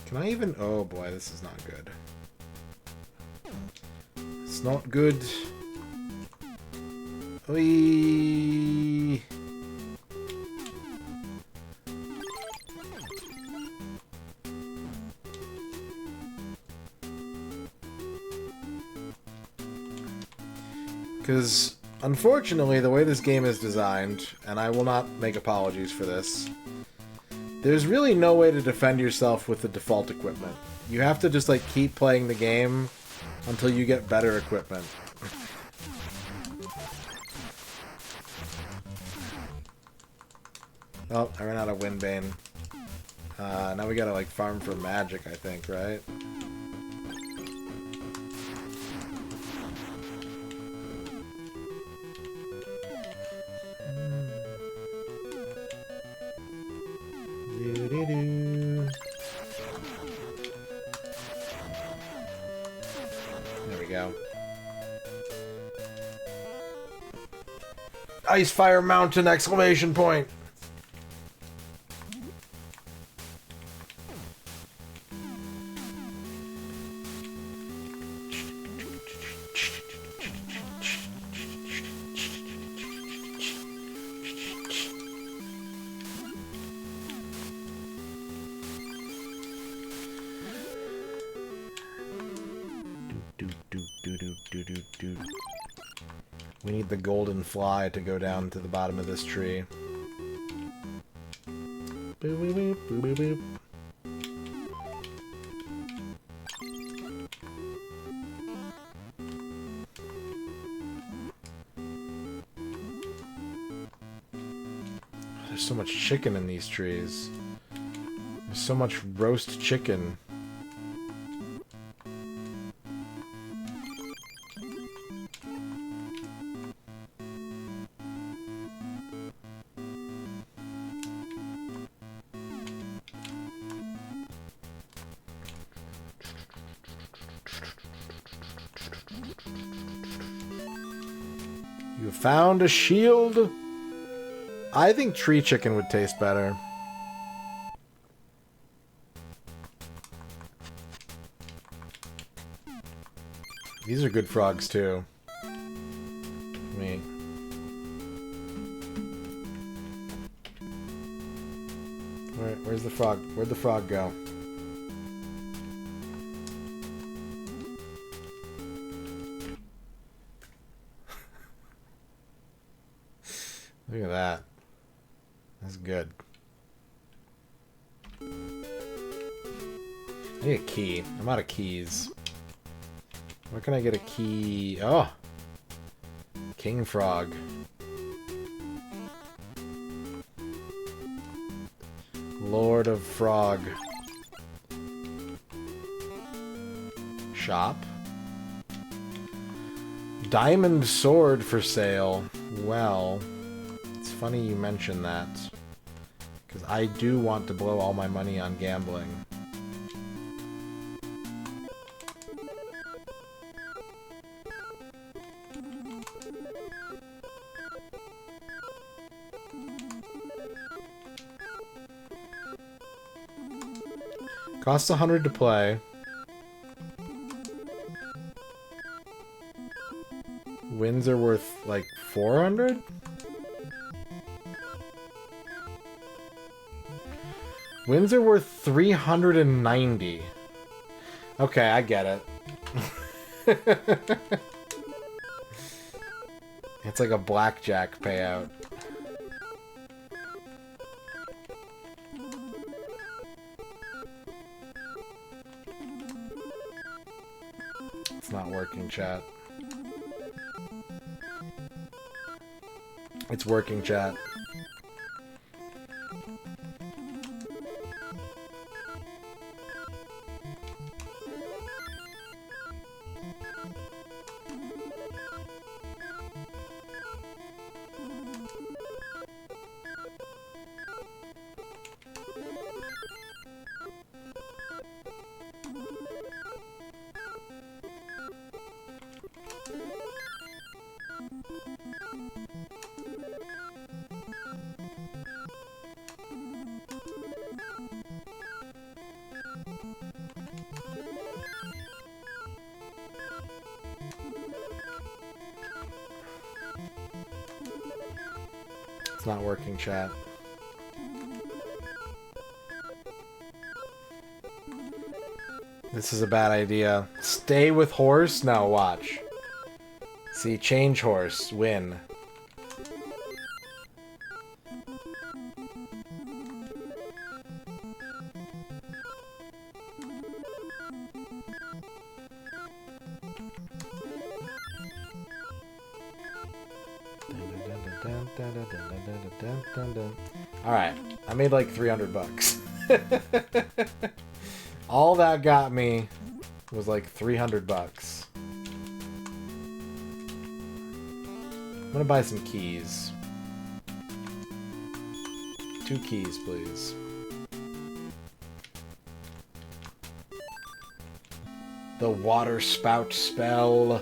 Can I even... Oh boy, this is not good. It's not good. Oy. Because, unfortunately, the way this game is designed, and I will not make apologies for this, there's really no way to defend yourself with the default equipment. You have to just, like, keep playing the game until you get better equipment. Oh, I ran out of Windbane. Now we gotta, like, farm for magic, I think, right? There we go. Ice Fire Mountain! Exclamation point! We need the golden fly to go down to the bottom of this tree. Boop, boop, boop, boop, boop. There's so much chicken in these trees. There's so much roast chicken. You found a shield. I think tree chicken would taste better. These are good frogs too. Me. Where's the frog? Where'd the frog go? Look at that. That's good. I need a key. I'm out of keys. Where can I get a key? Oh! King Frog. Lord of Frog. Shop. Diamond sword for sale. Well, it's funny you mention that. Because I do want to blow all my money on gambling. Costs 100 to play. Wins are worth like 400? Wins are worth 390. Okay, I get it. It's like a blackjack payout. It's not working, chat. It's working, chat. It's not working, chat. This is a bad idea. Stay with horse? No, watch. See, change horse. Win. Alright, I made like 300 bucks. All that got me was like 300 bucks. I'm gonna buy some keys. 2 keys, please. The water spout spell.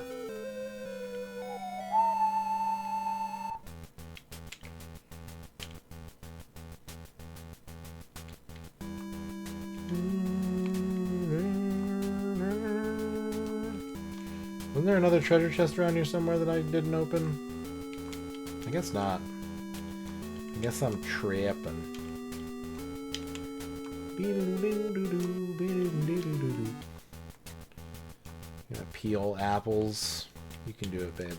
Wasn't there another treasure chest around here somewhere that I didn't open? I guess not. I guess I'm tripping. Gonna peel apples. You can do it, babe.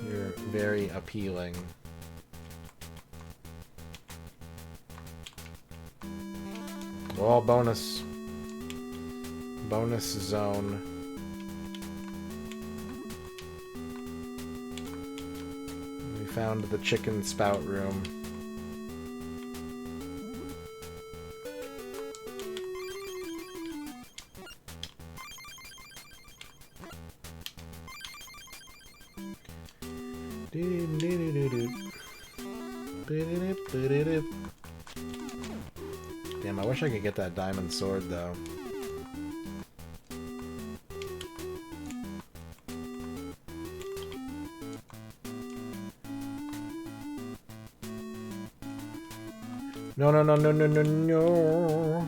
You're very appealing. Oh, bonus. Bonus zone. We found the chicken spout room. Damn, I wish I could get that diamond sword though. No, no, no, no, no, no, no.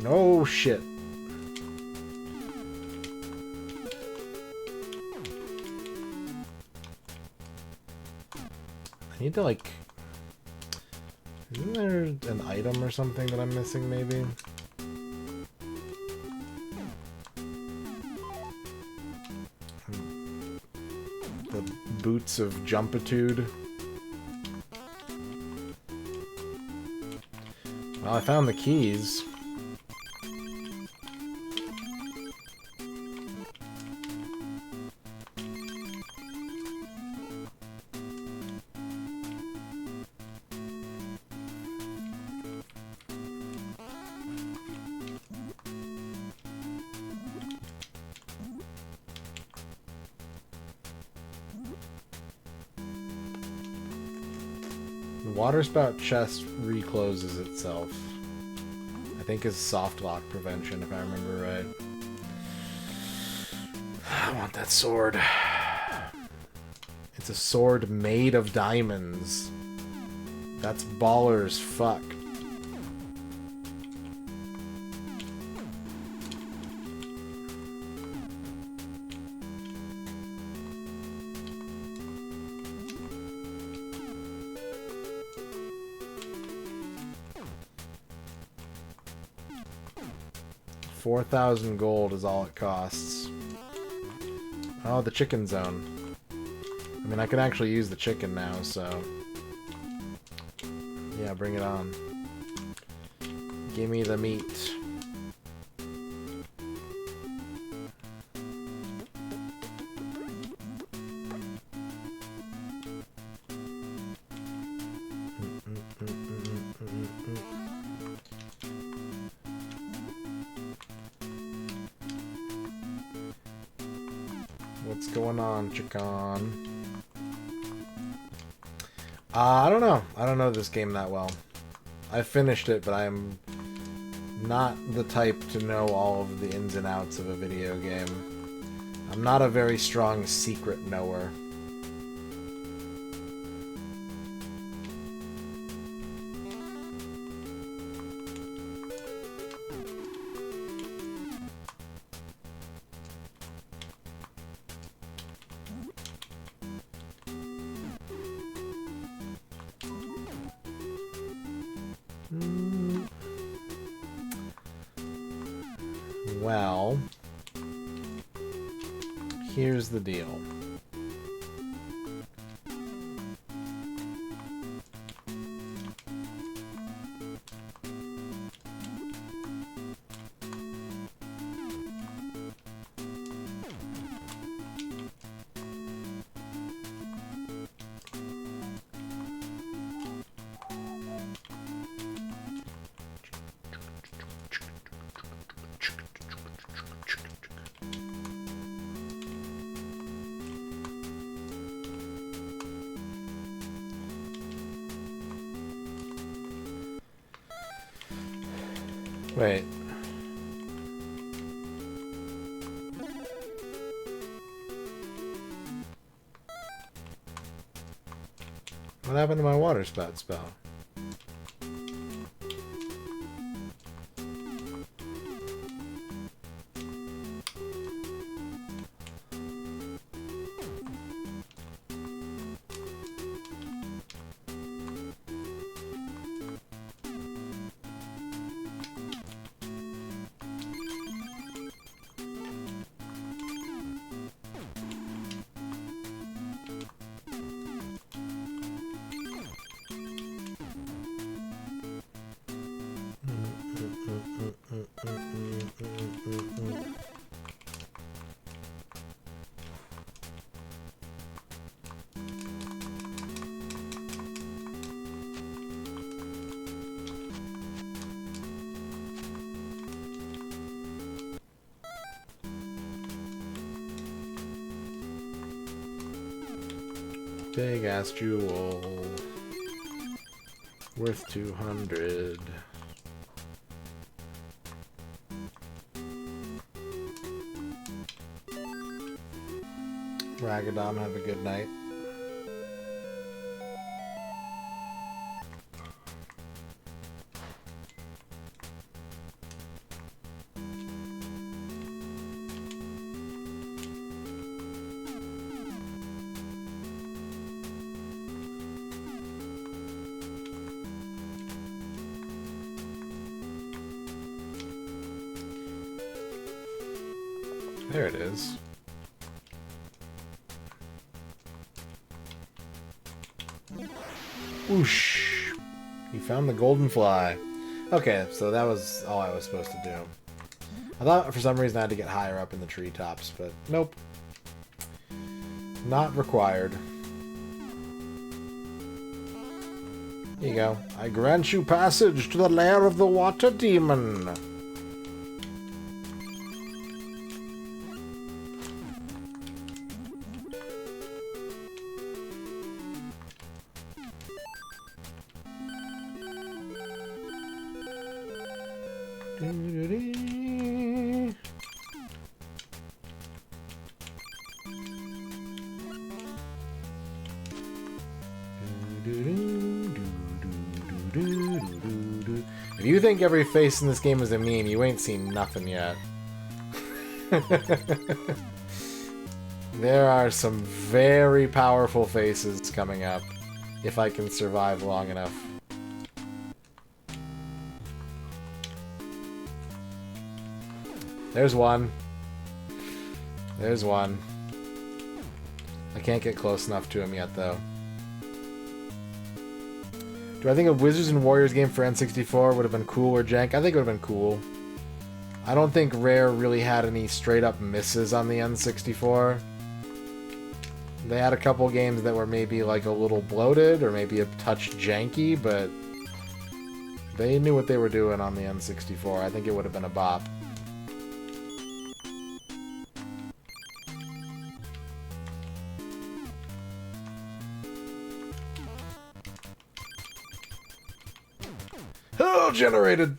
No shit. I need to like... Isn't there an item or something that I'm missing maybe? The boots of jumpitude. Well, I found the keys. The water spout chest recloses itself. I think is soft lock prevention, if I remember right. I want that sword. It's a sword made of diamonds. That's ballers fuck. $4,000 gold is all it costs. Oh, the chicken zone. I mean, I can actually use the chicken now, so... Yeah, bring it on. Give me the meat. What's going on, chicken? I don't know. I don't know this game that well. I finished it, but I am not the type to know all of the ins and outs of a video game. I'm not a very strong secret knower. Well, here's the deal. Wait. What happened to my water spout spell? Big ass jewel. Worth 200. Ragadon, have a good night. There it is. Whoosh! You found the golden fly. Okay, so that was all I was supposed to do. I thought for some reason I had to get higher up in the treetops, but nope. Not required. Here you go. I grant you passage to the lair of the water demon. If you think every face in this game is a meme, you ain't seen nothing yet. There are some very powerful faces coming up, if I can survive long enough. There's one. There's one. I can't get close enough to him yet, though. Do I think a Wizards and Warriors game for N64 would have been cool or jank? I think it would have been cool. I don't think Rare really had any straight-up misses on the N64. They had a couple games that were maybe like a little bloated or maybe a touch janky, but they knew what they were doing on the N64. I think it would have been a bop. Oh, generated!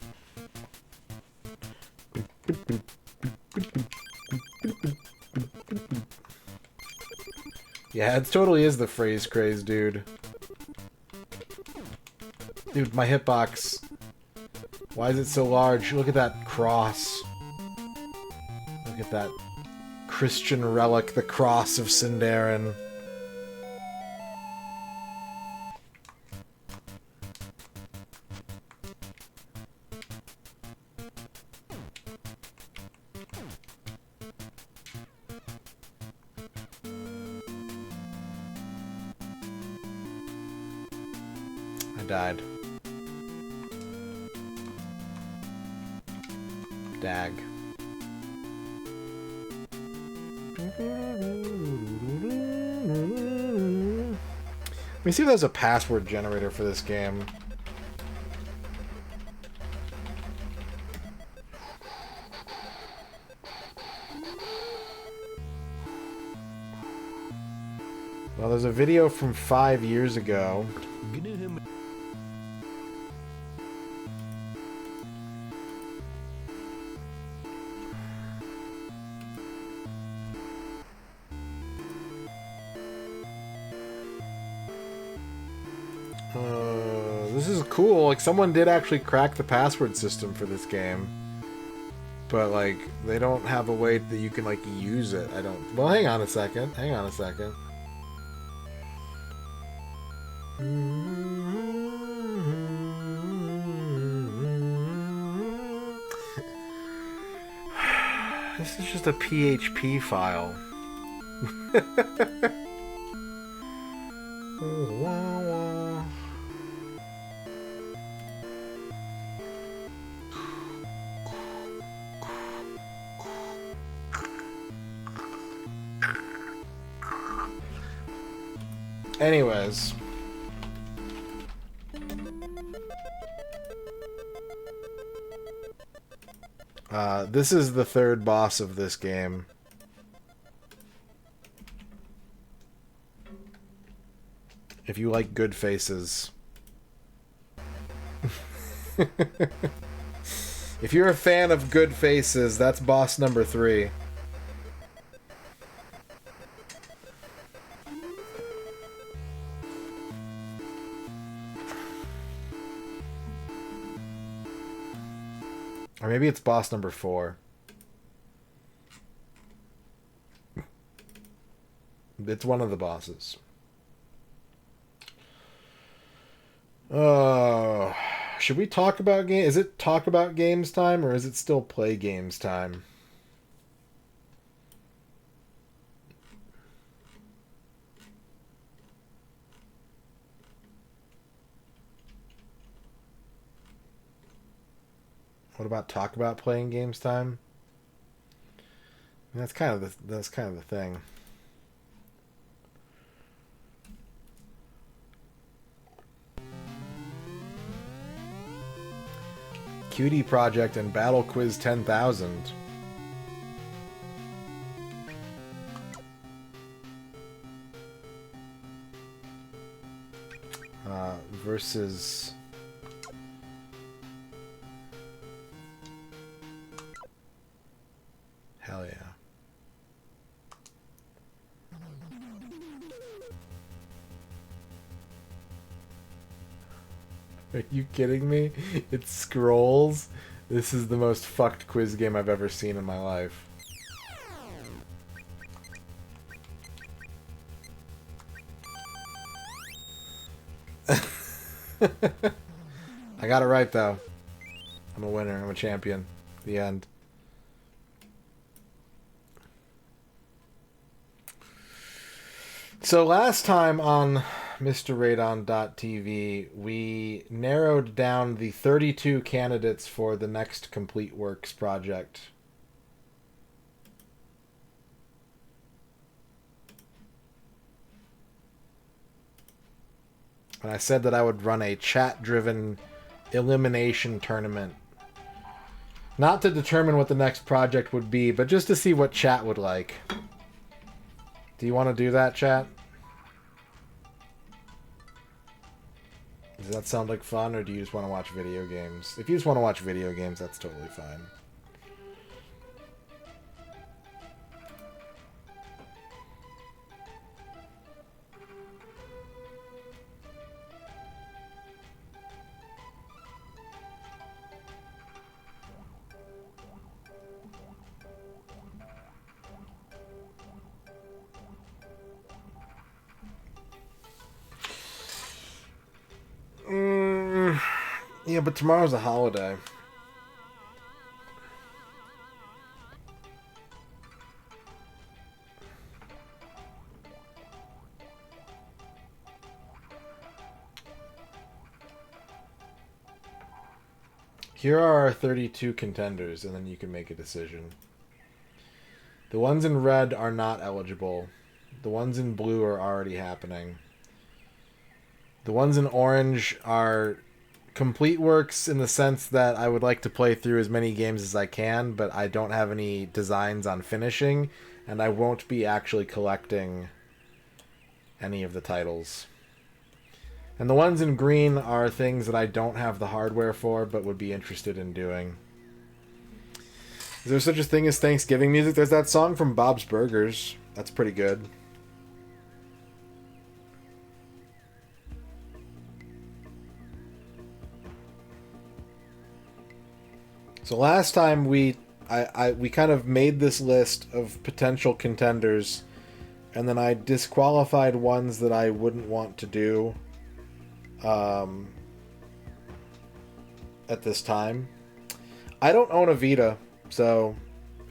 Yeah, it totally is the phrase craze, dude. Dude, my hitbox. Why is it so large? Look at that cross. Look at that Christian relic, the cross of Sindarin. Died. Dag. Let me see if there's a password generator for this game. Well, there's a video from 5 years ago. This is cool. Like, someone did actually crack the password system for this game. But, like, they don't have a way that you can, like, use it. I don't... Well, hang on a second. Hang on a second. This is just a PHP file. Anyways. This is the third boss of this game. If you like good faces. If you're a fan of good faces, that's boss number 3. Or maybe it's boss number 4. It's one of the bosses. Should we talk about game? Is it talk about games time or is it still play games time? What about talk about playing games time? That's kind of the thing. Cutie Project and Battle Quiz 10,000. Versus... Hell yeah. Are you kidding me? It scrolls. This is the most fucked quiz game I've ever seen in my life. I got it right though. I'm a winner. I'm a champion. The end. So last time on MisterRadon.tv, we narrowed down the 32 candidates for the next Complete Works project. And I said that I would run a chat-driven elimination tournament. Not to determine what the next project would be, but just to see what chat would like. Do you want to do that, chat? Does that sound like fun, or do you just want to watch video games? If you just want to watch video games, that's totally fine. Yeah, but tomorrow's a holiday. Here are our 32 contenders, and then you can make a decision. The ones in red are not eligible. The ones in blue are already happening. The ones in orange are Complete Works in the sense that I would like to play through as many games as I can, but I don't have any designs on finishing, and I won't be actually collecting any of the titles. And the ones in green are things that I don't have the hardware for, but would be interested in doing. Is there such a thing as Thanksgiving music? There's that song from Bob's Burgers. That's pretty good. So last time we kind of made this list of potential contenders, and then I disqualified ones that I wouldn't want to do at this time. I don't own a Vita, so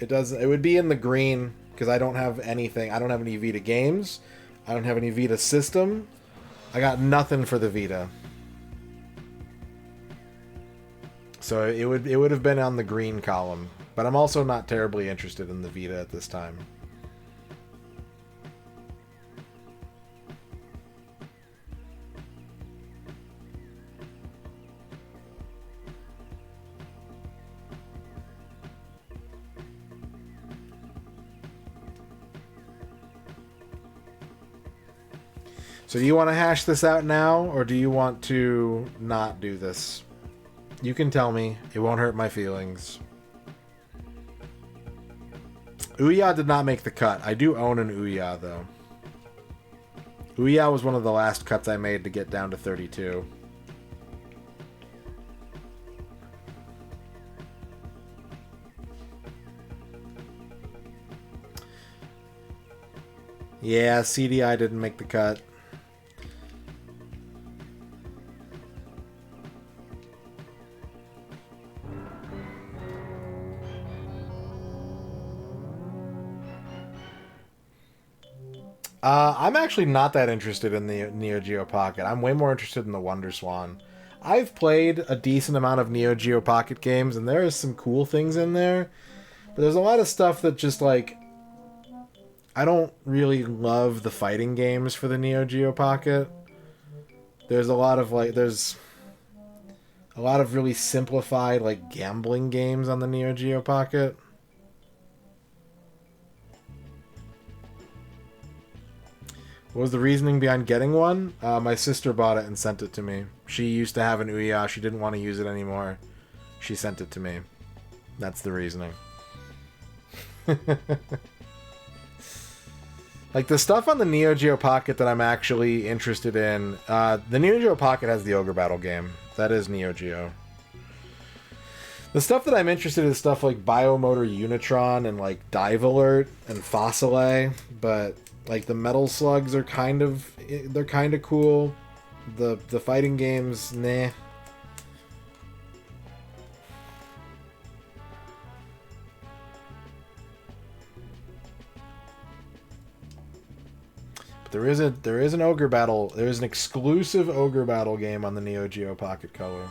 it would be in the green because I don't have anything. I don't have any Vita games. I don't have any Vita system. I got nothing for the Vita. So it would have been on the green column, but I'm also not terribly interested in the Vita at this time. So do you want to hash this out now, or do you want to not do this? You can tell me. It won't hurt my feelings. Ouya did not make the cut. I do own an Ouya, though. Ouya was one of the last cuts I made to get down to 32. Yeah, CDI didn't make the cut. I'm actually not that interested in the Neo Geo Pocket. I'm way more interested in the Wonder Swan. I've played a decent amount of Neo Geo Pocket games, and there is some cool things in there. But there's a lot of stuff that just, like... I don't really love the fighting games for the Neo Geo Pocket. There's a lot of, like... There's a lot of really simplified, like, gambling games on the Neo Geo Pocket. What was the reasoning behind getting one? My sister bought it and sent it to me. She used to have an Ouya. She didn't want to use it anymore. She sent it to me. That's the reasoning. Like, the stuff on the Neo Geo Pocket that I'm actually interested in... the Neo Geo Pocket has the Ogre Battle game. That is Neo Geo. The stuff that I'm interested in is stuff like Biomotor Unitron and, like, Dive Alert and Fossile, but... Like, the Metal Slugs are kind of... They're kind of cool. The fighting games, nah. But there is an Ogre Battle... There is an exclusive Ogre Battle game on the Neo Geo Pocket Color.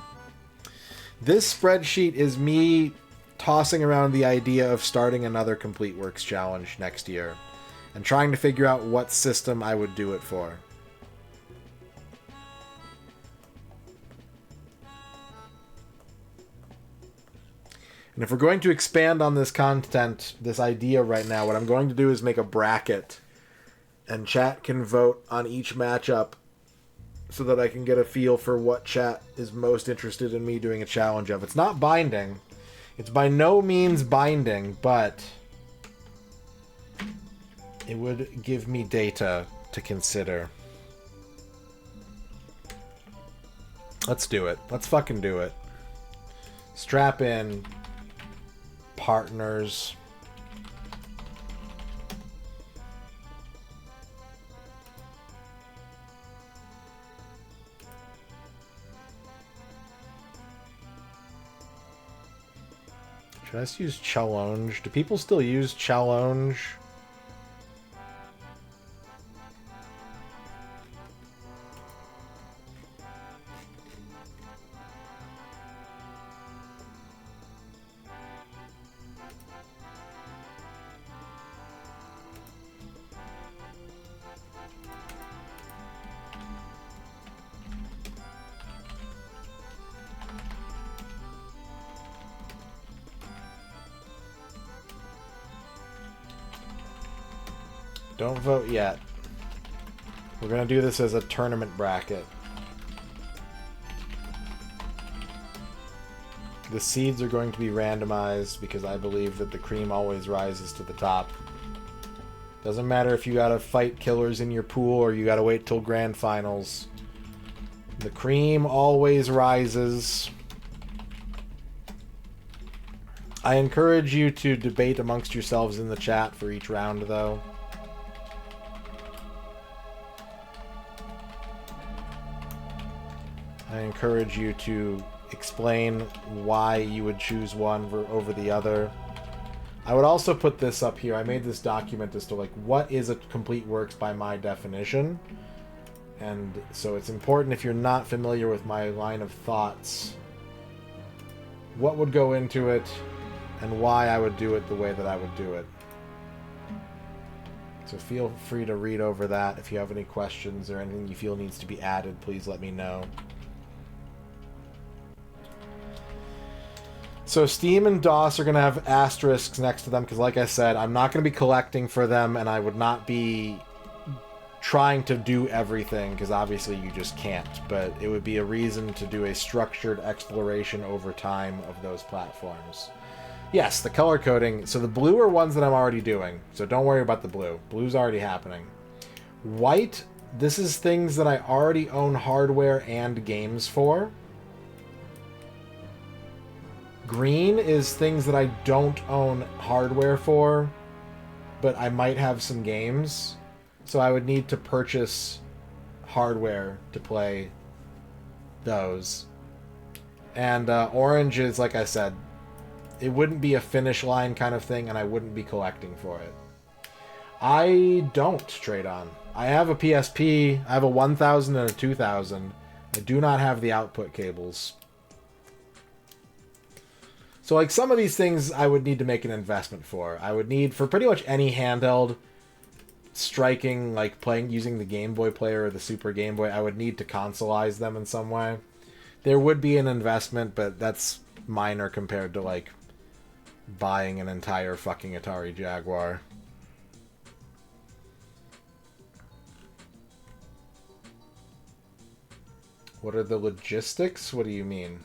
This spreadsheet is me tossing around the idea of starting another Complete Works challenge next year. And trying to figure out what system I would do it for. And if we're going to expand on this content, this idea right now, what I'm going to do is make a bracket. And chat can vote on each matchup so that I can get a feel for what chat is most interested in me doing a challenge of. It's not binding. It's by no means binding, but... it would give me data to consider. Let's do it. Let's fucking do it. Strap in, partners. Should I just use challenge? Do people still use challenge? Don't vote yet. We're going to do this as a tournament bracket. The seeds are going to be randomized because I believe that the cream always rises to the top. Doesn't matter if you gotta fight killers in your pool or you gotta wait till grand finals. The cream always rises. I encourage you to debate amongst yourselves in the chat for each round, though. I encourage you to explain why you would choose one over the other. I would also put this up here. I made this document as to, like, what is a complete works by my definition. And so it's important, if you're not familiar with my line of thoughts, what would go into it and why I would do it the way that I would do it. So feel free to read over that. If you have any questions or anything you feel needs to be added, please let me know. So Steam and DOS are going to have asterisks next to them because, like I said, I'm not going to be collecting for them, and I would not be trying to do everything, because obviously you just can't, but it would be a reason to do a structured exploration over time of those platforms. Yes, the color coding. So the blue are ones that I'm already doing, so don't worry about the blue. Blue's already happening. White, this is things that I already own hardware and games for. Green is things that I don't own hardware for, but I might have some games. So I would need to purchase hardware to play those. And orange is, like I said, it wouldn't be a finish line kind of thing, and I wouldn't be collecting for it. I don't trade on. I have a PSP, I have a 1000 and a 2000. I do not have the output cables. So like some of these things I would need to make an investment for. I would need, for pretty much any handheld, striking, like playing using the Game Boy player or the Super Game Boy, I would need to consoleize them in some way. There would be an investment, but that's minor compared to like buying an entire fucking Atari Jaguar. What are the logistics? What do you mean?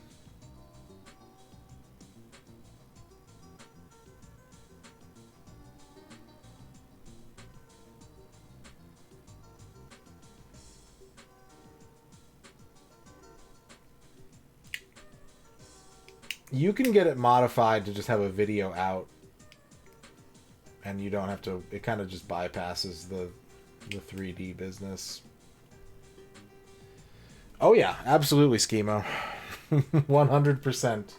You can get it modified to just have a video out, and you don't have to. It kind of just bypasses the 3D business. Oh yeah, absolutely, Schemo. 100%.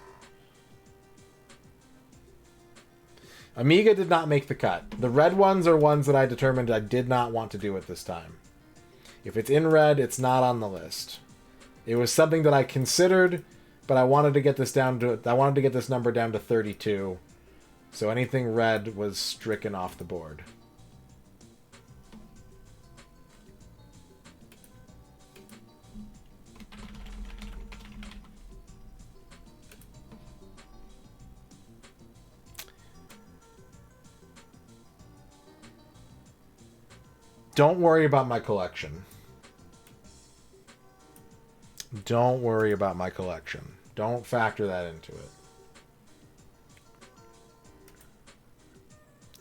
Amiga did not make the cut. The red ones are ones that I determined I did not want to do at this time. If it's in red, it's not on the list. It was something that I considered, but I wanted to get this number down to 32. So anything red was stricken off the board. Don't worry about my collection. Don't worry about my collection. Don't factor that into it.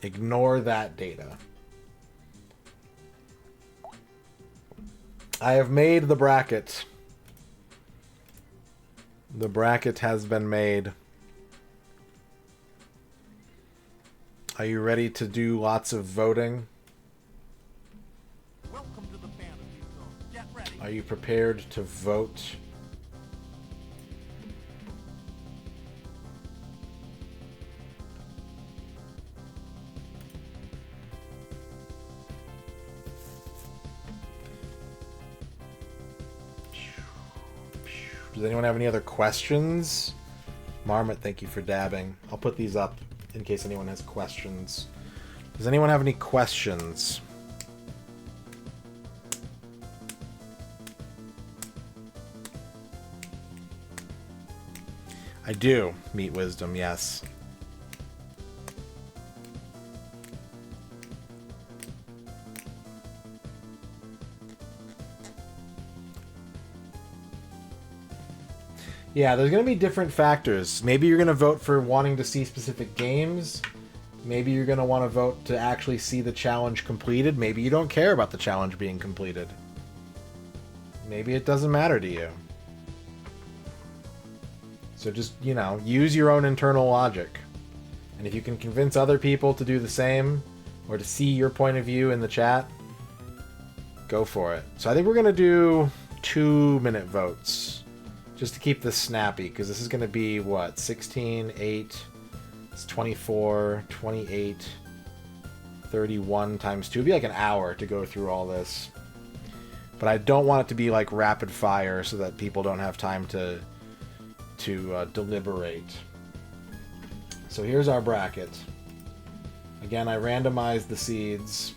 Ignore that data. I have made the bracket. The bracket has been made. Are you ready to do lots of voting? Welcome to the fantasy zone. Get ready. Are you prepared to vote? Does anyone have any other questions? Marmot, thank you for dabbing. I'll put these up in case anyone has questions. Does anyone have any questions? I do. Meet Wisdom, yes. Yeah, there's going to be different factors. Maybe you're going to vote for wanting to see specific games. Maybe you're going to want to vote to actually see the challenge completed. Maybe you don't care about the challenge being completed. Maybe it doesn't matter to you. So just, you know, use your own internal logic. And if you can convince other people to do the same, or to see your point of view in the chat, go for it. So I think we're going to do 2-minute votes. Just to keep this snappy, because this is going to be, what, 16, 8, it's 24, 28, 31 times 2. It'd be like an hour to go through all this. But I don't want it to be like rapid fire so that people don't have time to deliberate. So here's our bracket. Again, I randomized the seeds.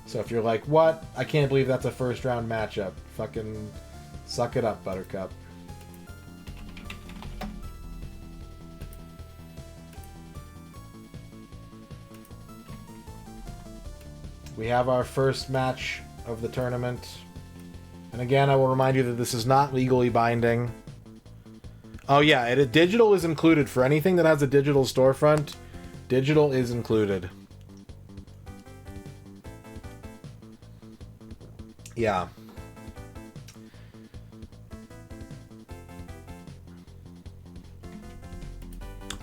So if you're like, what? I can't believe that's a first round matchup. Fucking suck it up, Buttercup. We have our first match of the tournament. And again, I will remind you that this is not legally binding. Oh yeah, digital is included. For anything that has a digital storefront, digital is included. Yeah.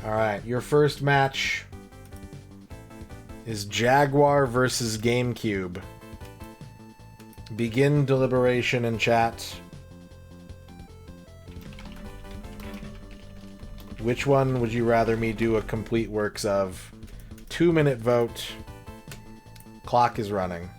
Alright, your first match is Jaguar versus GameCube. Begin deliberation in chat. Which one would you rather me do a complete works of? 2-minute vote. Clock is running.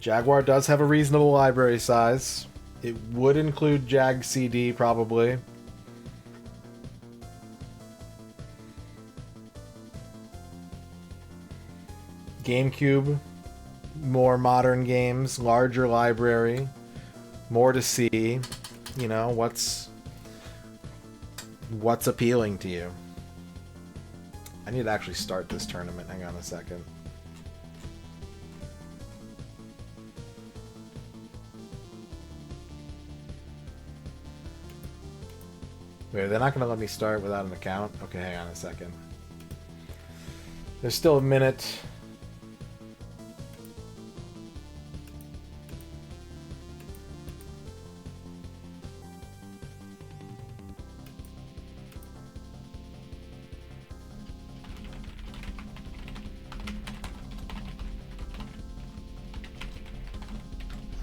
Jaguar does have a reasonable library size. It would include Jag CD, probably. GameCube, more modern games, larger library, more to see. You know, what's appealing to you? I need to actually start this tournament. Hang on a second. Wait, they're not going to let me start without an account? Okay, hang on a second. There's still a minute.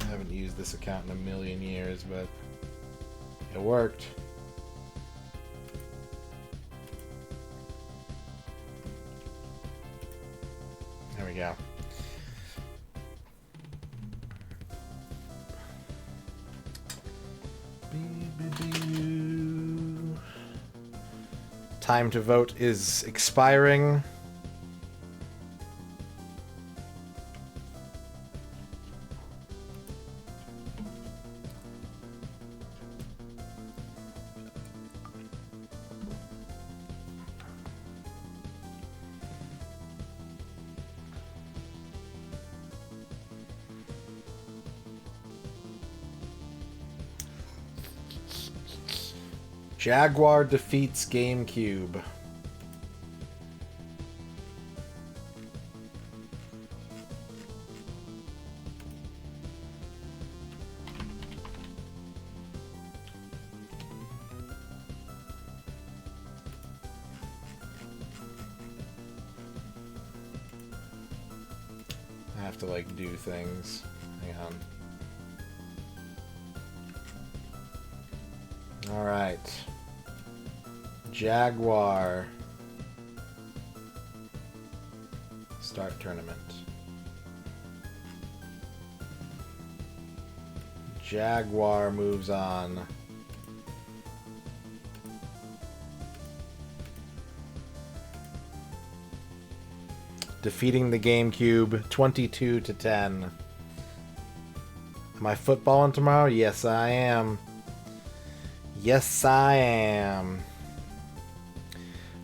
I haven't used this account in a million years, but it worked. There we go. Time to vote is expiring. Jaguar defeats GameCube. I have to like do things. Hang on. All right. Jaguar. Start tournament. Jaguar moves on. Defeating the GameCube 22-10. Am I footballing tomorrow? Yes, I am. Yes, I am.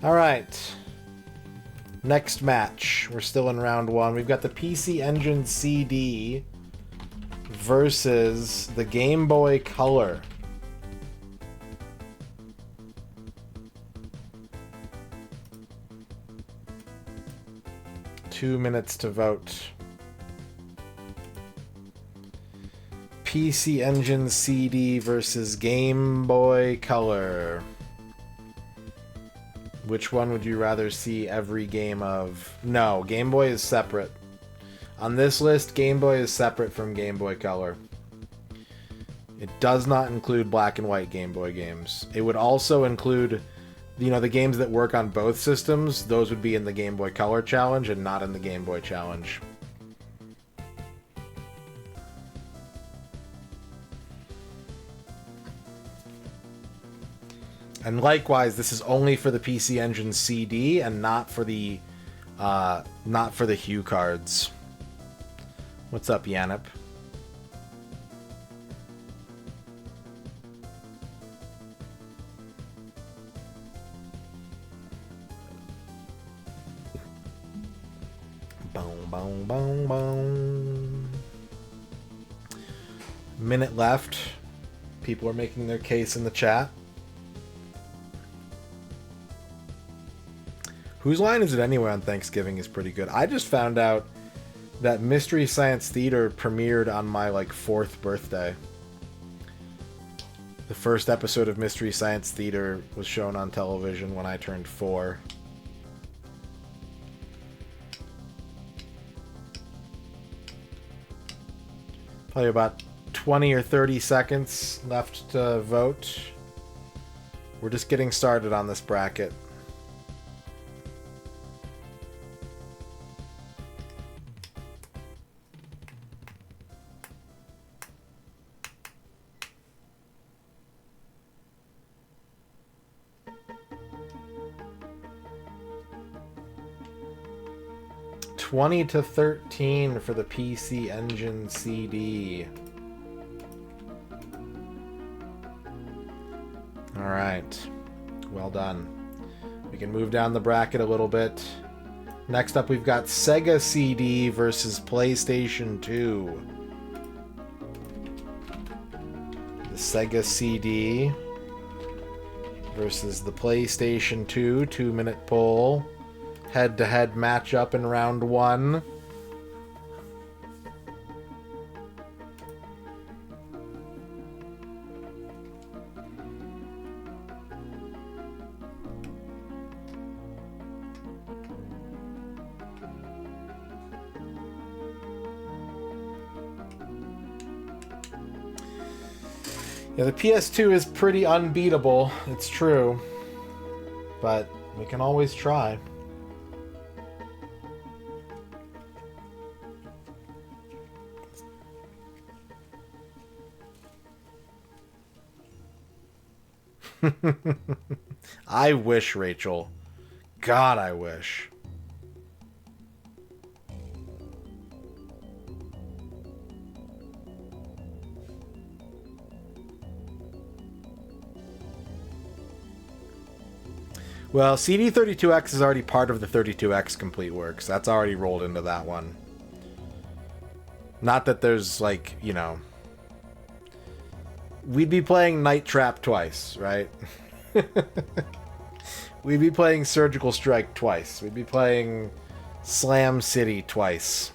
Alright. Next match. We're still in round one. We've got the PC Engine CD versus the Game Boy Color. Two minutes to vote. PC Engine CD versus Game Boy Color. Which one would you rather see every game of? No, Game Boy is separate. On this list, Game Boy is separate from Game Boy Color. It does not include black and white Game Boy games. It would also include, you know, the games that work on both systems. Those would be in the Game Boy Color Challenge and not in the Game Boy Challenge. And likewise, this is only for the PC Engine CD and not for the Hue cards. What's up, Yanip? Boom, boom, boom, boom. Minute left. People are making their case in the chat. Whose Line Is It Anyway on Thanksgiving is pretty good. I just found out that Mystery Science Theater premiered on my, 4th birthday. The first episode of Mystery Science Theater was shown on television when I turned 4. Probably about 20 or 30 seconds left to vote. We're just getting started on this bracket. $20 to $13 for the PC Engine CD. Alright. Well done. We can move down the bracket a little bit. Next up, we've got Sega CD versus PlayStation 2. The Sega CD versus the PlayStation 2 2-minute poll. Head-to-head matchup in round 1. Yeah, the PS2 is pretty unbeatable, it's true. But we can always try. I wish, Rachel. God, I wish. Well, CD32X is already part of the 32X Complete Works. That's already rolled into that one. Not that there's, we'd be playing Night Trap twice, right? We'd be playing Surgical Strike twice. We'd be playing Slam City twice.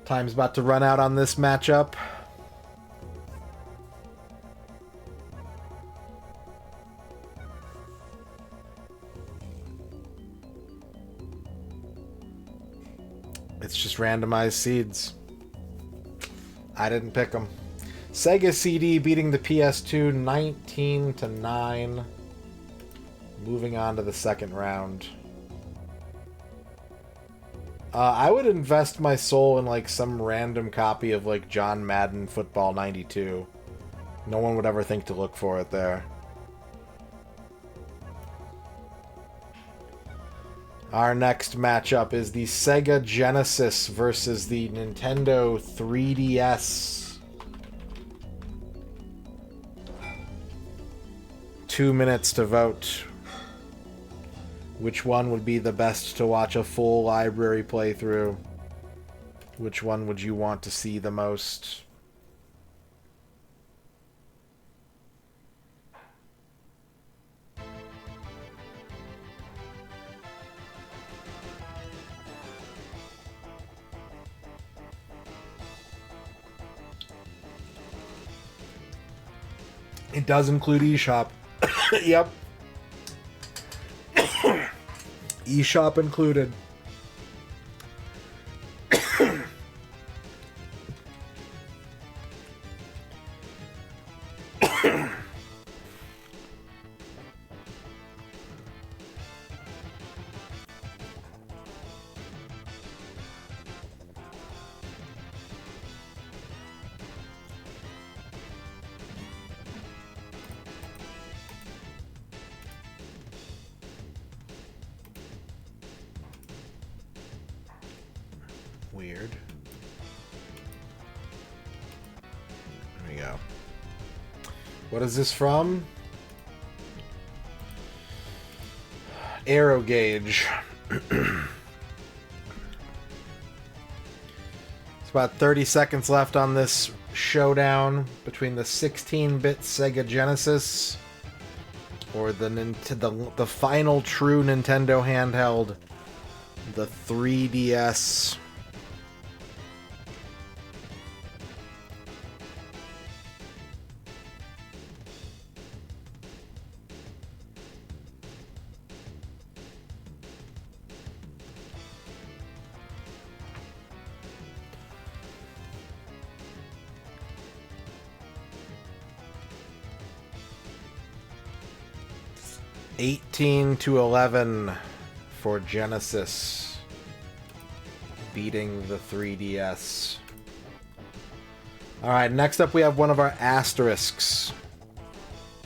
Time's about to run out on this matchup. It's just randomized seeds. I didn't pick them. Sega CD beating the PS2 19 to 9. Moving on to the second round. I would invest my soul in some random copy of John Madden Football 92. No one would ever think to look for it there. Our next matchup is the Sega Genesis versus the Nintendo 3DS. 2 minutes to vote. Which one would be the best to watch a full library playthrough? Which one would you want to see the most? It does include eShop. Yep. eShop included. Weird. There we go. What is this from? Arrow Gauge. It's about 30 seconds left on this showdown between the 16-bit Sega Genesis or the final true Nintendo handheld, the 3DS. (18-11) for Genesis, beating the 3DS. Alright, next up we have one of our asterisks.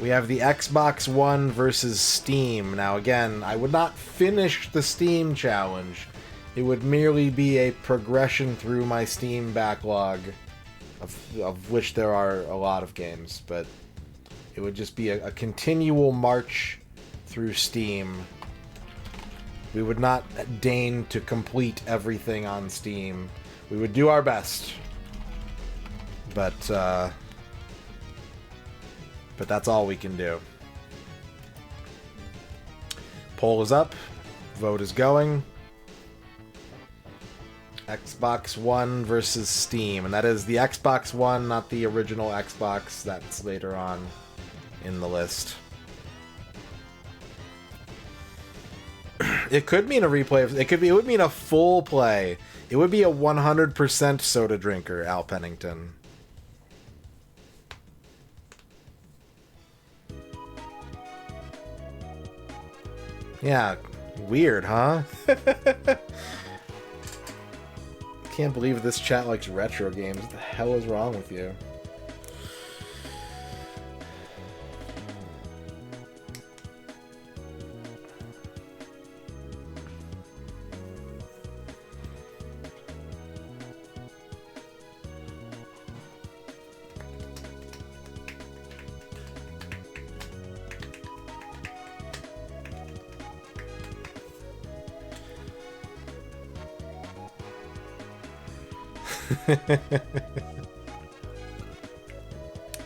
We have the Xbox One versus Steam. Now again, I would not finish the Steam challenge. It would merely be a progression through my Steam backlog, of which there are a lot of games, but it would just be a continual march through Steam. We would not deign to complete everything on Steam. We would do our best. But that's all we can do. Poll is up. Vote is going. Xbox One versus Steam. And that is the Xbox One, not the original Xbox. That's later on in the list. It could mean a replay. It would mean a full play. It would be a 100% soda drinker, Al Pennington. Yeah, weird, huh? Can't believe this chat likes retro games. What the hell is wrong with you?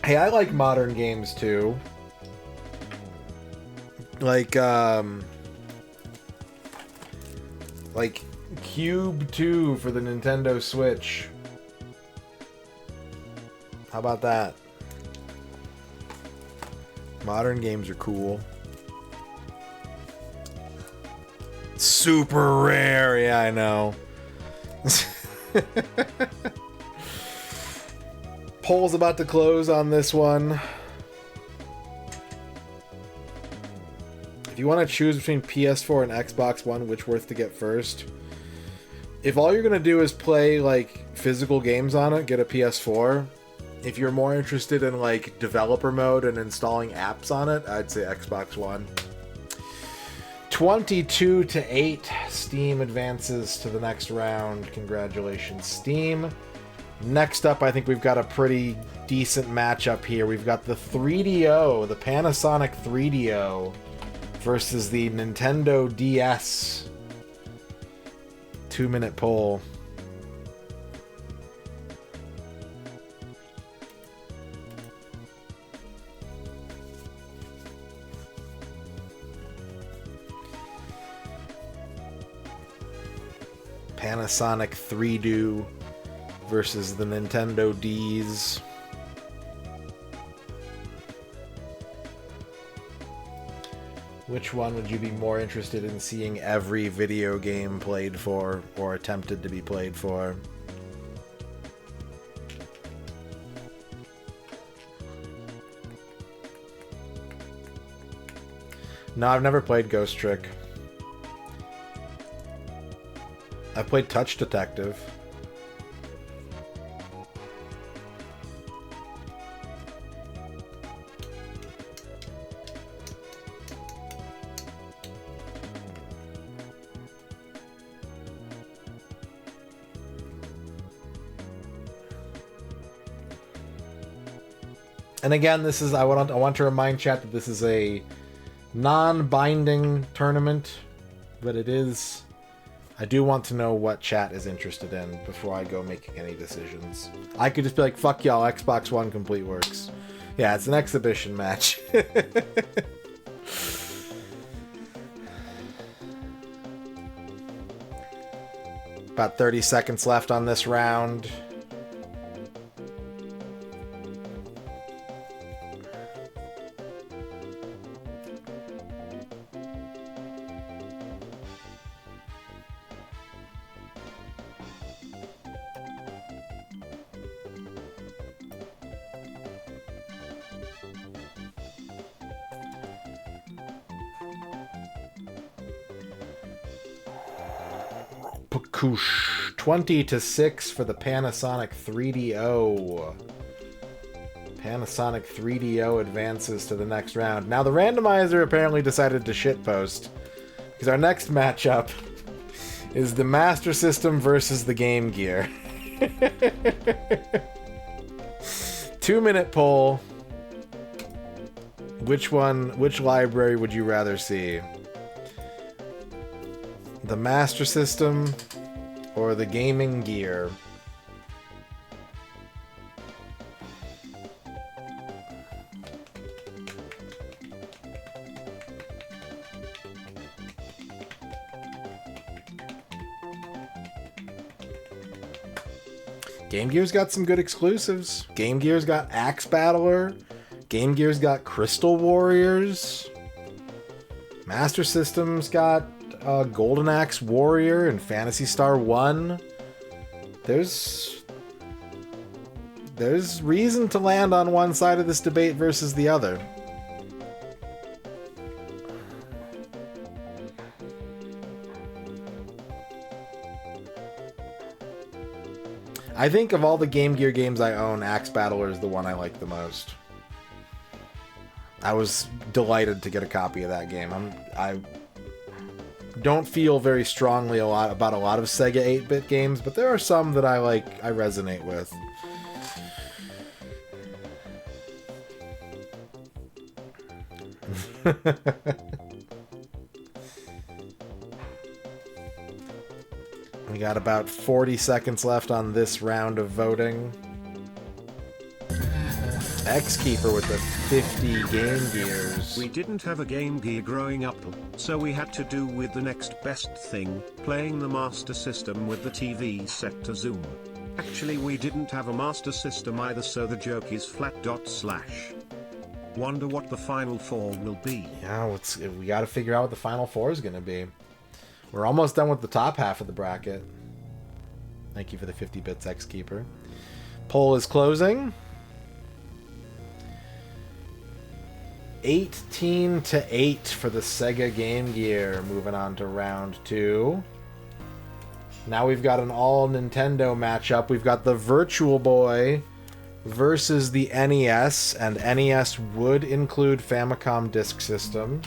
Hey, I like modern games too. Like Cube 2 for the Nintendo Switch. How about that? Modern games are cool. Super rare, yeah, I know. Poll's about to close on this one. If you want to choose between PS4 and Xbox One, which worth to get first? If all you're going to do is play, like, physical games on it, get a PS4. If you're more interested in, like, developer mode and installing apps on it, I'd say Xbox One. 22-8, Steam advances to the next round. Congratulations, Steam. Next up, I think we've got a pretty decent matchup here. We've got the 3DO, the Panasonic 3DO, versus the Nintendo DS. 2-minute poll. Panasonic 3DO versus the Nintendo Ds. Which one would you be more interested in seeing every video game played for or attempted to be played for? No, I've never played Ghost Trick. I played Touch Detective. And again, this is I want to remind chat that this is a non-binding tournament, but it is. I do want to know what chat is interested in before I go making any decisions. I could just be like, fuck y'all, Xbox One complete works. Yeah, it's an exhibition match. About 30 seconds left on this round. Pakoosh. 20-6 for the Panasonic 3DO. Panasonic 3DO advances to the next round. Now the randomizer apparently decided to shitpost, because our next matchup is the Master System versus the Game Gear. 2-minute poll. Which library would you rather see? The Master System or the Gaming Gear? Game Gear's got some good exclusives. Game Gear's got Axe Battler. Game Gear's got Crystal Warriors. Master System's got Golden Axe Warrior and Phantasy Star 1. There's reason to land on one side of this debate versus the other. I think of all the Game Gear games I own, Axe Battler is the one I like the most. I was delighted to get a copy of that game. I don't feel very strongly about a lot of Sega 8-bit games, but there are some that I resonate with. We got about 40 seconds left on this round of voting. X-Keeper with the 50 Game Gears. We didn't have a Game Gear growing up, so we had to do with the next best thing, playing the Master System with the TV set to zoom. Actually, we didn't have a Master System either, so the joke is flat dot slash. Wonder what the Final Four will be. Yeah, we gotta figure out what the Final Four is gonna be. We're almost done with the top half of the bracket. Thank you for the 50 bits, X-Keeper. Poll is closing. 18-8 for the Sega Game Gear. Moving on to round 2. Now we've got an all Nintendo matchup. We've got the Virtual Boy versus the NES, and NES would include Famicom Disk System.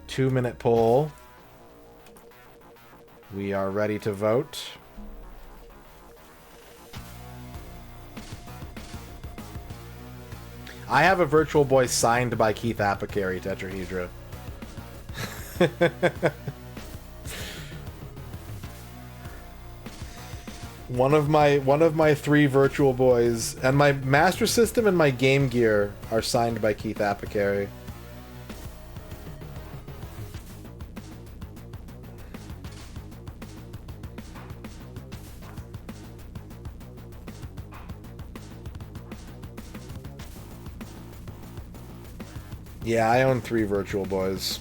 Two-minute poll. We are ready to vote. I have a Virtual Boy signed by Keith Apicary, Tetrahedra. One of my 3 Virtual Boys, and my Master System and my Game Gear are signed by Keith Apicary. Yeah, I own 3 Virtual Boys.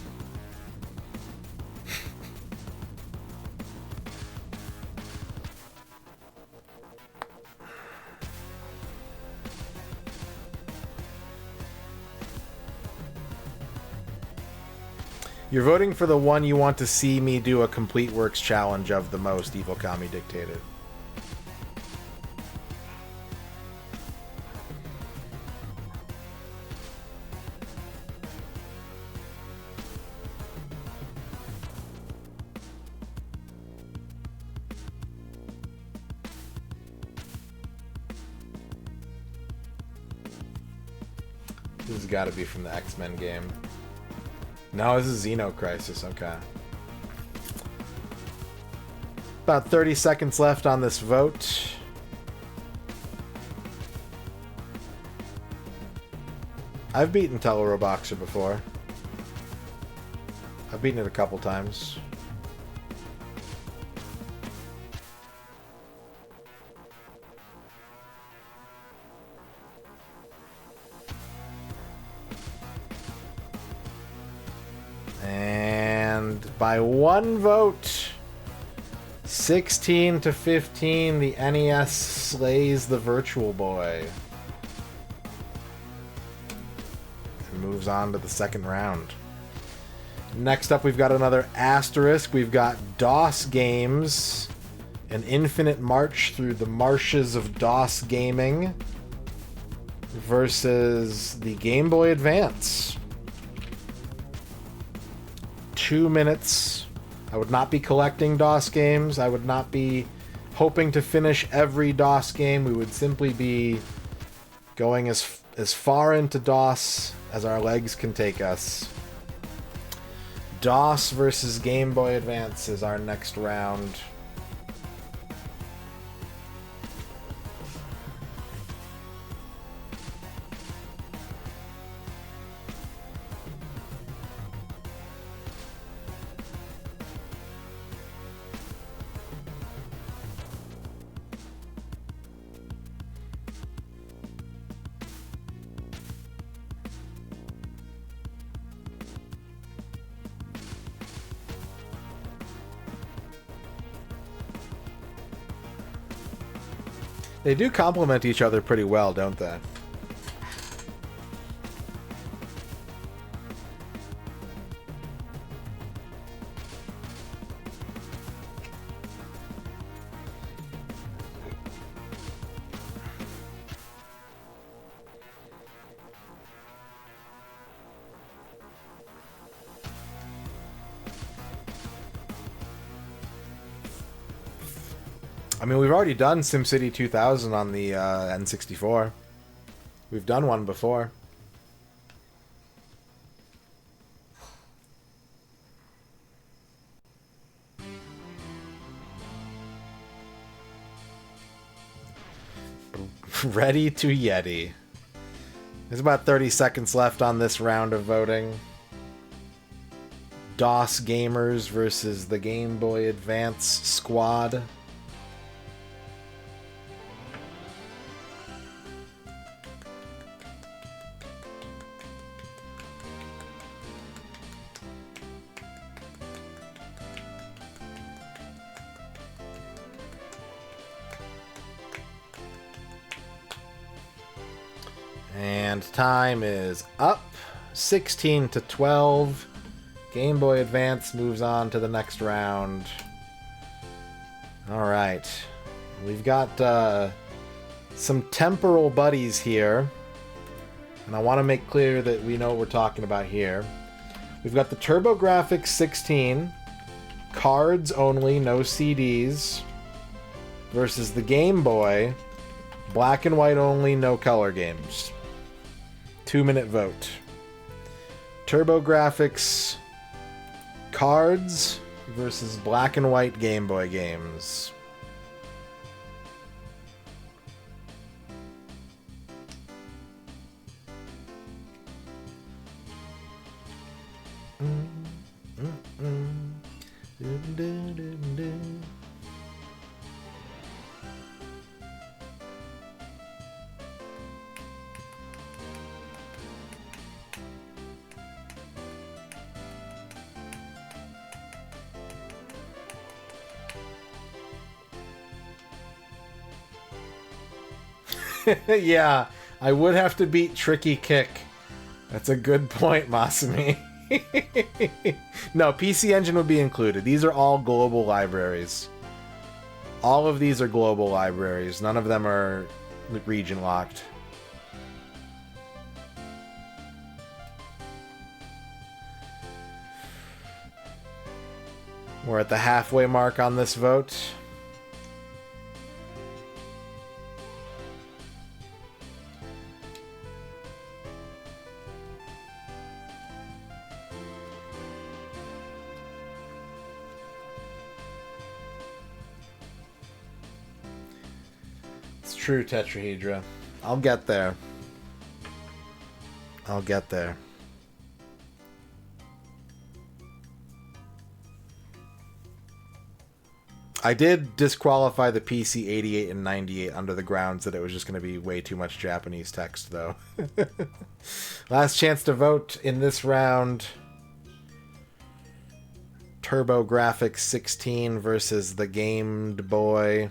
You're voting for the one you want to see me do a Complete Works challenge of the most, Evil Kami dictated. This has got to be from the X-Men game. No, this is Xenocrisis. Okay. About 30 seconds left on this vote. I've beaten Teleroboxer before. I've beaten it a couple times. And by one vote, 16 to 15, the NES slays the Virtual Boy. And moves on to the second round. Next up, we've got another asterisk. We've got DOS Games, an infinite march through the marshes of DOS gaming versus the Game Boy Advance. 2 minutes. I would not be collecting DOS games. I would not be hoping to finish every DOS game. We would simply be going as far into DOS as our legs can take us. DOS versus Game Boy Advance is our next round. They do complement each other pretty well, don't they? I mean, we've already done SimCity 2000 on the N64. We've done one before. Ready to Yeti. There's about 30 seconds left on this round of voting. DOS Gamers versus the Game Boy Advance squad. And time is up. 16 to 12. Game Boy Advance moves on to the next round. Alright. We've got some temporal buddies here. And I want to make clear that we know what we're talking about here. We've got the TurboGrafx 16. Cards only, no CDs. Versus the Game Boy. Black and white only, no color games. 2-minute vote. TurboGrafx cards versus black and white Game Boy games. Yeah, I would have to beat Tricky Kick. That's a good point, Masumi. No, PC Engine would be included. These are all global libraries. All of these are global libraries. None of them are region locked. We're at the halfway mark on this vote. It's true, Tetrahedra. I'll get there. I'll get there. I did disqualify the PC 88 and 98 under the grounds that it was just going to be way too much Japanese text, though. Last chance to vote in this round. TurboGrafx 16 versus the Game Boy.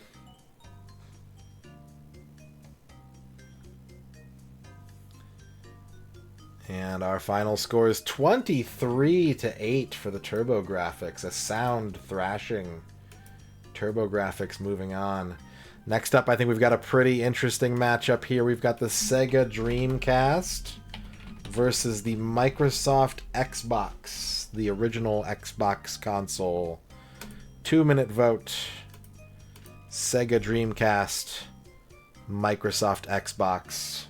And our final score is 23-8 for the TurboGrafx. A sound thrashing. TurboGrafx moving on. Next up, I think we've got a pretty interesting matchup here. We've got the Sega Dreamcast versus the Microsoft Xbox, the original Xbox console. 2-minute vote. Sega Dreamcast, Microsoft Xbox.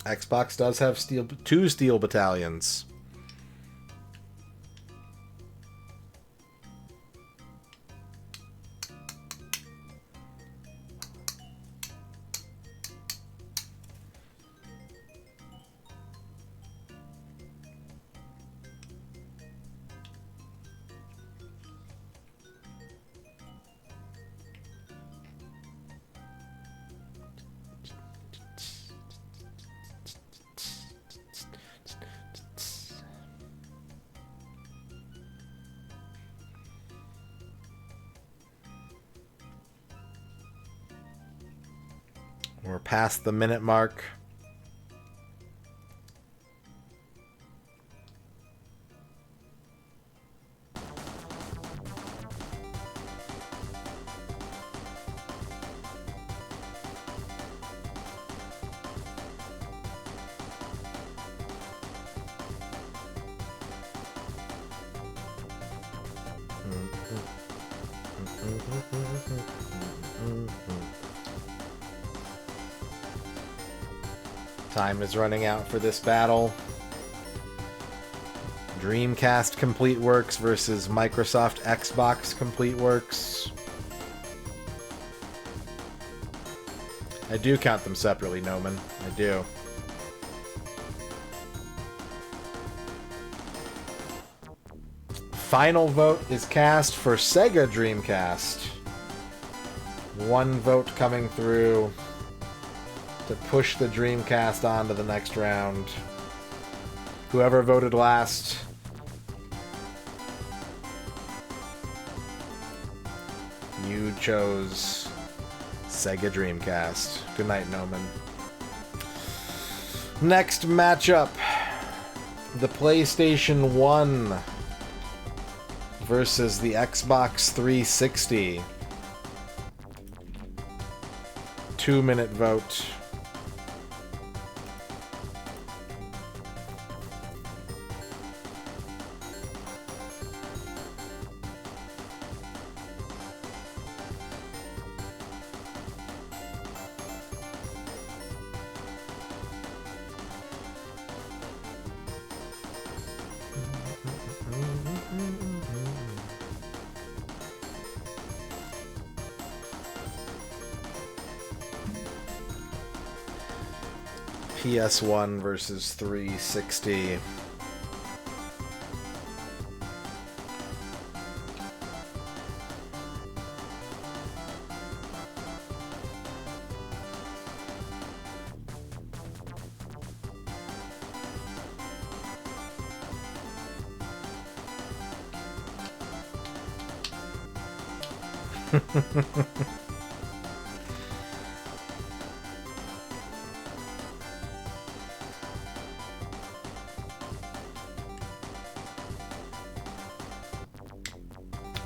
Xbox does have two steel battalions. We're past the minute mark. Time is running out for this battle. Dreamcast Complete Works versus Microsoft Xbox Complete Works. I do count them separately, Noman. I do. Final vote is cast for Sega Dreamcast. One vote coming through to push the Dreamcast on to the next round. Whoever voted last, you chose Sega Dreamcast. Good night, Noman. Next matchup, the PlayStation 1 versus the Xbox 360. 2-minute vote. PS1 versus 360.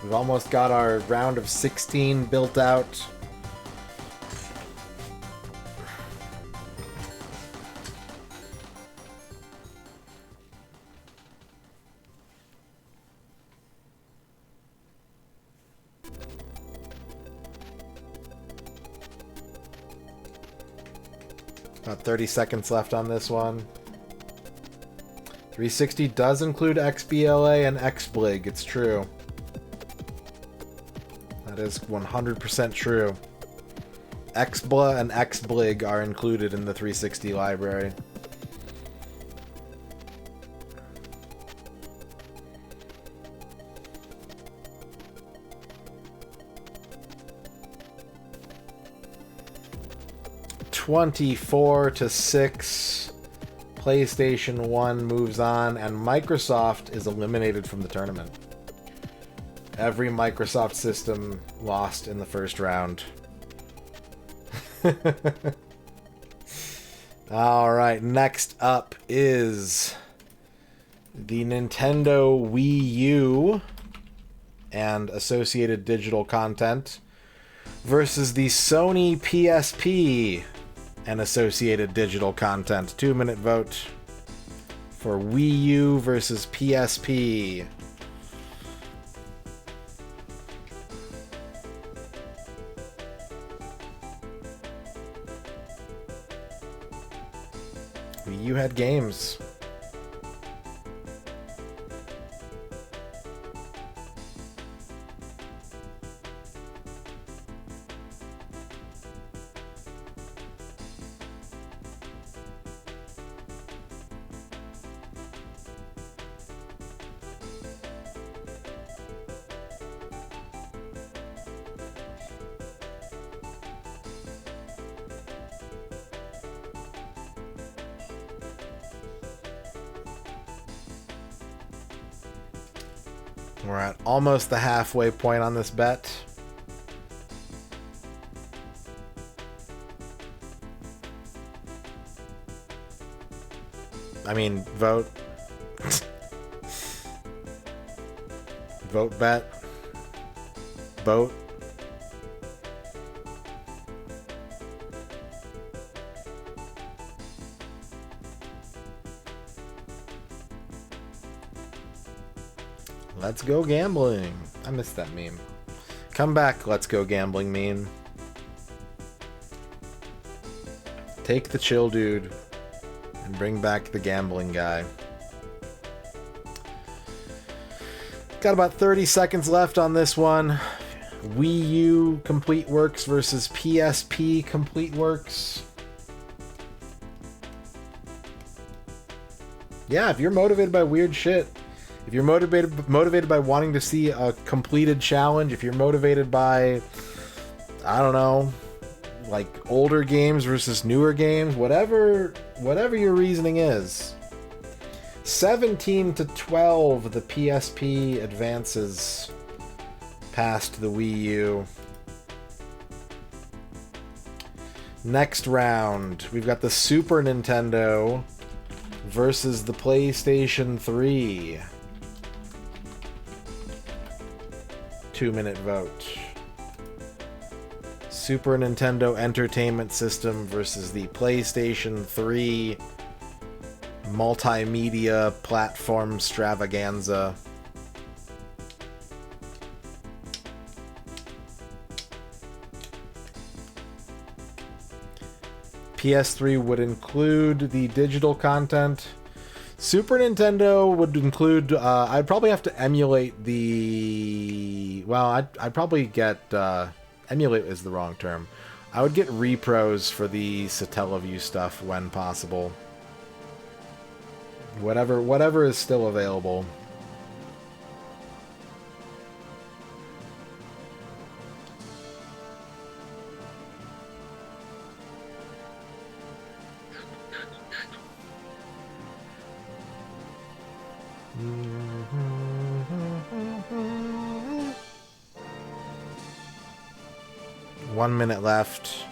We've almost got our round of 16 built out. About 30 seconds left on this one. 360 does include XBLA and XBlig, it's true. That is 100% true. XBLA and XBlig are included in the 360 library. (24-6). PlayStation 1 moves on, and Microsoft is eliminated from the tournament. Every Microsoft system lost in the first round. Alright, next up is the Nintendo Wii U and associated digital content versus the Sony PSP and associated digital content. 2-minute vote for Wii U versus PSP. Wii U had games. We're at almost the halfway point on this bet. I mean, vote. Vote bet. Vote. Let's go gambling. I missed that meme. Come back, let's go gambling meme. Take the chill dude and bring back the gambling guy. Got about 30 seconds left on this one. Wii U Complete Works versus PSP Complete Works. Yeah, if you're motivated by weird shit, if you're motivated by wanting to see a completed challenge, if you're motivated by, I don't know, like older games versus newer games, whatever your reasoning is. 17-12, the PSP advances past the Wii U. Next round, we've got the Super Nintendo versus the PlayStation 3. 2-minute vote. Super Nintendo Entertainment System versus the PlayStation 3 multimedia platform extravaganza. PS3 would include the digital content. Super Nintendo would include, I'd probably have to emulate the, well, I'd probably get, emulate is the wrong term. I would get repros for the Satellaview stuff when possible. Whatever is still available. One minute left.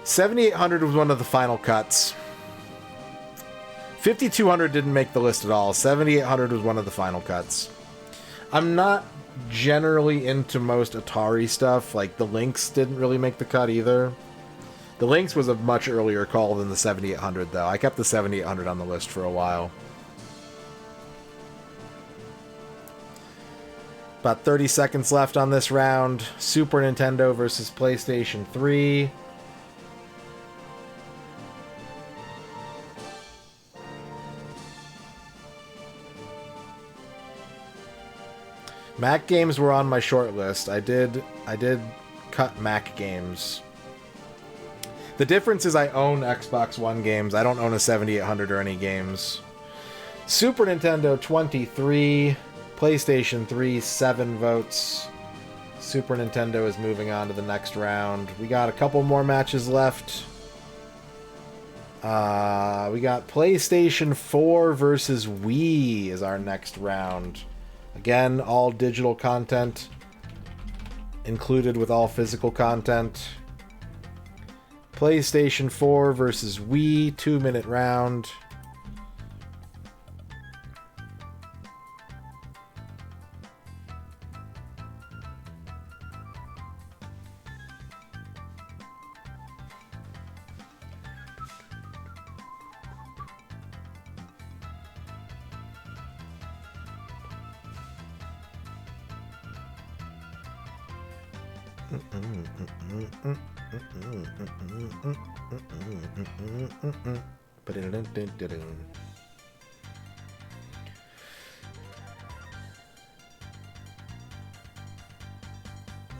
$7,800 was one of the final cuts. 5,200 didn't make the list at all. 7,800 was one of the final cuts. I'm not generally into most Atari stuff. Like, the Lynx didn't really make the cut either. The Lynx was a much earlier call than the 7800, though. I kept the 7800 on the list for a while. About 30 seconds left on this round. Super Nintendo versus PlayStation 3. Mac games were on my short list. I did cut Mac games. The difference is I own Xbox One games. I don't own a 7800 or any games. Super Nintendo 23, PlayStation 3 7 votes. Super Nintendo is moving on to the next round. We got a couple more matches left. We got PlayStation 4 versus Wii is our next round. Again, all digital content included with all physical content. PlayStation 4 versus Wii, 2-minute round.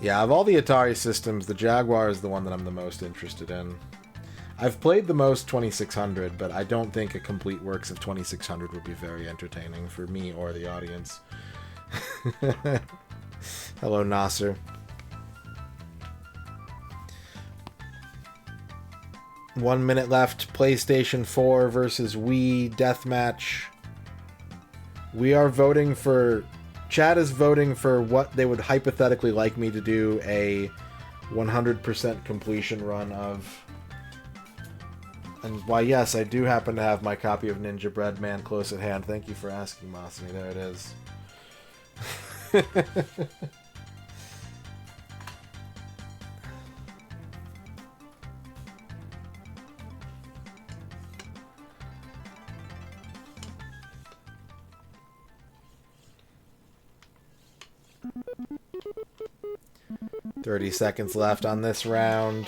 Yeah, of all the Atari systems, the Jaguar is the one that I'm the most interested in. I've played the most 2600, but I don't think a complete works of 2600 would be very entertaining for me or the audience. Hello, Nasser. One minute left. PlayStation 4 versus Wii deathmatch. We are voting for... Chat is voting for what they would hypothetically like me to do a 100% completion run of. And why, yes, I do happen to have my copy of Ninja Breadman close at hand. Thank you for asking, Masami. There it is. 30 seconds left on this round.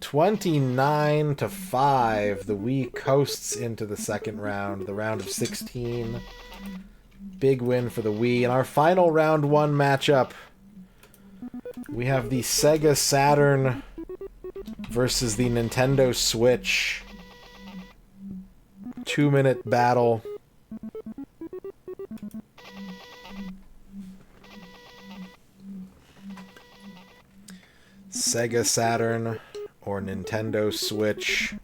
(29-5). The Wii coasts into the second round, the round of 16. Big win for the Wii. In our final round 1 matchup, we have the Sega Saturn versus the Nintendo Switch. 2-minute battle. Sega Saturn or Nintendo Switch.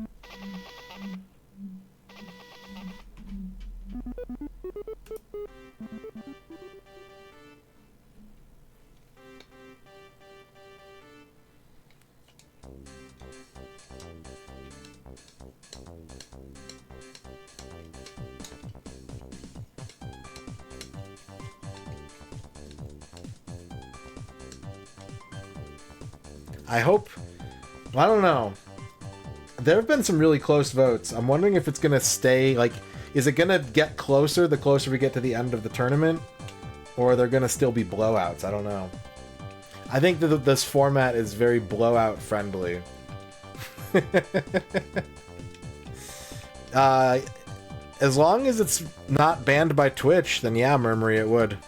I hope... I don't know. There have been some really close votes. I'm wondering if it's going to stay... Like, is it going to get closer the closer we get to the end of the tournament? Or are there going to still be blowouts? I don't know. I think that this format is very blowout friendly. As long as it's not banned by Twitch, then yeah, Murmury, it would.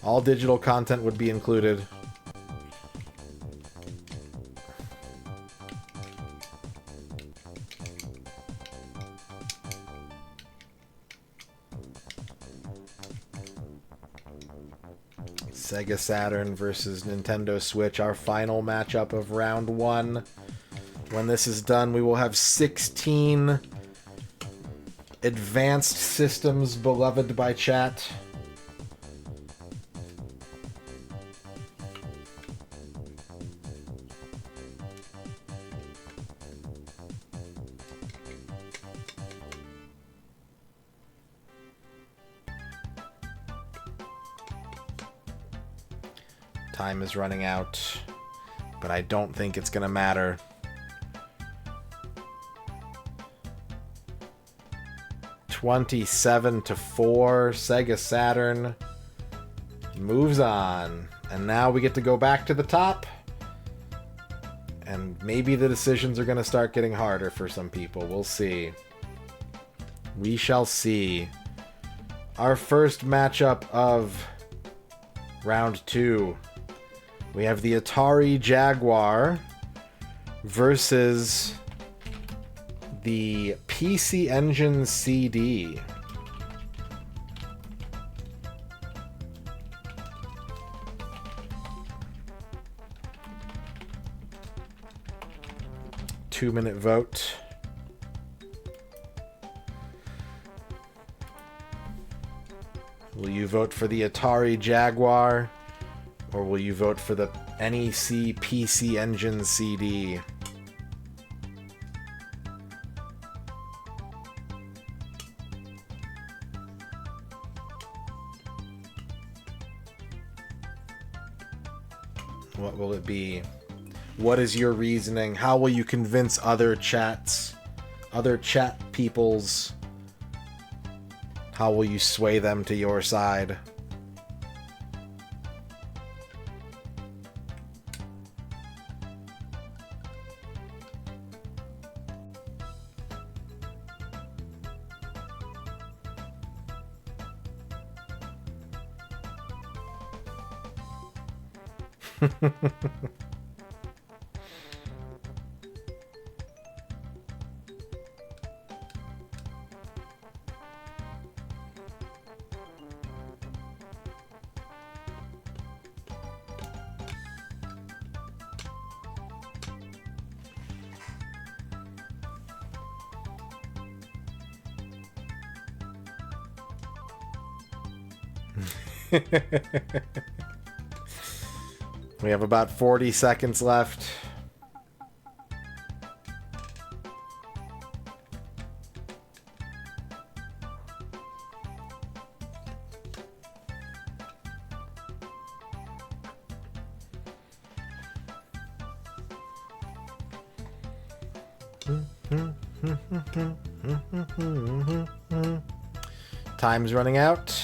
All digital content would be included. Sega Saturn versus Nintendo Switch, our final matchup of round 1. When this is done, we will have 16 advanced systems beloved by chat. Time is running out, but I don't think it's gonna matter. $27-4, Sega Saturn moves on. And now we get to go back to the top. And maybe the decisions are going to start getting harder for some people. We'll see. We shall see. Our first matchup of round 2. We have the Atari Jaguar versus the PC Engine CD. Two-minute vote. Will you vote for the Atari Jaguar, or will you vote for the NEC PC Engine CD? What will it be? What is your reasoning? How will you convince other chat peoples? How will you sway them to your side? We have about 40 seconds left. Time's running out.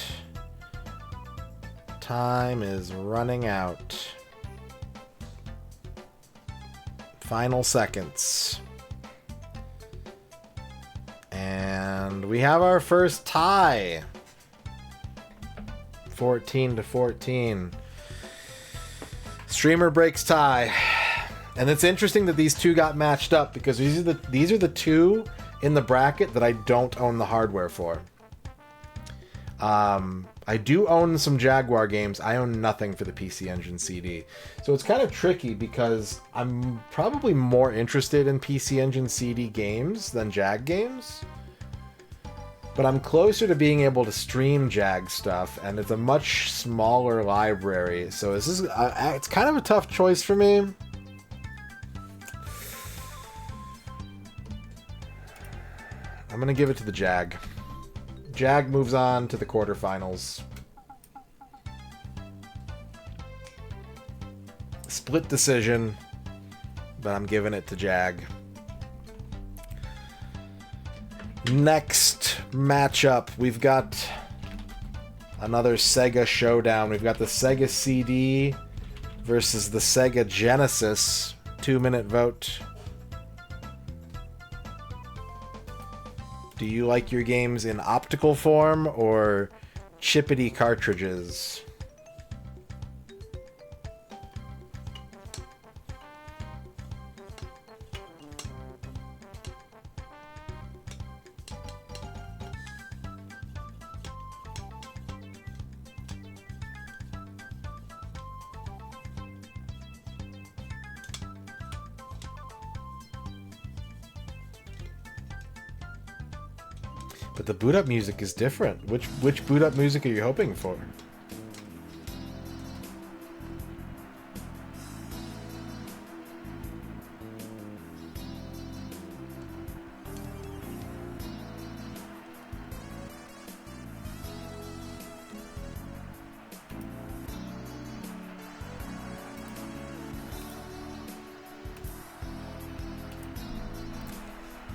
Time is running out. Final seconds. And we have our first tie. 14-14. Streamer breaks tie. And it's interesting that these two got matched up because these are the two in the bracket that I don't own the hardware for. I do own some Jaguar games. I own nothing for the PC Engine CD. So it's kind of tricky because I'm probably more interested in PC Engine CD games than Jag games. But I'm closer to being able to stream Jag stuff, and it's a much smaller library. So this is it's kind of a tough choice for me. I'm going to give it to the Jag. Jag moves on to the quarterfinals. Split decision, but I'm giving it to Jag. Next matchup, we've got another Sega showdown. We've got the Sega CD versus the Sega Genesis. 2-minute vote. Do you like your games in optical form or chippity cartridges? But the boot up music is different. Which boot up music are you hoping for?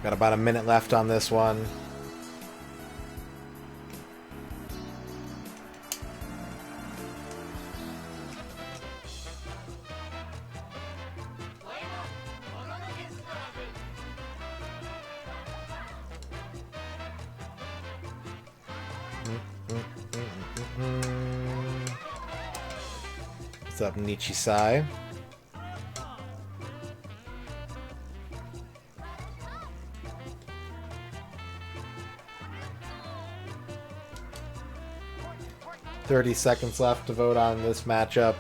Got about a minute left on this one. What's up, Nichisai? $30 left to vote on this matchup.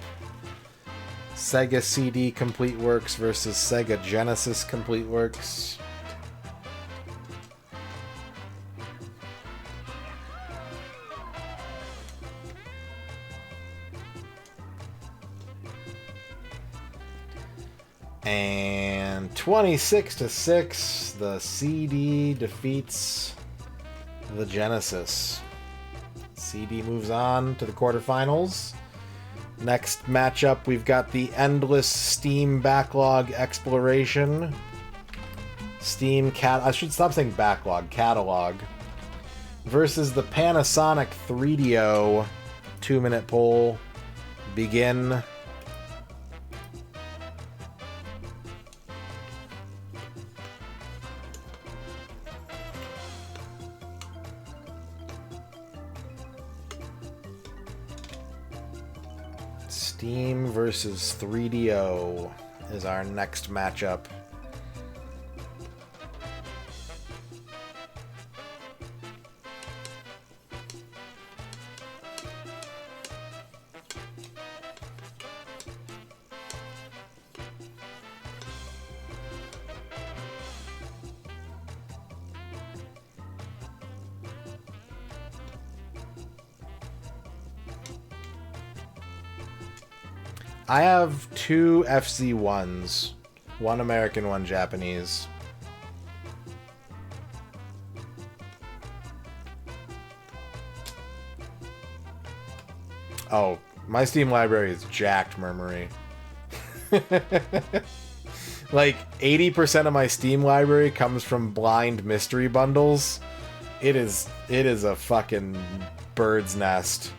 Sega CD Complete Works versus Sega Genesis Complete Works. And 26-6, the CD defeats the Genesis. CD moves on to the quarterfinals. Next matchup, we've got the Endless Steam Backlog Exploration. I should stop saying backlog, catalog. Versus the Panasonic 3DO 2-minute poll. Begin. Steam versus 3DO is our next matchup. I have 2 FC1s. One American, one Japanese. Oh, my Steam library is jacked, Murmury. Like, 80% of my Steam library comes from blind mystery bundles. It is a fucking bird's nest.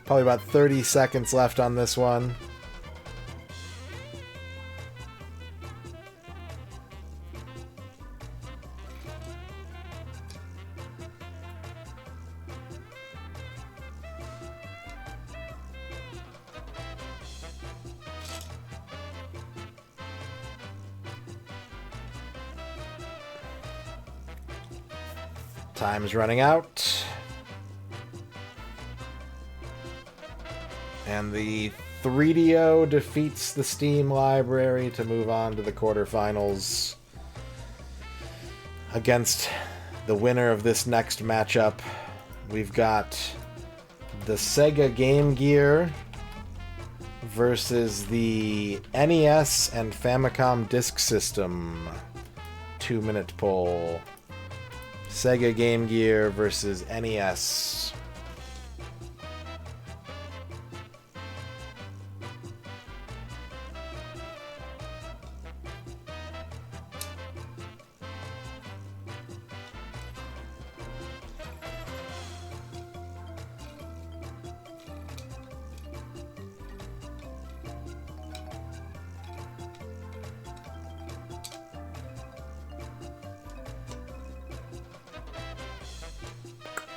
Probably about 30 seconds left on this one. Time's running out. And the 3DO defeats the Steam library to move on to the quarterfinals against the winner of this next matchup. We've got the Sega Game Gear versus the NES and Famicom Disk System 2-minute poll. Sega Game Gear versus NES.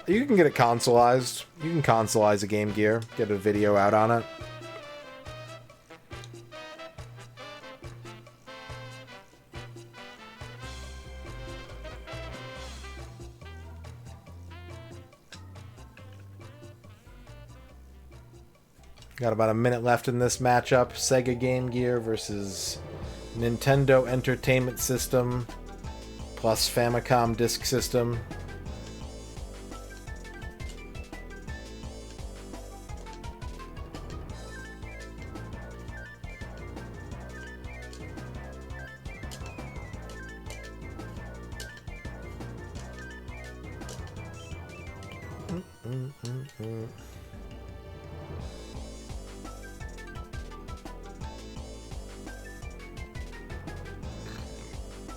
You can get it consoleized. You can consolize a Game Gear. Get a video out on it. Got about a minute left in this matchup. Sega Game Gear versus Nintendo Entertainment System plus Famicom Disk System.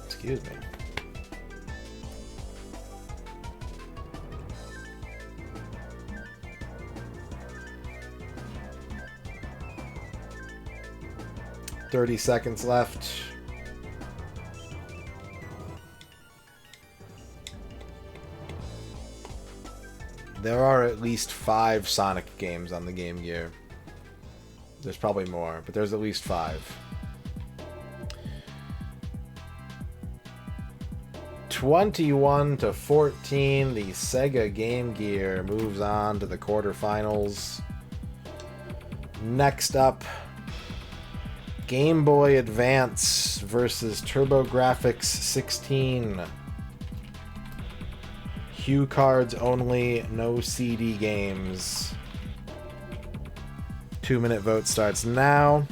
Excuse me. $30 seconds left. There are at least 5 Sonic games on the Game Gear. There's probably more, but there's at least 5. 21-14, the Sega Game Gear moves on to the quarterfinals. Next up, Game Boy Advance versus TurboGrafx 16. Hue cards only, no CD games. 2-minute vote starts now.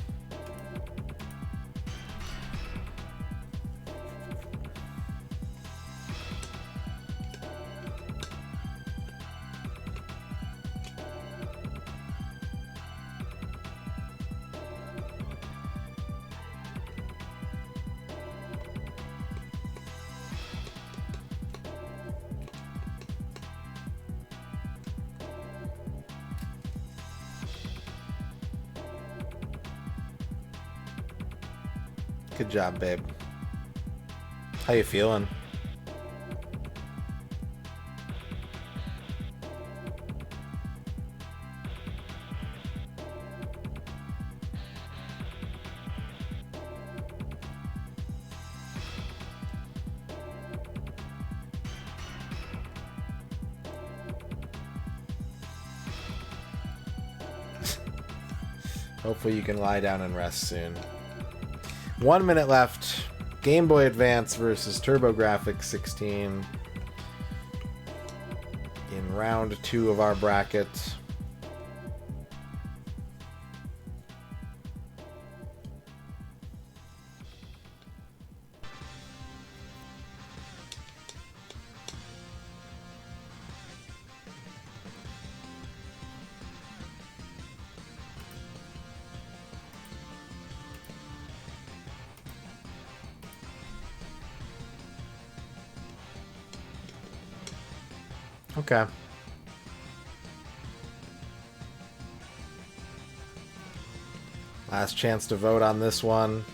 Good job, babe. How you feeling? Hopefully you can lie down and rest soon. 1 minute left. Game Boy Advance versus TurboGrafx 16 in round 2 of our bracket. Okay. Last chance to vote on this one.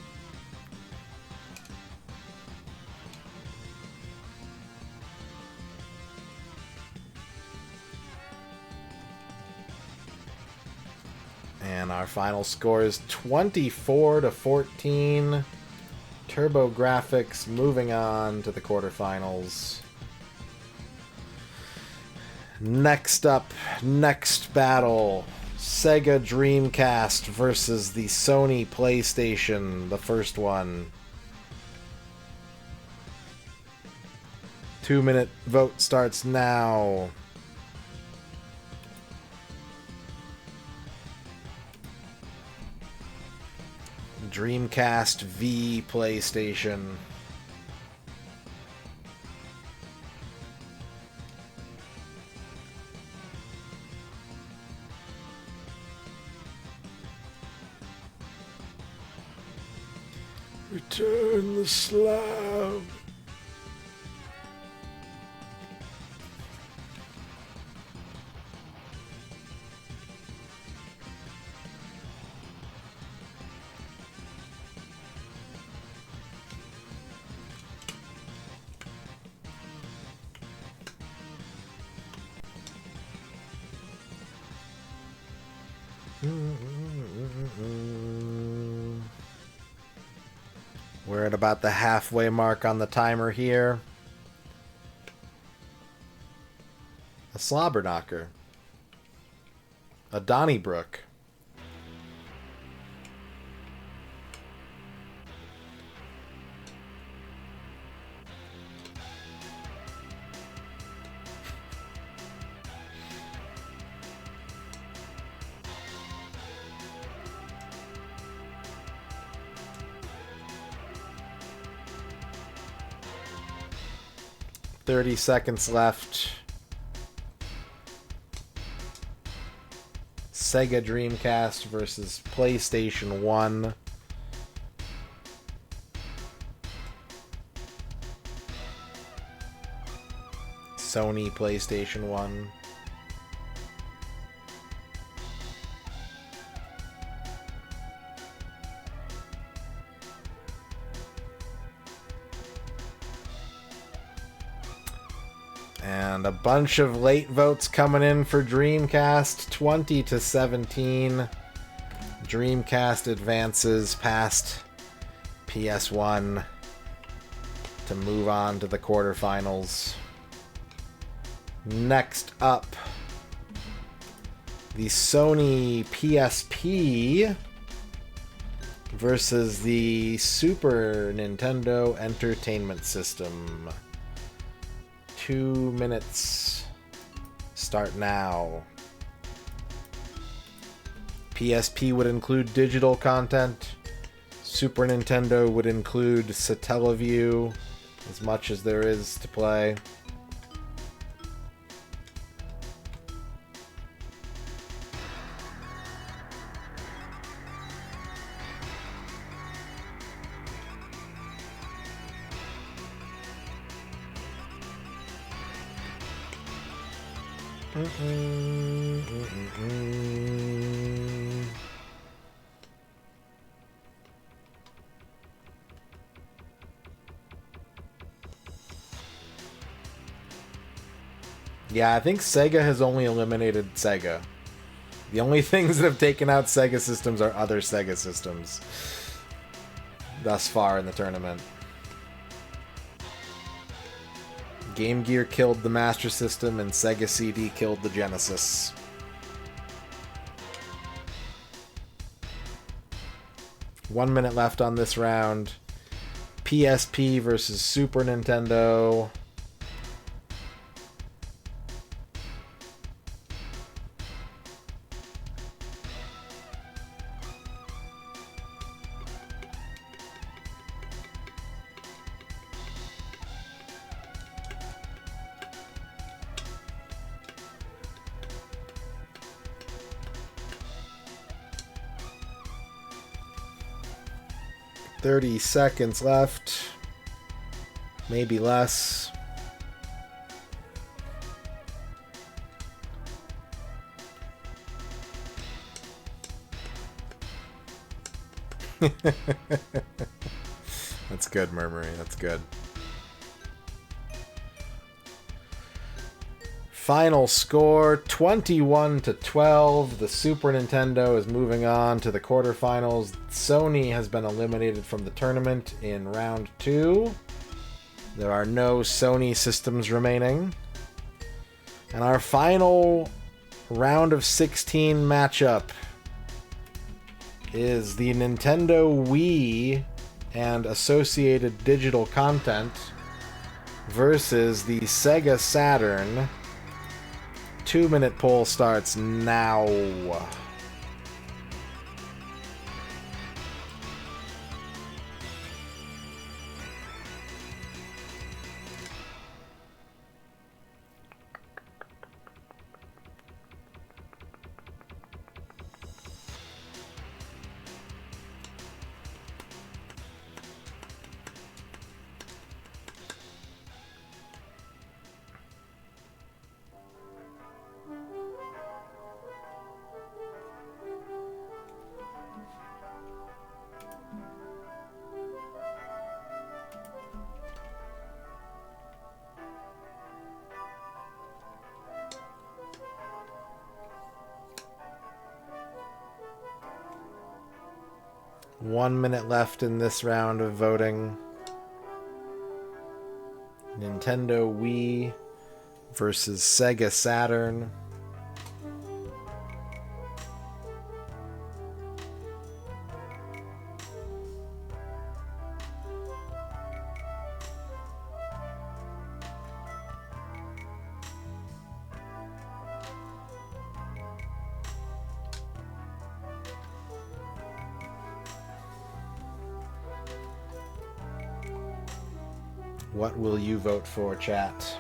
And our final score is 24-14. TurboGrafx moving on to the quarterfinals. Next up, next battle, Sega Dreamcast versus the Sony PlayStation, the first one. 2-minute vote starts now. Dreamcast v PlayStation. Return the slab. We're at about the halfway mark on the timer here. A slobber knocker. A Donnybrook. $30 seconds left. Sega Dreamcast versus PlayStation 1. Sony PlayStation 1. And a bunch of late votes coming in for Dreamcast, 20-17. Dreamcast advances past PS1 to move on to the quarterfinals. Next up, the Sony PSP versus the Super Nintendo Entertainment System. 2 minutes. Start now. PSP would include digital content. Super Nintendo would include Satellaview, as much as there is to play. Yeah, I think Sega has only eliminated Sega. The only things that have taken out Sega systems are other Sega systems thus far in the tournament. Game Gear killed the Master System, and Sega CD killed the Genesis. One minute left on this round. PSP versus Super Nintendo. $30 seconds left. Maybe less. That's good, Murmury. That's good. Final score 21-12. The Super Nintendo is moving on to the quarterfinals. Sony has been eliminated from the tournament in round 2. There are no Sony systems remaining. And our final round of 16 matchup is the Nintendo Wii and associated digital content versus the Sega Saturn. 2-minute poll starts now. One minute left in this round of voting. Nintendo Wii versus Sega Saturn. What will you vote for, chat?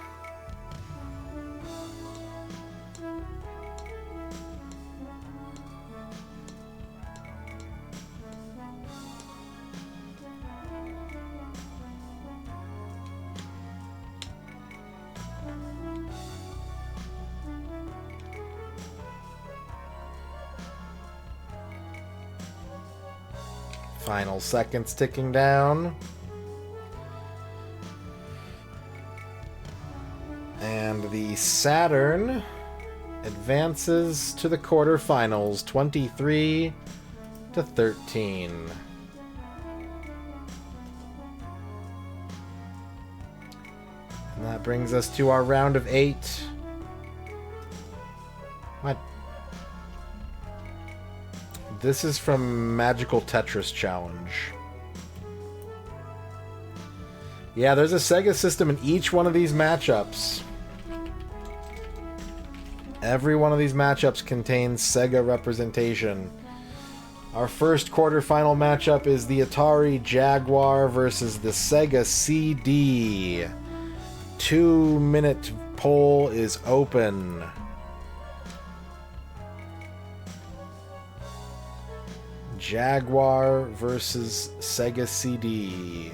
Final seconds ticking down. And the Saturn advances to the quarterfinals, 23-13. And that brings us to our round of 8. What? This is from Magical Tetris Challenge. Yeah, there's a Sega system in each one of these matchups. Every one of these matchups contains Sega representation. Our first quarterfinal matchup is the Atari Jaguar versus the Sega CD. 2-minute poll is open. Jaguar versus Sega CD.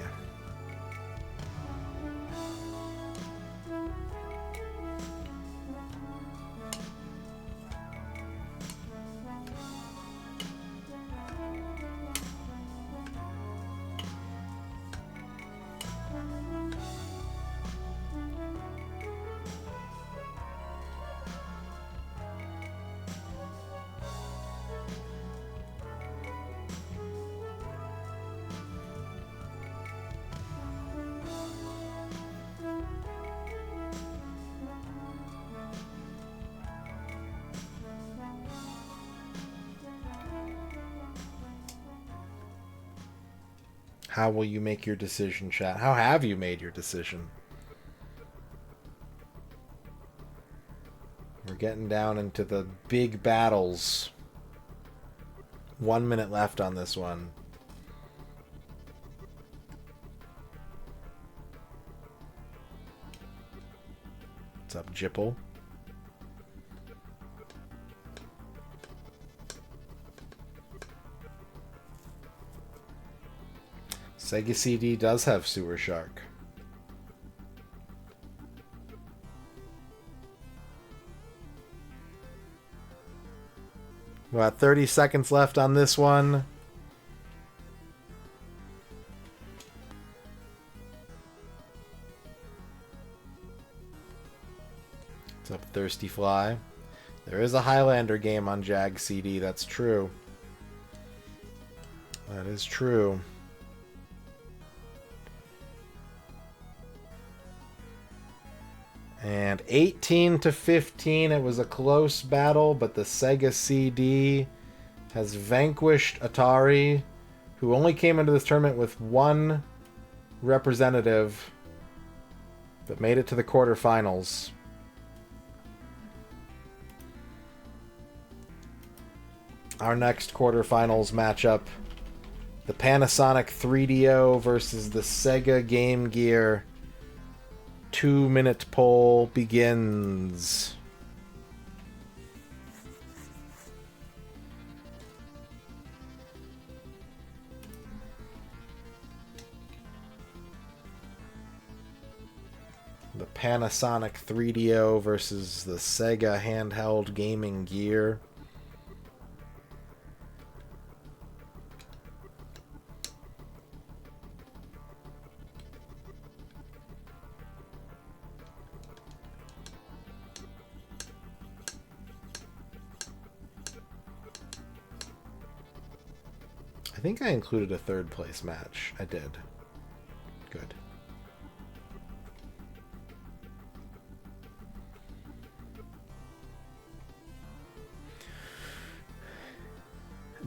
How will you make your decision, chat? How have you made your decision? We're getting down into the big battles. 1 minute left on this one. What's up, Jipple? Sega CD does have Sewer Shark. We got 30 seconds left on this one. What's up, Thirsty Fly? There is a Highlander game on Jag CD, that's true. That is true. And 18-15, it was a close battle, but the Sega CD has vanquished Atari, who only came into this tournament with one representative, but made it to the quarterfinals. Our next quarterfinals matchup, the Panasonic 3DO versus the Sega Game Gear. 2-minute poll begins. The Panasonic 3DO versus the Sega handheld gaming gear. I think I included a third place match. I did. Good.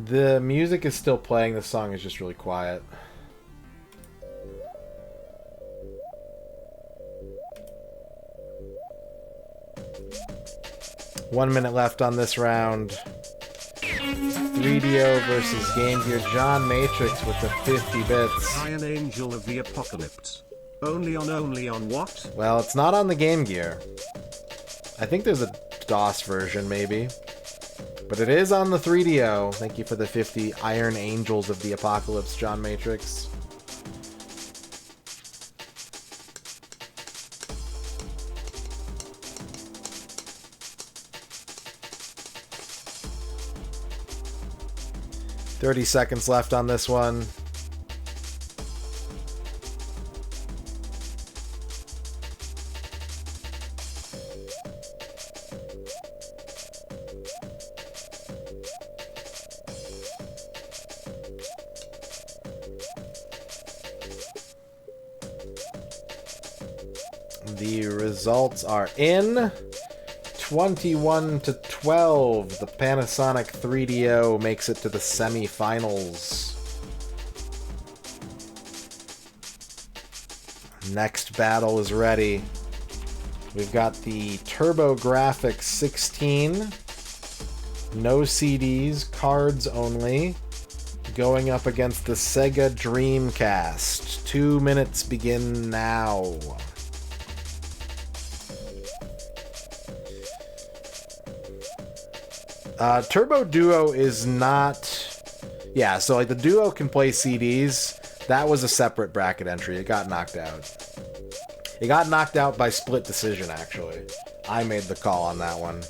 The music is still playing. The song is just really quiet. One minute left on this round. 3DO versus Game Gear. John Matrix with the 50 bits. Iron Angel of the Apocalypse. Only on what? Well, it's not on the Game Gear. I think there's a DOS version, maybe. But it is on the 3DO. Thank you for the 50 Iron Angels of the Apocalypse, John Matrix. 30 seconds left on this one. The results are in. 21-12. The Panasonic 3DO makes it to the semifinals. Next battle is ready. We've got the TurboGrafx 16. No CDs, cards only. Going up against the Sega Dreamcast. 2 minutes begin now. Turbo Duo is not... Yeah, so like the Duo can play CDs. That was a separate bracket entry. It got knocked out. It got knocked out by split decision, actually. I made the call on that one.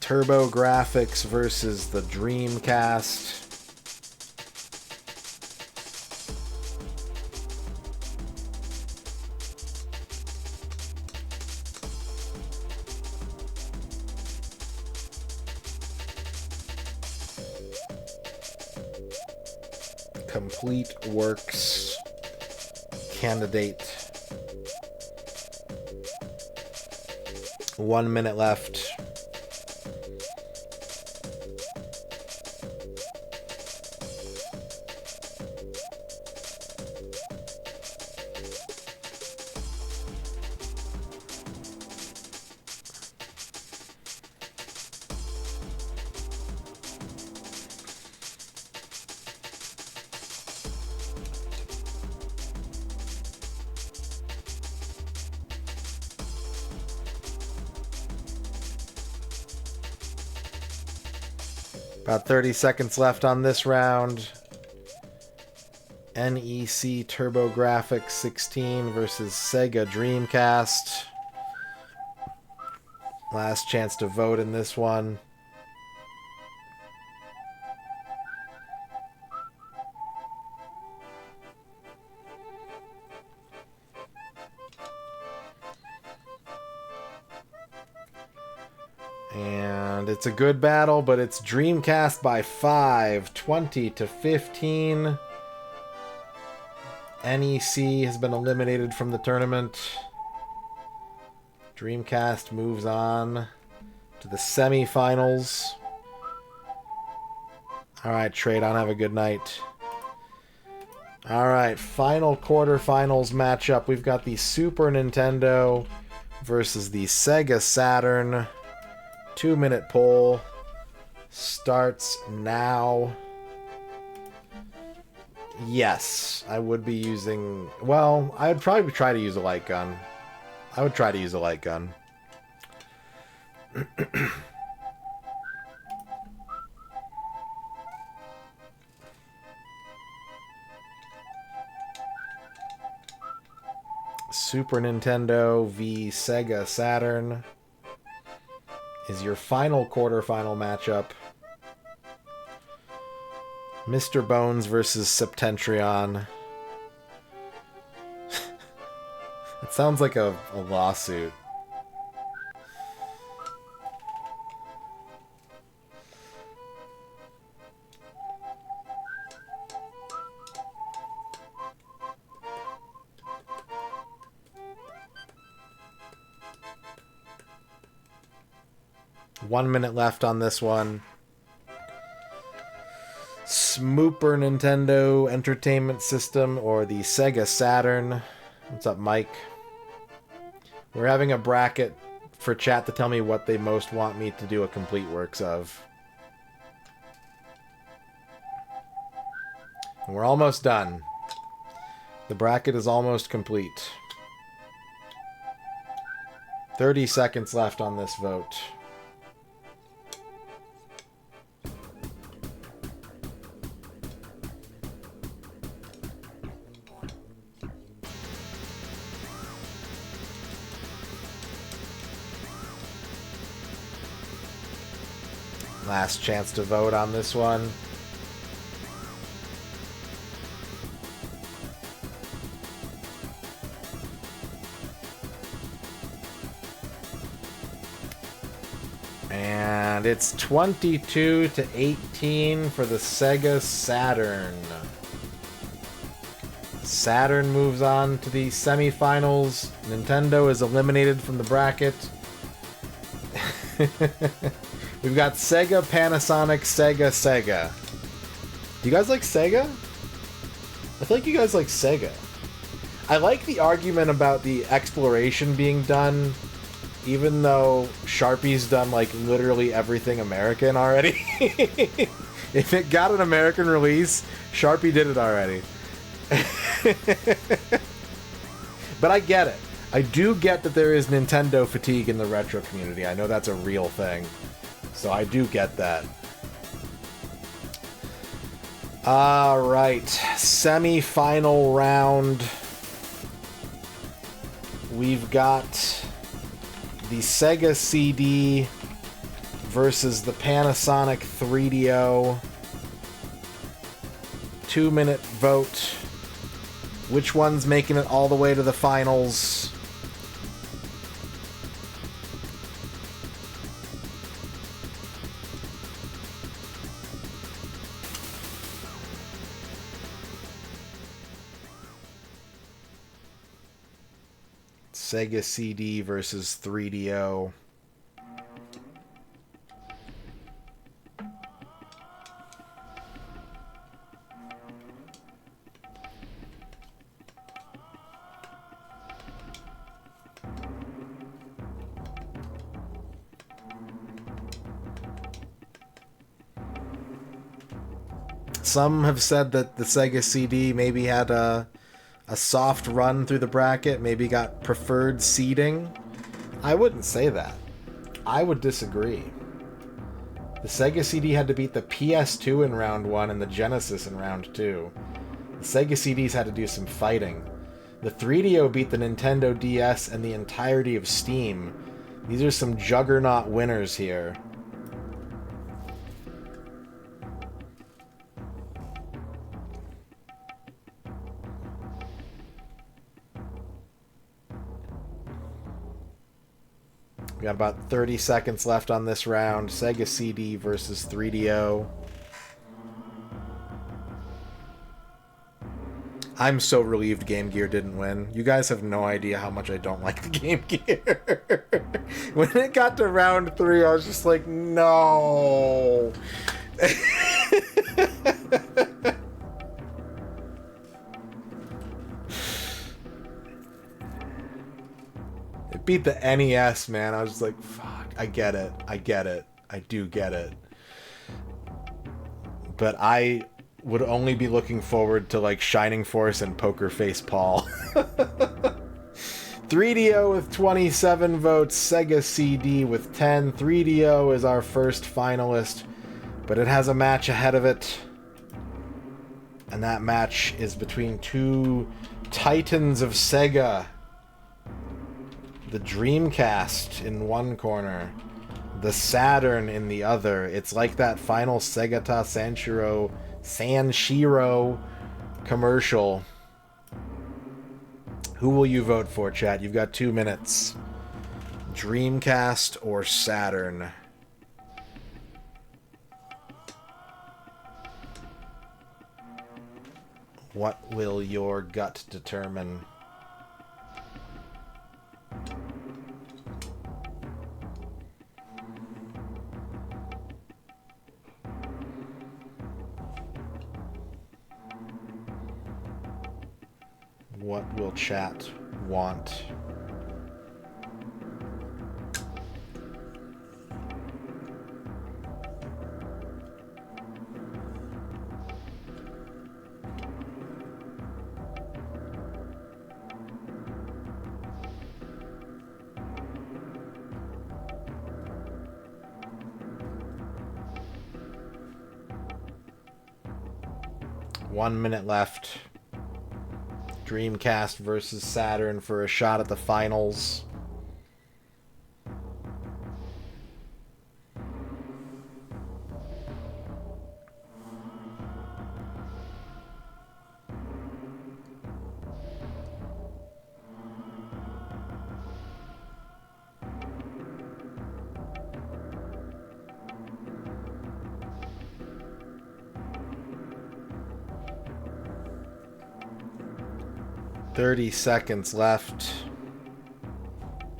TurboGrafx versus the Dreamcast. Complete Works candidate. 1 minute left. About 30 seconds left on this round. NEC TurboGrafx 16 versus Sega Dreamcast. Last chance to vote in this one. And it's a good battle, but it's Dreamcast by 5, 20-15. NEC has been eliminated from the tournament. Dreamcast moves on to the semifinals. Alright, Tradon, have a good night. Alright, final quarterfinals matchup. We've got the Super Nintendo versus the Sega Saturn. 2-minute poll starts now. Yes, I would be using... Well, I would probably try to use a light gun. I would try to use a light gun. Super Nintendo v Sega Saturn is your final quarterfinal matchup. Mr. Bones versus Septentrion. It sounds like a lawsuit. One minute left on this one. Smooper Nintendo Entertainment System or the Sega Saturn. What's up, Mike? We're having a bracket for chat to tell me what they most want me to do a complete works of. And we're almost done. The bracket is almost complete. 30 seconds left on this vote. Last chance to vote on this one. And it's 22-18 for the Sega Saturn. Saturn moves on to the semifinals. Nintendo is eliminated from the bracket. We've got Sega, Panasonic, Sega. Do you guys like Sega? I feel like you guys like Sega. I like the argument about the exploration being done, even though Sharpie's done like literally everything American already. If it got an American release, Sharpie did it already. But I get it. I do get that there is Nintendo fatigue in the retro community. I know that's a real thing. So I do get that. Alright. Semi-final round. We've got the Sega CD versus the Panasonic 3DO. 2-minute vote. Which one's making it all the way to the finals? Sega CD versus 3DO. Some have said that the Sega CD maybe had a soft run through the bracket, maybe got preferred seeding. I wouldn't say that. I would disagree. The Sega CD had to beat the PS2 in round 1 and the Genesis in round 2. The Sega CDs had to do some fighting. The 3DO beat the Nintendo DS and the entirety of Steam. These are some juggernaut winners here. We got about 30 seconds left on this round. Sega CD versus 3DO. I'm so relieved Game Gear didn't win. You guys have no idea how much I don't like the Game Gear. When it got to round 3, I was just like, no. It beat the NES, man. I was just like, fuck, I get it. I do get it. But I would only be looking forward to like Shining Force and Poker Face Paul. 3DO with 27 votes, Sega CD with 10. 3DO is our first finalist, but it has a match ahead of it. And that match is between two titans of Sega. The Dreamcast in one corner, the Saturn in the other. It's like that final Segata Sanshiro commercial. Who will you vote for, chat? You've got 2 minutes. Dreamcast or Saturn? What will your gut determine? What will chat want? One minute left. Dreamcast versus Saturn for a shot at the finals. 30 seconds left.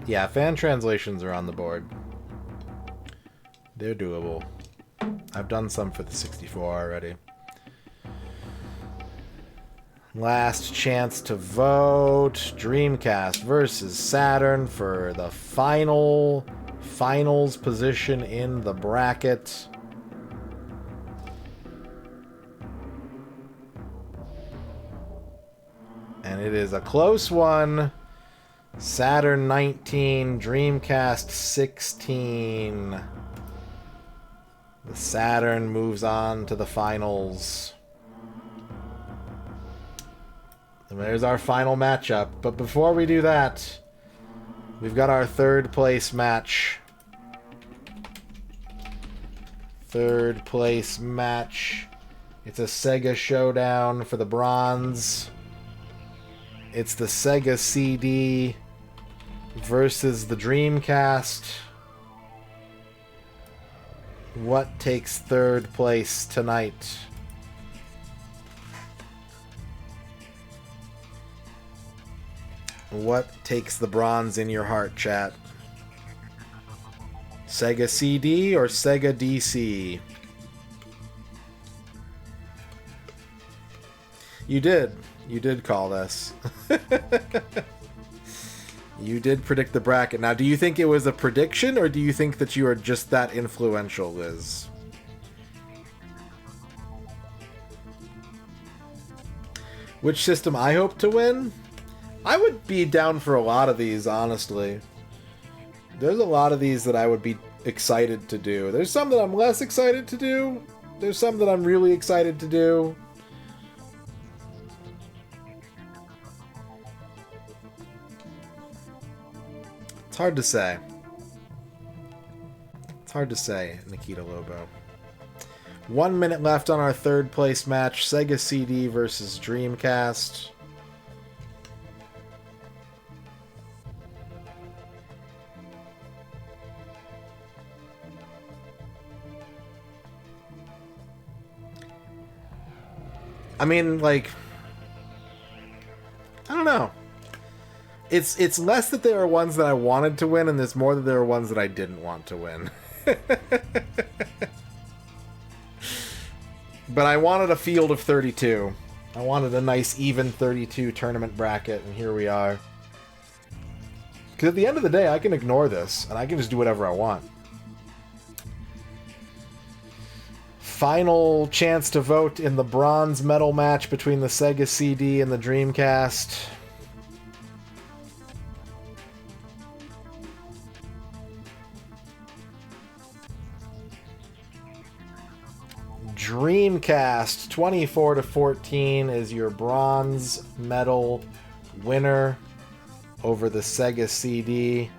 Yeah, fan translations are on the board. They're doable. I've done some for the 64 already. Last chance to vote. Dreamcast versus Saturn for the finals position in the bracket. And it is a close one. Saturn 19, Dreamcast 16. The Saturn moves on to the finals. And there's our final matchup. But before we do that, we've got our third place match. Third place match. It's a Sega Showdown for the bronze. It's the Sega CD versus the Dreamcast. What takes third place tonight? What takes the bronze in your heart, chat? Sega CD or Sega DC? You did. You did call this. You did predict the bracket. Now, do you think it was a prediction, or do you think that you are just that influential, Liz? Which system I hope to win? I would be down for a lot of these, honestly. There's a lot of these that I would be excited to do. There's some that I'm less excited to do. There's some that I'm really excited to do. It's hard to say. It's hard to say, Nikita Lobo. 1 minute left on our third place match. Sega CD versus Dreamcast. I mean, like, I don't know. It's less that there are ones that I wanted to win, and there's more that there are ones that I didn't want to win. But I wanted a field of 32. I wanted a nice, even 32 tournament bracket, and here we are. Because at the end of the day, I can ignore this, and I can just do whatever I want. Final chance to vote in the bronze medal match between the Sega CD and the Dreamcast. Dreamcast 24-14 is your bronze medal winner over the Sega CD.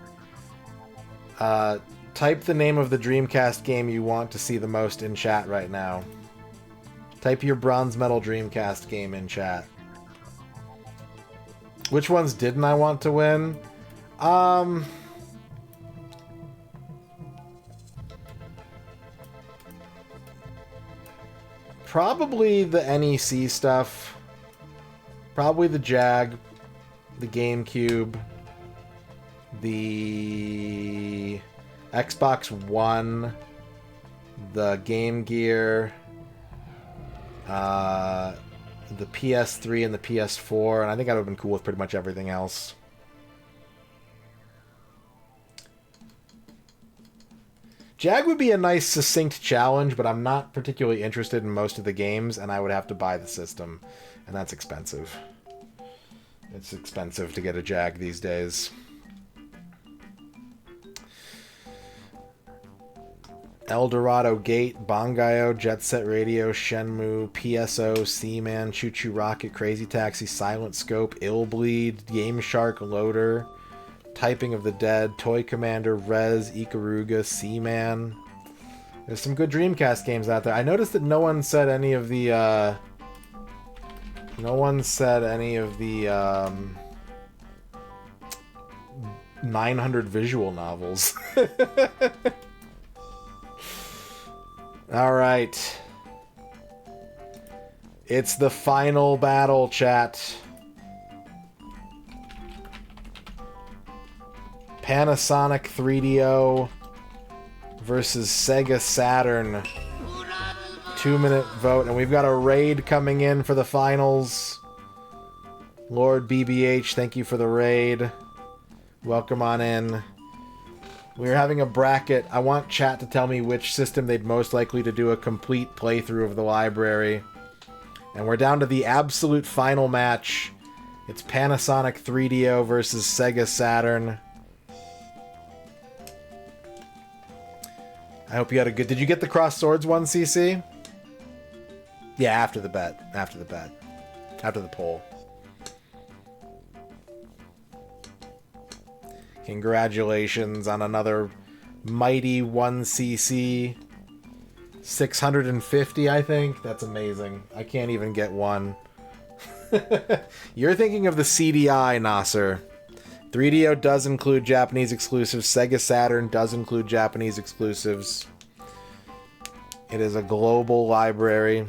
Type the name of the Dreamcast game you want to see the most in chat right now. Type your bronze medal Dreamcast game in chat. Which ones didn't I want to win? Probably the NEC stuff. Probably the Jag. The GameCube. The Xbox One, the Game Gear, the PS3 and the PS4, and I think I would have been cool with pretty much everything else. Jag would be a nice, succinct challenge, but I'm not particularly interested in most of the games, and I would have to buy the system, and that's expensive. It's expensive to get a Jag these days. Eldorado Gate, Bangayo, Jet Set Radio, Shenmue, PSO, Seaman, Choo Choo Rocket, Crazy Taxi, Silent Scope, Illbleed, Game Shark, Loader, Typing of the Dead, Toy Commander, Rez, Ikaruga, Seaman. There's some good Dreamcast games out there. I noticed that no one said any of the, 900 visual novels. Alright. It's the final battle, chat. Panasonic 3DO versus Sega Saturn. 2-minute vote, and we've got a raid coming in for the finals. Lord BBH, thank you for the raid. Welcome on in. We're having a bracket. I want chat to tell me which system they'd most likely to do a complete playthrough of the library. And we're down to the absolute final match. It's Panasonic 3DO versus Sega Saturn. I hope you had a good... Did you get the Cross Swords one, CC? Yeah, after the bet. After the bet. After the poll. Congratulations on another mighty 1cc. 650, I think. That's amazing. I can't even get one. You're thinking of the CDI, Nasser. 3DO does include Japanese exclusives. Sega Saturn does include Japanese exclusives. It is a global library.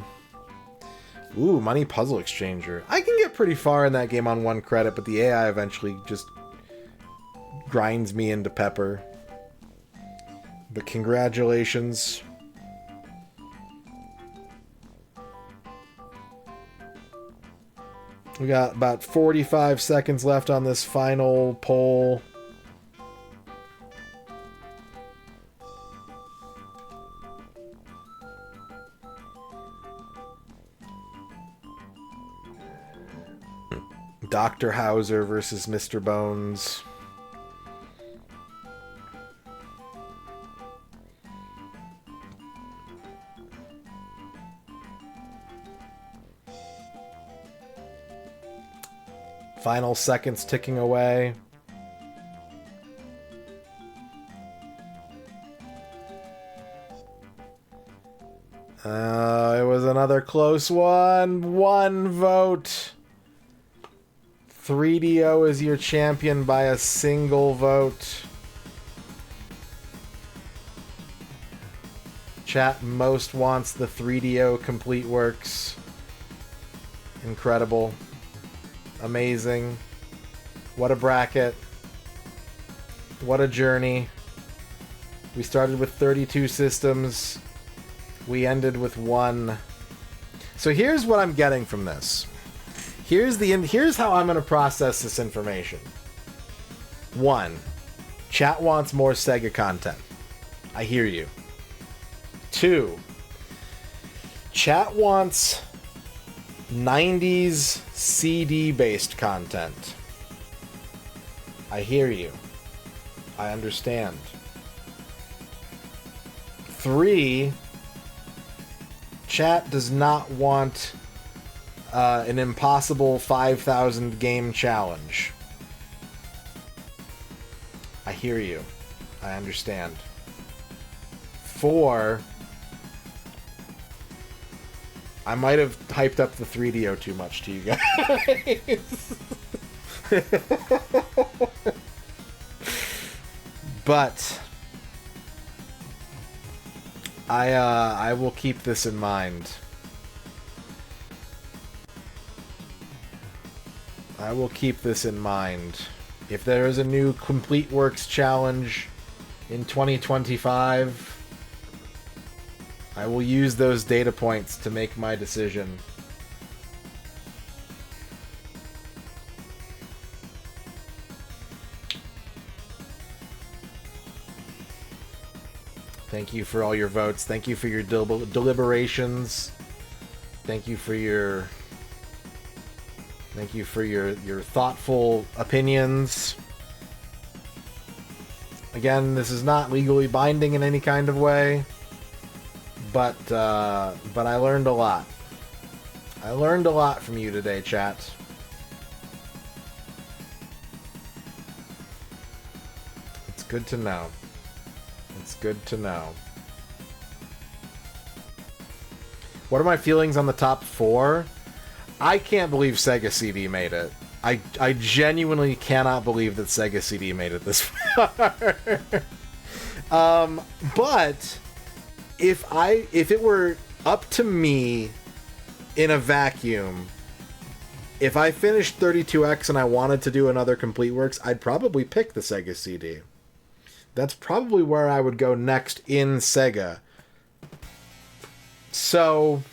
Ooh, Money Puzzle Exchanger. I can get pretty far in that game on 1 credit, but the AI eventually just grinds me into pepper. But congratulations. We got about 45 seconds left on this final poll. Dr. Hauser versus Mr. Bones. Final seconds ticking away. It was another close one. 1 vote. 3DO is your champion by a single vote. Chat most wants the 3DO complete works. Incredible. Amazing. What a bracket. What a journey. We started with 32 systems. We ended with 1. So here's what I'm getting from this. Here's how I'm going to process this information. 1. Chat wants more Sega content. I hear you. 2. Chat wants 90s CD-based content. I hear you. I understand. 3. Chat does not want an impossible 5,000 game challenge. I hear you. I understand. 4. I might have hyped up the 3DO too much to you guys. But I will keep this in mind. I will keep this in mind. If there is a new Complete Works challenge in 2025, I will use those data points to make my decision. Thank you for all your votes. Thank you for your deliberations. Thank you for your thoughtful opinions. Again, this is not legally binding in any kind of way, but I learned a lot. I learned a lot from you today, chat. It's good to know. It's good to know. What are my feelings on the top 4? I can't believe Sega CD made it. I genuinely cannot believe that Sega CD made it this far. But if it were up to me in a vacuum, if I finished 32X and I wanted to do another Complete Works, I'd probably pick the Sega CD. that's probably where I would go next in Sega. So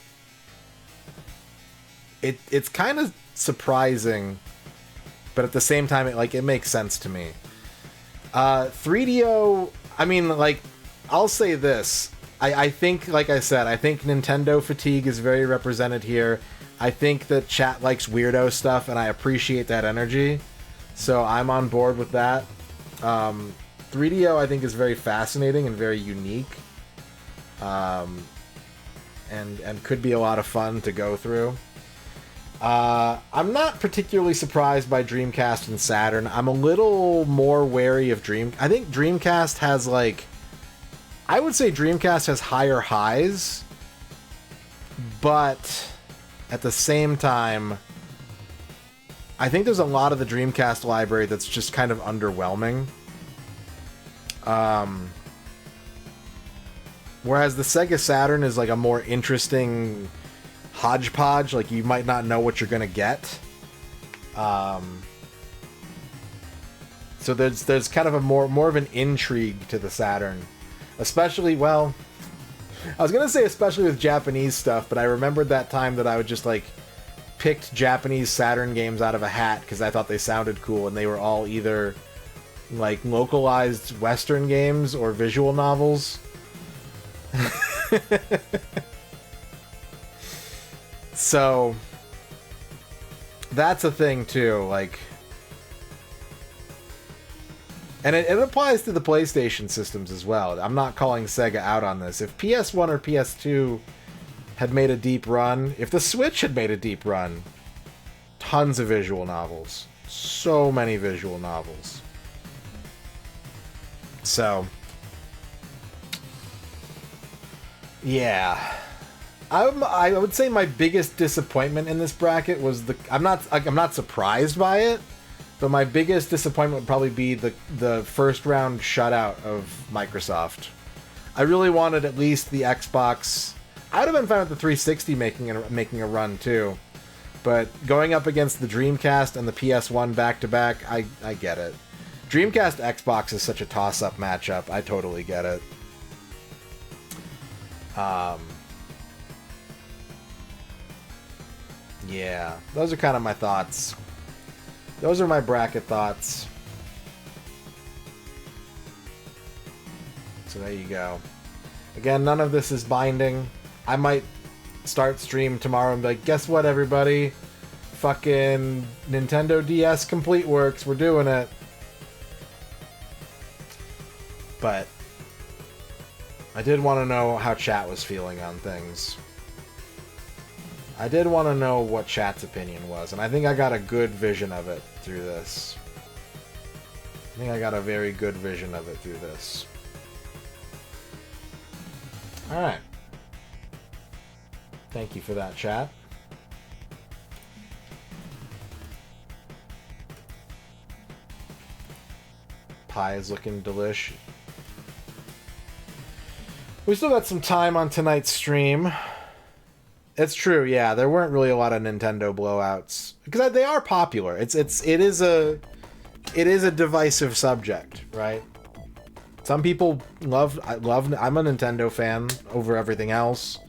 it's kind of surprising, but at the same time, it makes sense to me. 3DO, I mean, like, I'll say this. I think, like I said, I think Nintendo fatigue is very represented here. I think that chat likes weirdo stuff, and I appreciate that energy. So I'm on board with that. 3DO, I think, is very fascinating and very unique. And could be a lot of fun to go through. I'm not particularly surprised by Dreamcast and Saturn. I'm a little more wary of I think Dreamcast has, like... I would say Dreamcast has higher highs, but at the same time, I think there's a lot of the Dreamcast library that's just kind of underwhelming. Whereas the Sega Saturn is like a more interesting hodgepodge, like you might not know what you're gonna get. So there's kind of a more of an intrigue to the Saturn. Especially, well, I was gonna say especially with Japanese stuff, but I remembered that time that I would just like picked Japanese Saturn games out of a hat because I thought they sounded cool, and they were all either like localized Western games or visual novels. So that's a thing too, like. And it applies to the PlayStation systems as well. I'm not calling Sega out on this. If PS1 or PS2 had made a deep run, if the Switch had made a deep run, tons of visual novels. So many visual novels. So, yeah. I would say my biggest disappointment in this bracket was I'm not surprised by it. But my biggest disappointment would probably be the first round shutout of Microsoft. I really wanted at least the Xbox. I would have been fine with the 360 making a run too. But going up against the Dreamcast and the PS1 back to back, I get it. Dreamcast Xbox is such a toss-up matchup. I totally get it. Yeah, those are kind of my thoughts. Those are my bracket thoughts. So there you go. Again, none of this is binding. I might start stream tomorrow and be like, guess what, everybody? Fucking Nintendo DS Complete works. We're doing it. But I did want to know how chat was feeling on things. I did want to know what chat's opinion was, and I think I got a good vision of it through this. I think I got a very good vision of it through this. Alright. Thank you for that, chat. Pie is looking delish. We still got some time on tonight's stream. It's true, yeah. There weren't really a lot of Nintendo blowouts because they are popular. It is a divisive subject, right? Some people I'm a Nintendo fan over everything else.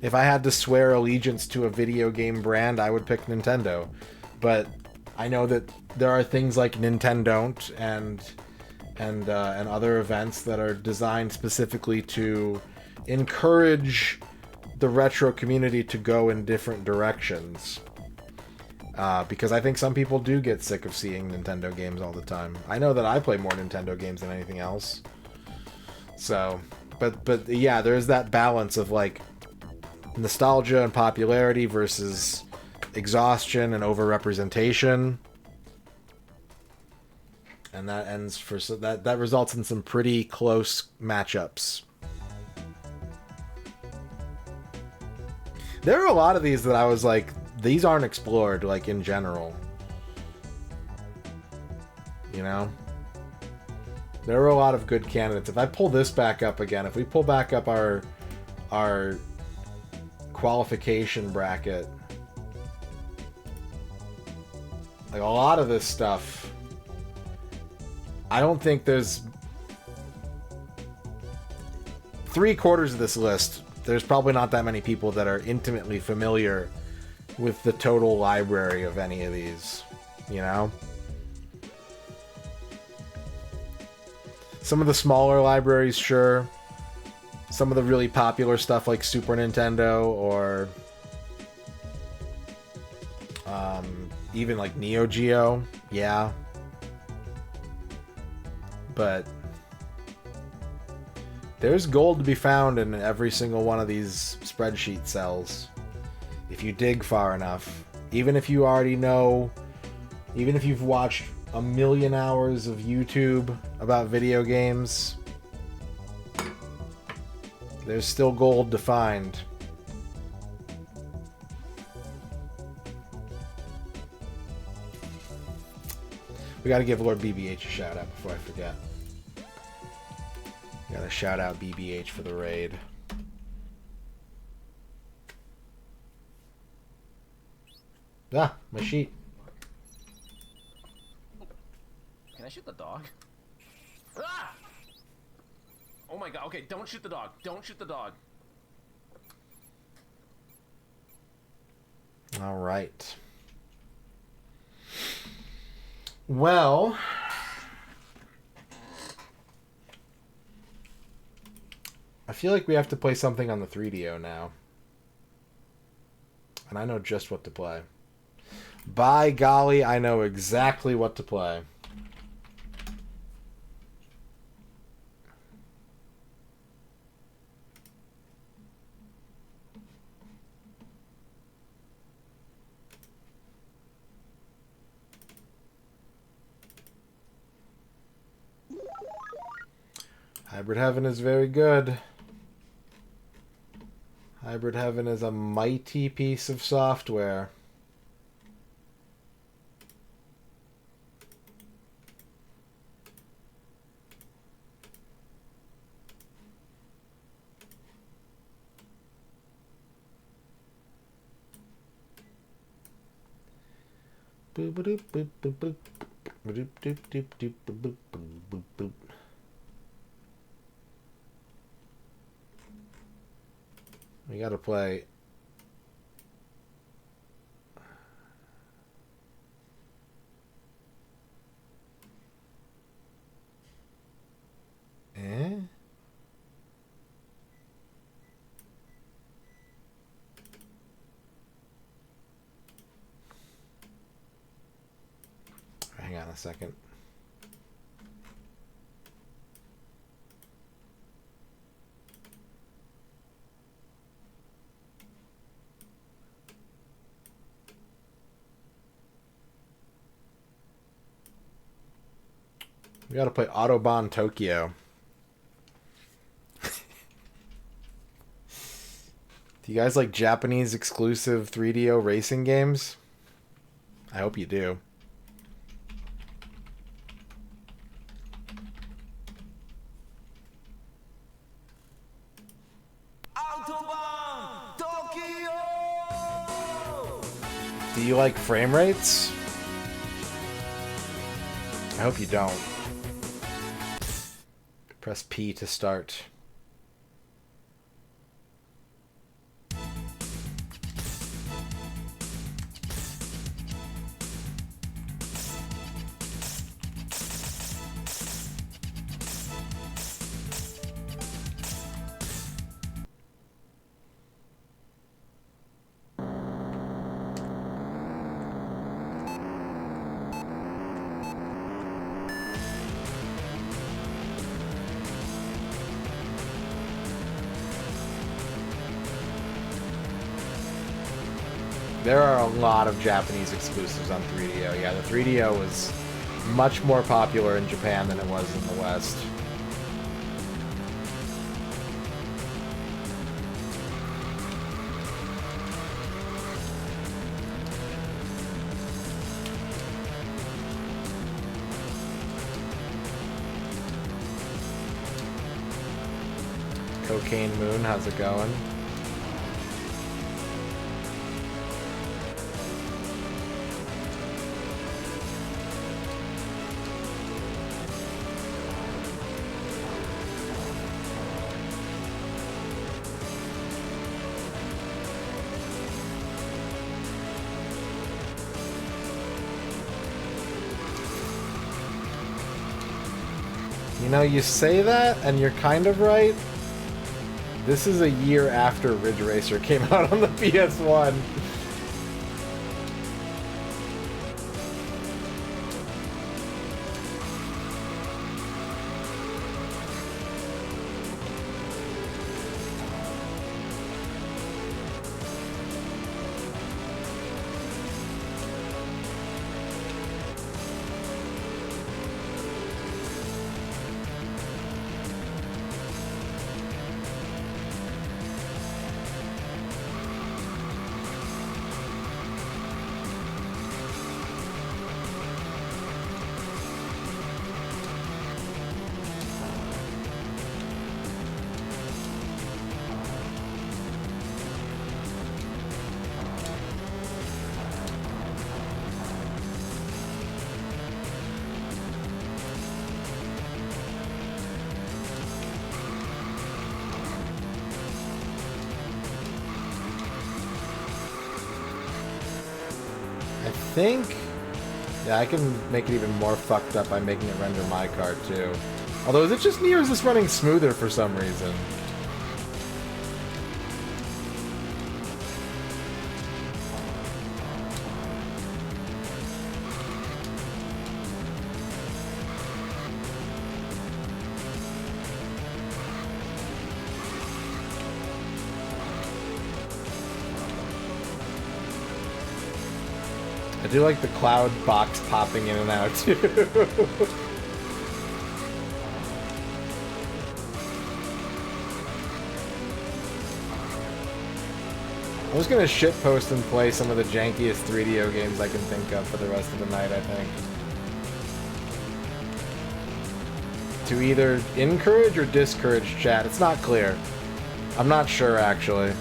If I had to swear allegiance to a video game brand, I would pick Nintendo. But I know that there are things like Nintendon't and other events that are designed specifically to encourage the retro community to go in different directions. Because I think some people do get sick of seeing Nintendo games all the time. I know that I play more Nintendo games than anything else. So, but yeah, there's that balance of like nostalgia and popularity versus exhaustion and overrepresentation. And that results in some pretty close matchups. There are a lot of these that I was like, these aren't explored, like, in general. You know? There are a lot of good candidates. If I pull this back up again, if we pull back up our qualification bracket, like, a lot of this stuff, I don't think there's 3/4 of this list, there's probably not that many people that are intimately familiar with the total library of any of these, you know? Some of the smaller libraries, sure. Some of the really popular stuff like Super Nintendo or even like Neo Geo, yeah. But there's gold to be found in every single one of these spreadsheet cells. If you dig far enough. Even if you already know, even if you've watched a million hours of YouTube about video games, there's still gold to find. We gotta give Lord BBH a shout out before I forget. Gotta shout out BBH for the raid. Ah, my sheet. Can I shoot the dog? Ah! Oh my god, okay, don't shoot the dog. Don't shoot the dog. All right. Well, I feel like we have to play something on the 3DO now. And I know just what to play. By golly, I know exactly what to play. Hybrid Heaven is very good. Hybrid Heaven is a mighty piece of software. Boop boop boop boop boop boop boop boop boop boop boop boop. We gotta play. Eh? Hang on a second. We gotta play Autobahn Tokyo. Do you guys like Japanese exclusive 3DO racing games? I hope you do. Autobahn Tokyo! Do you like frame rates? I hope you don't. Press P to start. There are a lot of Japanese exclusives on 3DO. Yeah, the 3DO was much more popular in Japan than it was in the West. Cocaine Moon, how's it going? You know, you say that, and you're kind of right. This is a year after Ridge Racer came out on the PS1. I think... Yeah, I can make it even more fucked up by making it render my card, too. Although, is it just me, or is this running smoother for some reason? I do like the cloud box popping in and out, too. I was gonna shitpost and play some of the jankiest 3DO games I can think of for the rest of the night, I think. To either encourage or discourage chat. It's not clear. I'm not sure, actually.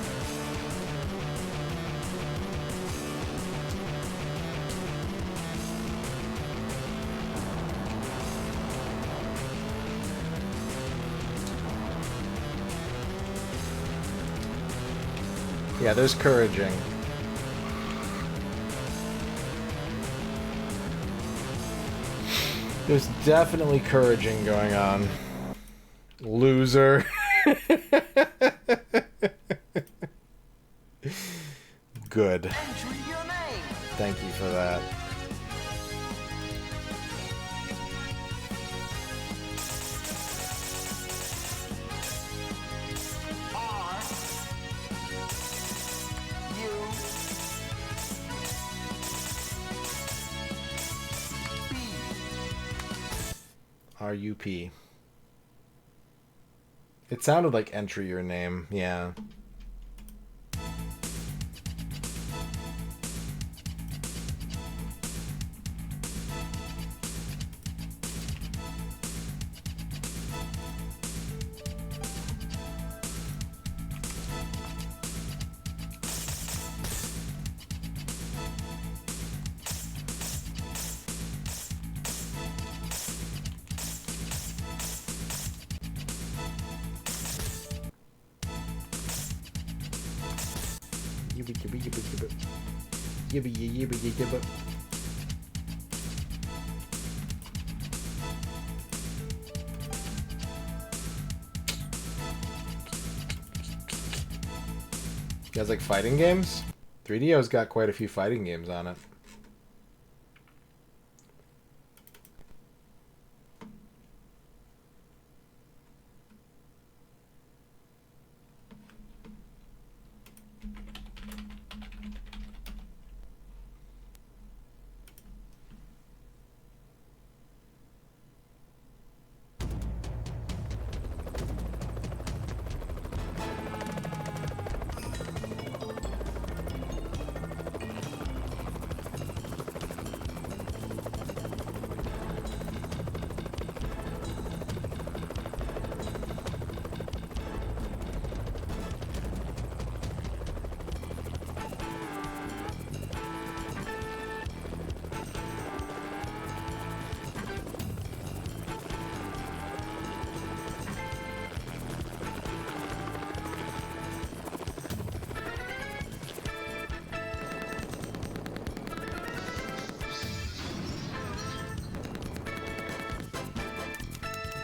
Yeah, there's couraging. There's definitely couraging going on. Loser. Good. Thank you for that. R-U-P. It sounded like enter your name, yeah. Yibba. You guys like fighting games? 3DO's got quite a few fighting games on it.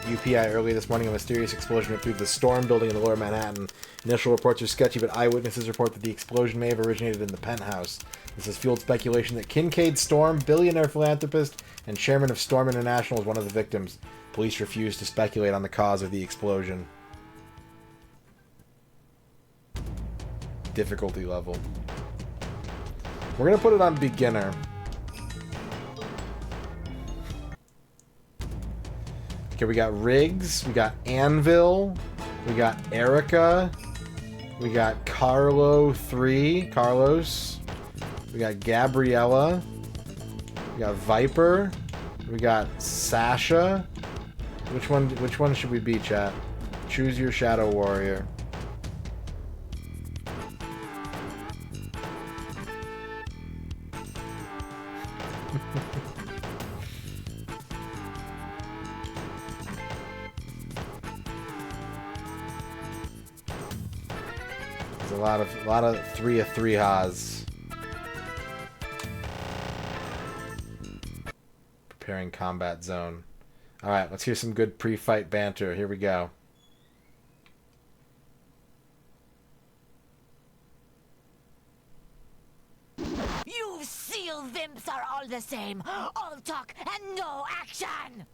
UPI early this morning. A mysterious explosion went through the Storm building in the lower Manhattan. Initial reports are sketchy, but eyewitnesses report that the explosion may have originated in the penthouse. This has fueled speculation that Kincaid Storm, billionaire philanthropist and chairman of Storm International, is one of the victims. Police refuse to speculate on the cause of the explosion. Difficulty level. We're going to put it on beginner. Okay, we got Riggs, we got Anvil, we got Erica, we got Carlos, we got Gabriella, we got Viper, we got Sasha. Which one should we be, chat? Choose your Shadow Warrior. There's a lot of 3 of 3 Haas. Preparing combat zone. Alright, let's hear some good pre-fight banter. Here we go. You seal vimps are all the same. All talk and no action.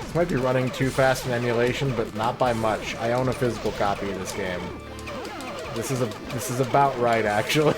This might be running too fast in emulation, but not by much. I own a physical copy of this game. This is about right, actually.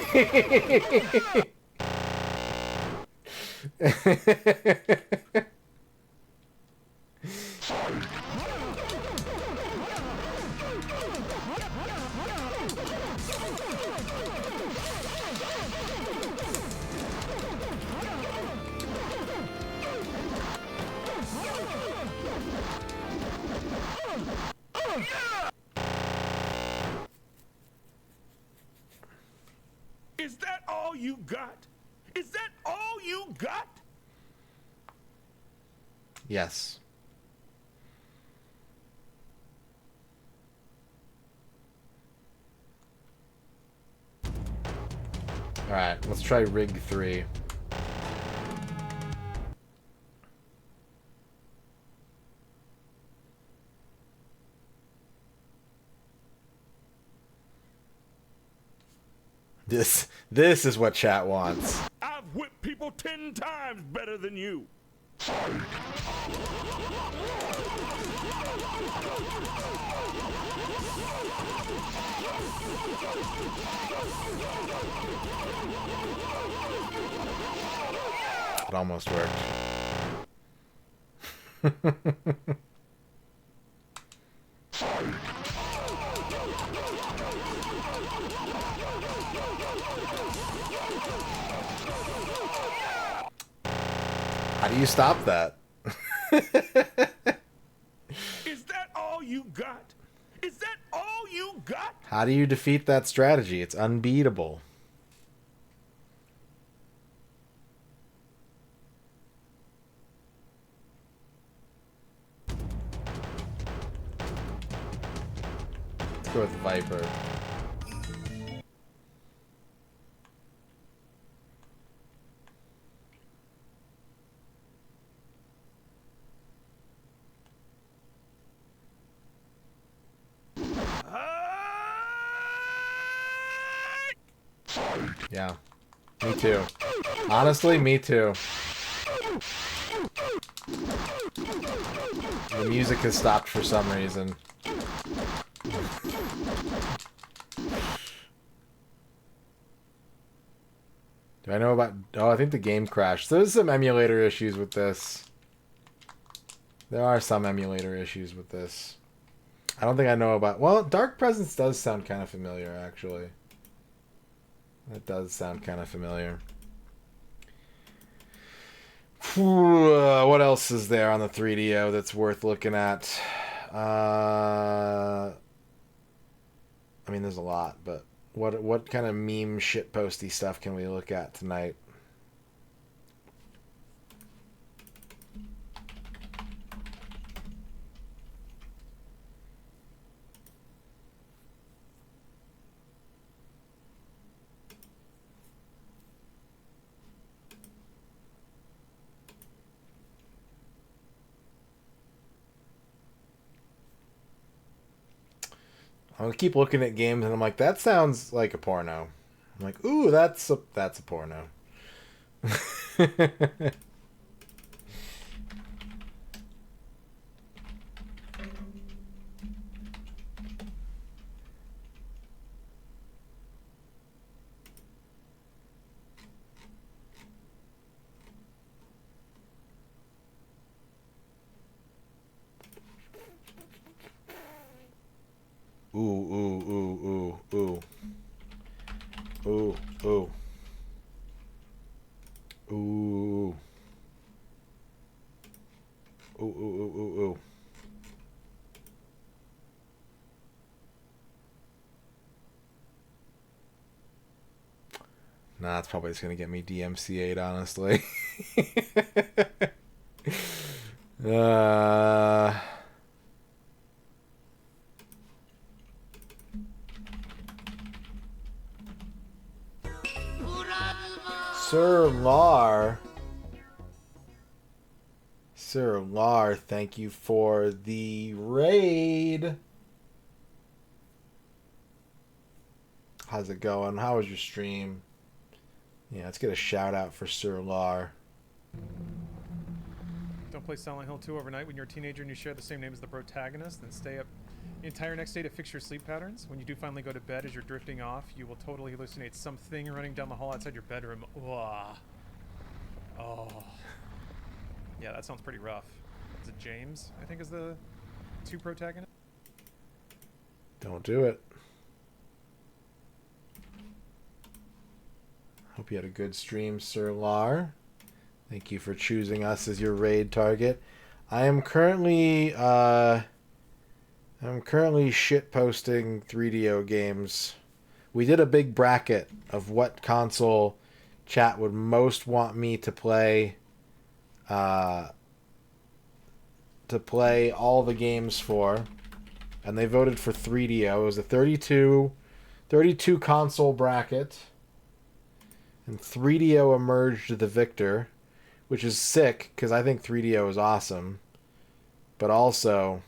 Is that all you got? Is that all you got? Yes. Alright, let's try Rig 3. This is what chat wants. I've whipped people 10 times better than you. It almost worked. How do you stop that? Is that all you got? Is that all you got? How do you defeat that strategy? It's unbeatable. Let's go with Viper. Yeah. Me too. Honestly, me too. The music has stopped for some reason. Do I know about... Oh, I think the game crashed. So there's some emulator issues with this. There are some emulator issues with this. I don't think I know about... Well, Dark Presence does sound kind of familiar, actually. That does sound kind of familiar. What else is there on the 3DO that's worth looking at? I mean, there's a lot, but what kind of meme shitposty stuff can we look at tonight? I'm gonna keep looking at games and I'm like, that sounds like a porno. I'm like, ooh, that's a porno. Ooh, ooh, ooh, ooh, ooh. Ooh, ooh. Ooh. Ooh, ooh, ooh, ooh, ooh. Nah, it's probably just gonna get me DMCA'd, honestly. uh... Sir Lar. Sir Lar, thank you for the raid. How's it going? How was your stream? Yeah, let's get a shout out for Sir Lar. Don't play Silent Hill 2 overnight when you're a teenager and you share the same name as the protagonist, then stay up the entire next day to fix your sleep patterns. When you do finally go to bed as you're drifting off, you will totally hallucinate something running down the hall outside your bedroom. Ugh. Oh. Yeah, that sounds pretty rough. Is it James, I think, is the 2 protagonist? Don't do it. Hope you had a good stream, Sir Lar. Thank you for choosing us as your raid target. I am currently shit posting 3DO games. We did a big bracket of what console chat would most want me to play all the games for, and they voted for 3DO. It was a 32 console bracket, and 3DO emerged the victor, which is sick because I think 3DO is awesome, but also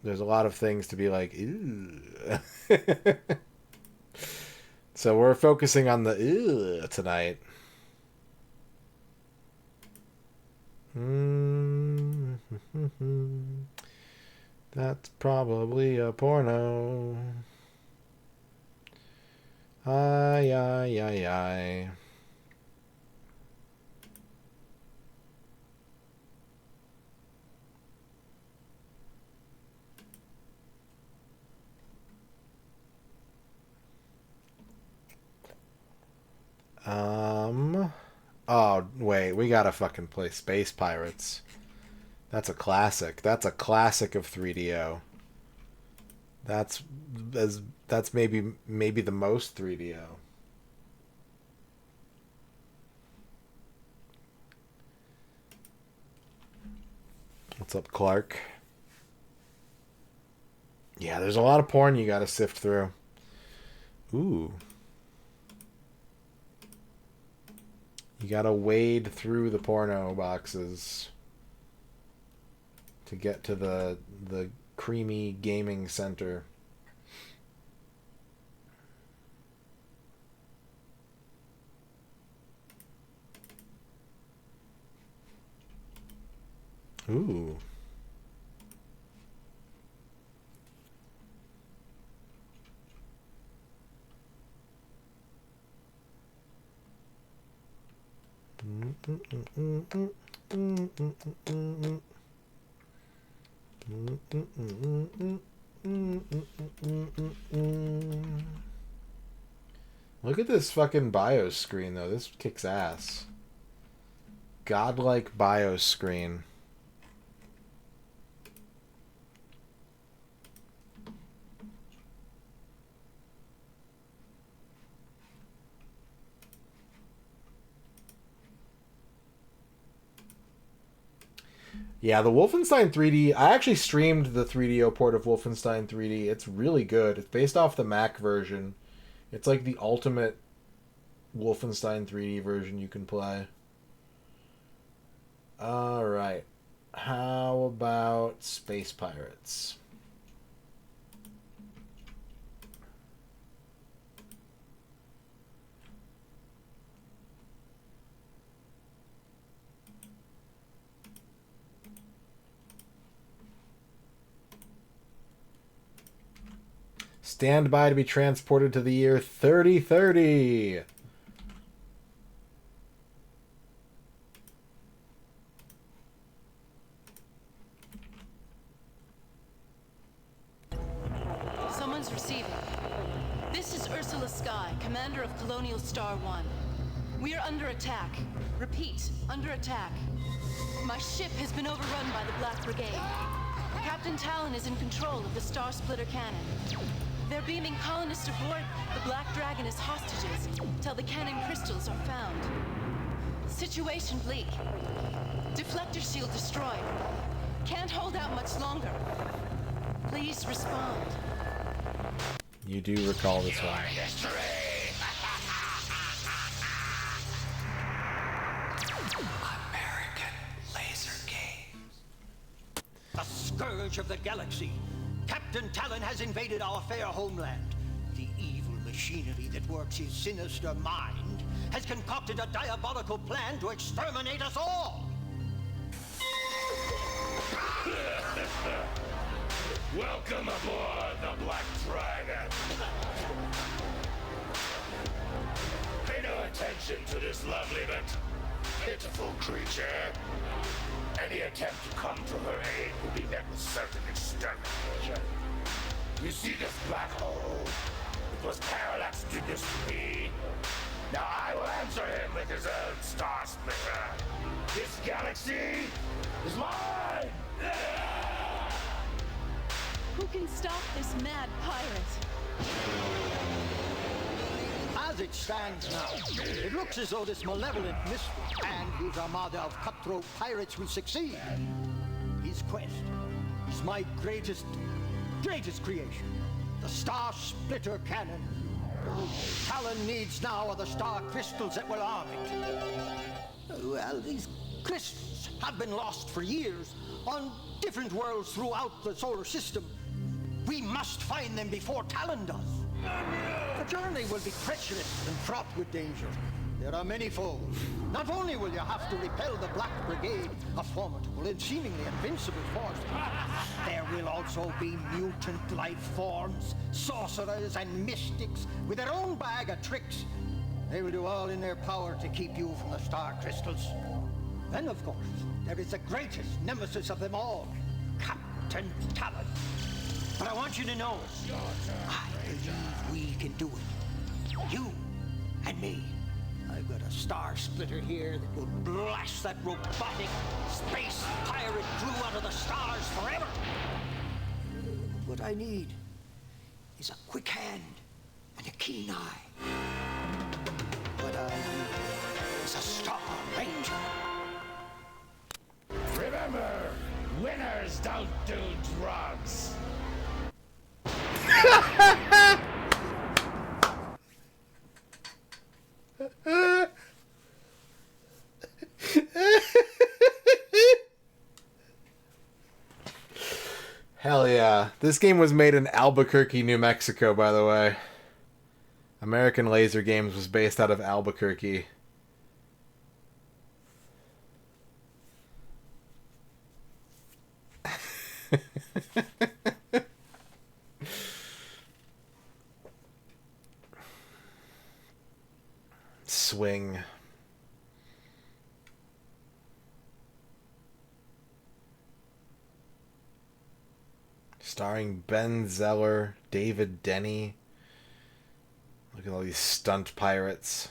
there's a lot of things to be like, ew. So we're focusing on the ew tonight. That's probably a porno. Ay, ay, ay, ay. Oh, wait, we gotta fucking play Space Pirates. That's a classic. That's a classic of 3DO. That's maybe the most 3DO. What's up, Clark? Yeah, there's a lot of porn you gotta sift through. Ooh. You gotta wade through the porno boxes to get to the creamy gaming center. Ooh. Look at this fucking BIOS screen, though. This kicks ass. Godlike BIOS screen. Yeah, the Wolfenstein 3D, I actually streamed the 3DO port of Wolfenstein 3D. It's really good. It's based off the Mac version. It's like the ultimate Wolfenstein 3D version you can play. Alright. How about Space Pirates? Stand by to be transported to the year 3030. Someone's receiving. This is Ursula Sky, commander of Colonial Star 1. We are under attack. Repeat, under attack. My ship has been overrun by the Black Brigade. Captain Talon is in control of the Star Splitter cannon. They're beaming colonists aboard the Black Dragon as hostages till the cannon crystals are found. Situation bleak. Deflector shield destroyed. Can't hold out much longer. Please respond. You do recall this one. American Laser Games. The scourge of the galaxy. Captain Talon has invaded our fair homeland. The evil machinery that works his sinister mind has concocted a diabolical plan to exterminate us all. Welcome aboard the Black Dragon. Pay no attention to this lovely but pitiful creature. Any attempt to come to her aid will be met with certain extermination. You see this black hole? It was Parallax did this to me. Now I will answer him with his own Star Splitter. This galaxy is mine! Who can stop this mad pirate? As it stands now, it looks as though this malevolent misfit and his armada of cutthroat pirates will succeed. His quest is my greatest creation, the Star Splitter cannon. All Talon needs now are the star crystals that will arm it. Well, these crystals have been lost for years on different worlds throughout the solar system. We must find them before Talon does. The journey will be treacherous and fraught with danger. There are many foes. Not only will you have to repel the Black Brigade, a formidable and seemingly invincible force, there will also be mutant life forms, sorcerers and mystics with their own bag of tricks. They will do all in their power to keep you from the star crystals. Then, of course, there is the greatest nemesis of them all, Captain Talon. But I want you to know, I believe we can do it. You and me. I've got a Star Splitter here that will blast that robotic space pirate crew out of the stars forever. What I need is a quick hand and a keen eye. What I need is a Star Ranger. Remember, winners don't do drugs. Hell yeah. This game was made in Albuquerque, New Mexico, by the way. American Laser Games was based out of Albuquerque. Swing. Starring Ben Zeller, David Denny. Look at all these stunt pirates.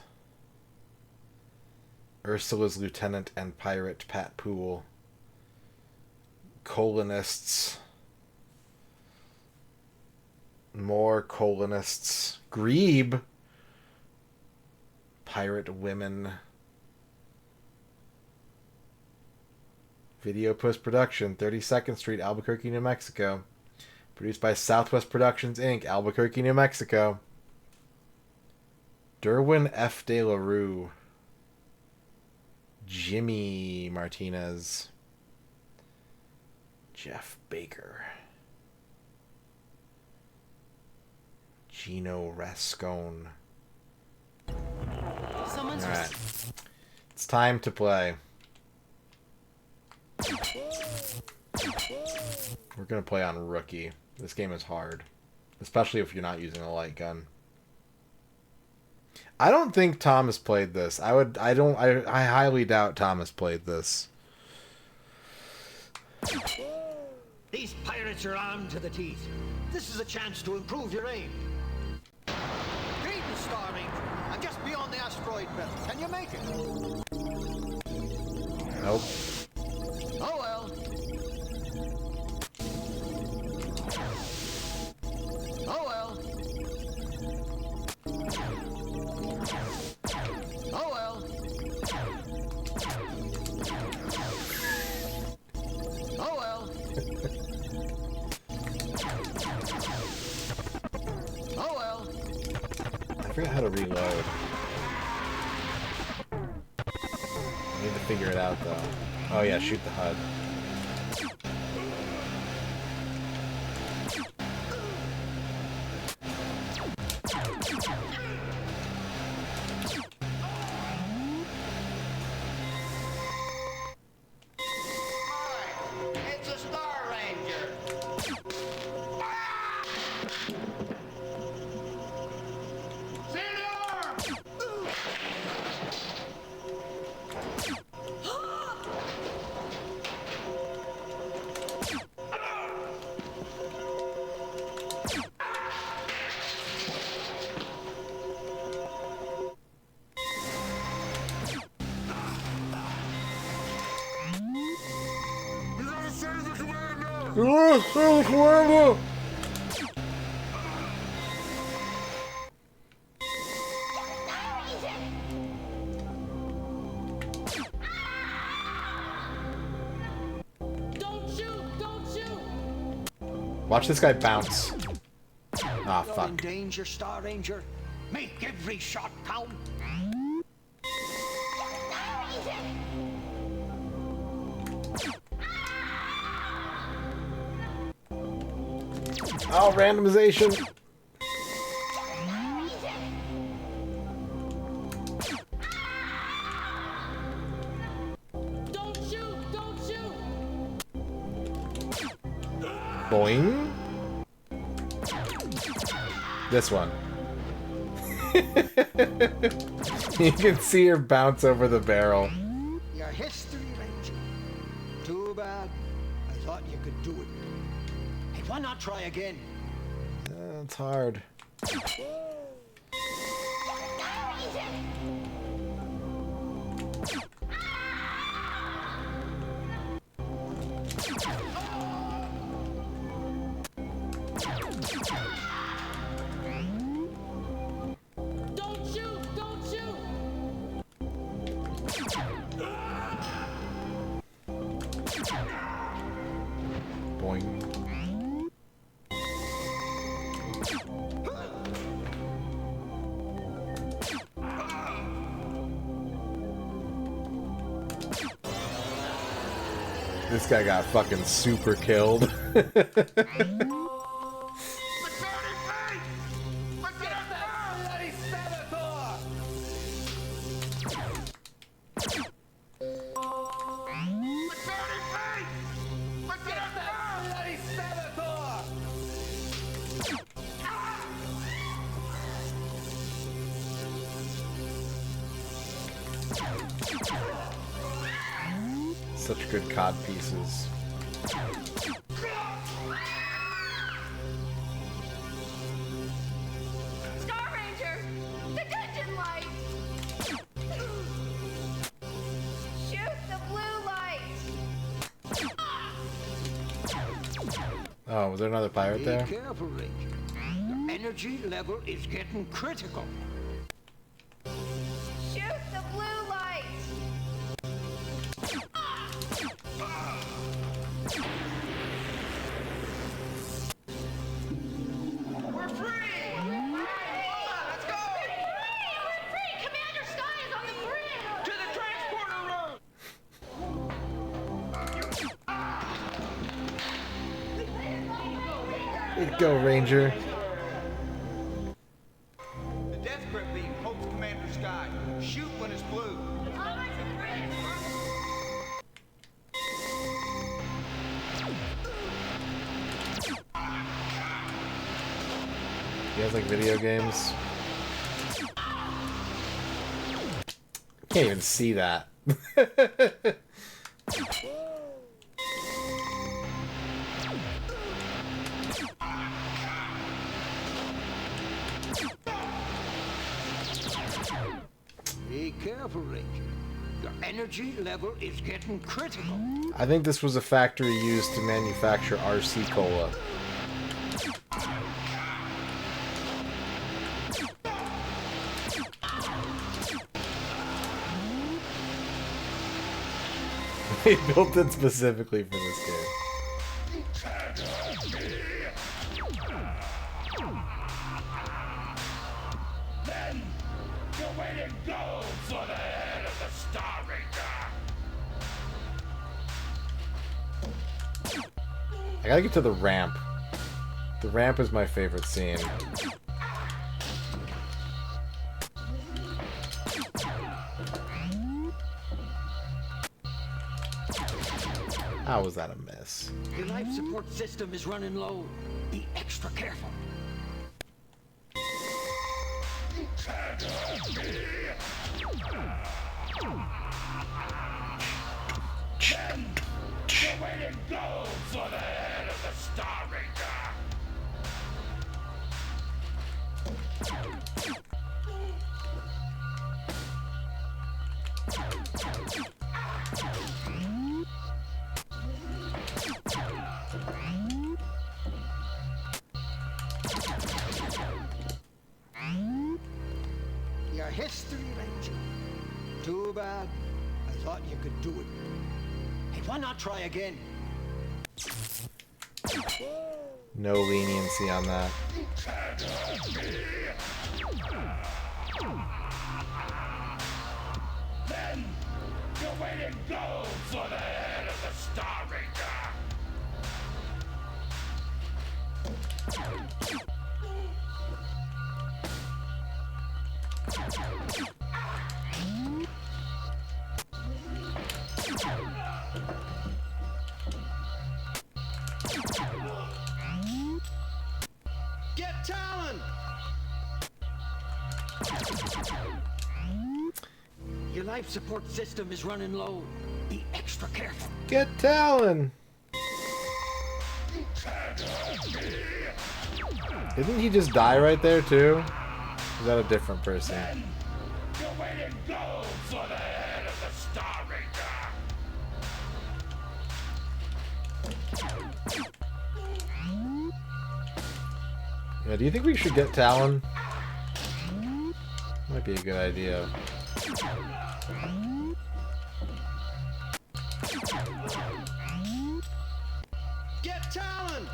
Ursula's lieutenant and pirate Pat Poole. Colonists. More colonists. Grebe. Pirate women. Video post-production, 32nd Street, Albuquerque, New Mexico. Produced by Southwest Productions, Inc., Albuquerque, New Mexico. Derwin F. De La Rue. Jimmy Martinez. Jeff Baker. Gino Rascone. Alright. It's time to play. We're gonna play on Rookie. This game is hard. especially if you're not using a light gun. I don't think Thomas played this. I highly doubt Thomas played this. These pirates are armed to the teeth. This is a chance to improve your aim. Greetings, Star Ranger. I'm just beyond the asteroid belt. Can you make it? Nope. Oh well. Oh well. Oh well. Oh well. Oh well. I forgot how to reload. I need to figure it out though. Oh yeah, shoot the HUD. It's a Star Ranger. Watch this guy bounce. Ah, You're fuck. in danger, Star Ranger. Make every shot count. Oh, randomization. Don't shoot! Don't shoot! Boing. This one. You can see her bounce over the barrel. Your history, Ranger. Too bad. I thought you could do it. Hey, why not try again? It's hard. Don't shoot! Don't shoot! Boing. This guy got fucking super killed. Such good cod pieces. Star Ranger! The dungeon light! Shoot the blue light! Oh, was there another pirate Be there? careful, Ranger. The energy level is getting critical. Shoot the blue light! We're free! Let's go! We're free! Commander Sky is on the bridge! To the transporter room! Way to go, Ranger. The death grip beam pokes Commander Sky. Shoot when it's blue. You guys like video games? Can't even see that. Be careful, Ranger. Your energy level is getting critical. I think this was a factory used to manufacture RC Cola. They built it specifically for this game. Then you're waiting go for the head of the Star Ranger. I gotta get to the ramp. The ramp is my favorite scene. How was that a miss? Your life support system is running low. Be extra careful. Then you're waiting go for the head of the Star Ranger. Your history, Ranger. Too bad. I thought you could do it. Hey, why not try again? No leniency on that. Then you're waiting go for the head of the Star Ranger. Get Talon! Your life support system is running low. Be extra careful. Get Talon! Didn't he just die right there too? Or is that a different person? You're waiting go for the head of the Star Ranger. Yeah, do you think we should get Talon? Might be a good idea. Get Talon!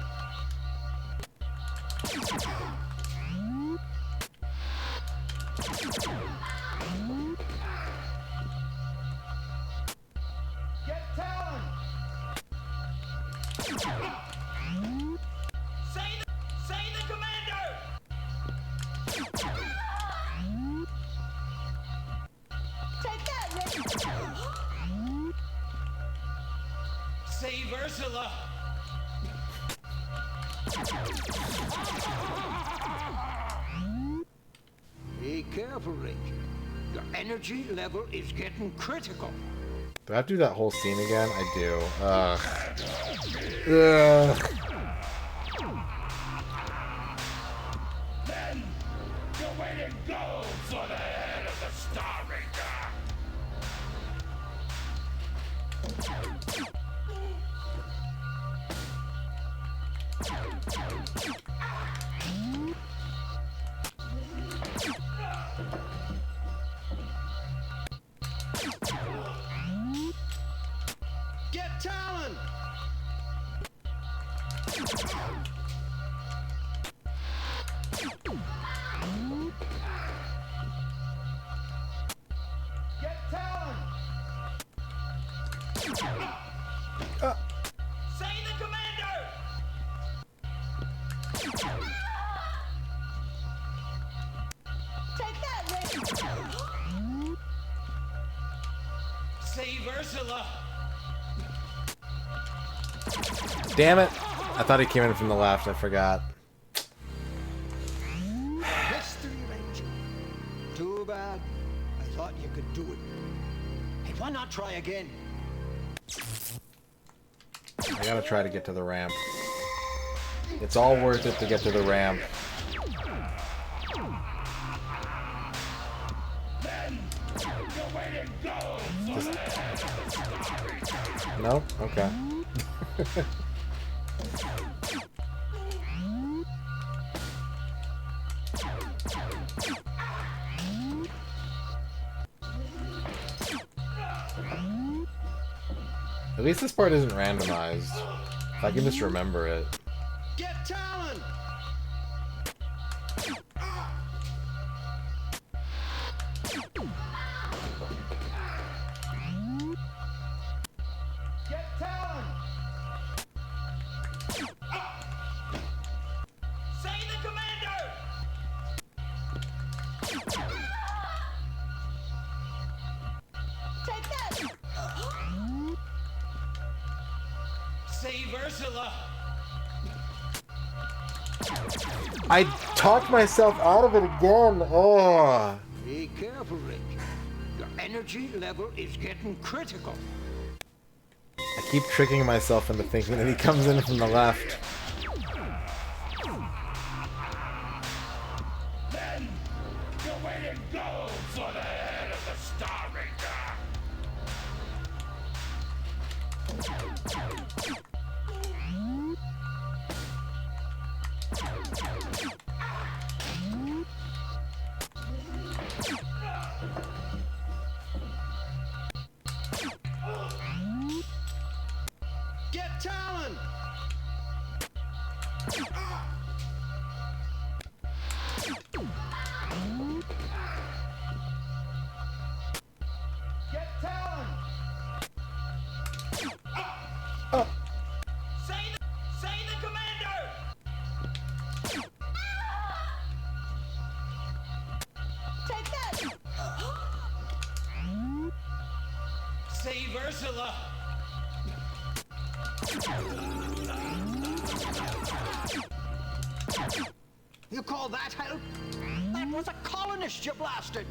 Get Talon! Say the commander! Take that, Rick! Save Ursula! Be careful, Ranger. Your energy level is getting critical. Do I have to do that whole scene again? I do. Ugh. Ugh. Then you're waiting go for the head of the Star Ranger. Get Talon! Get Talon! Say the commander! Take that, Rick! Save Ursula! Damn it! I thought he came in from the left. I forgot. thought you could do it. Hey, why not try again? I gotta try to get to the ramp. It's all worth it to get to the ramp. Just... No? Okay. At least this part isn't randomized. If I can just remember it. Get Talon! Get Talon! Say the commander! Take that! Save Ursula! I talked myself out of it again. Oh. Be careful, Ranger. Your energy level is getting critical. I keep tricking myself into thinking that he comes in from the left. Then, you're waiting go for the head of the Star Ranger. Get Talon! Get Talon! Say the commander! Take that! Save Ursula! You call that help? That was a colonist you blasted!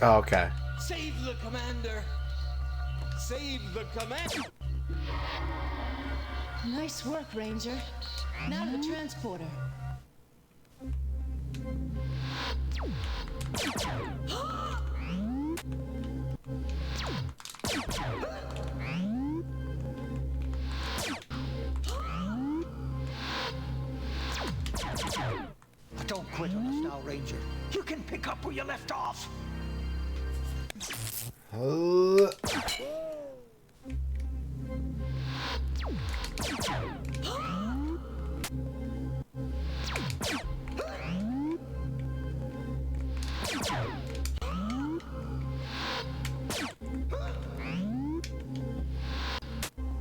Oh, okay. Save the commander! Save the commander! Nice work, Ranger. Now to the transporter. Don't quit on us now, Ranger. You can pick up where you left off.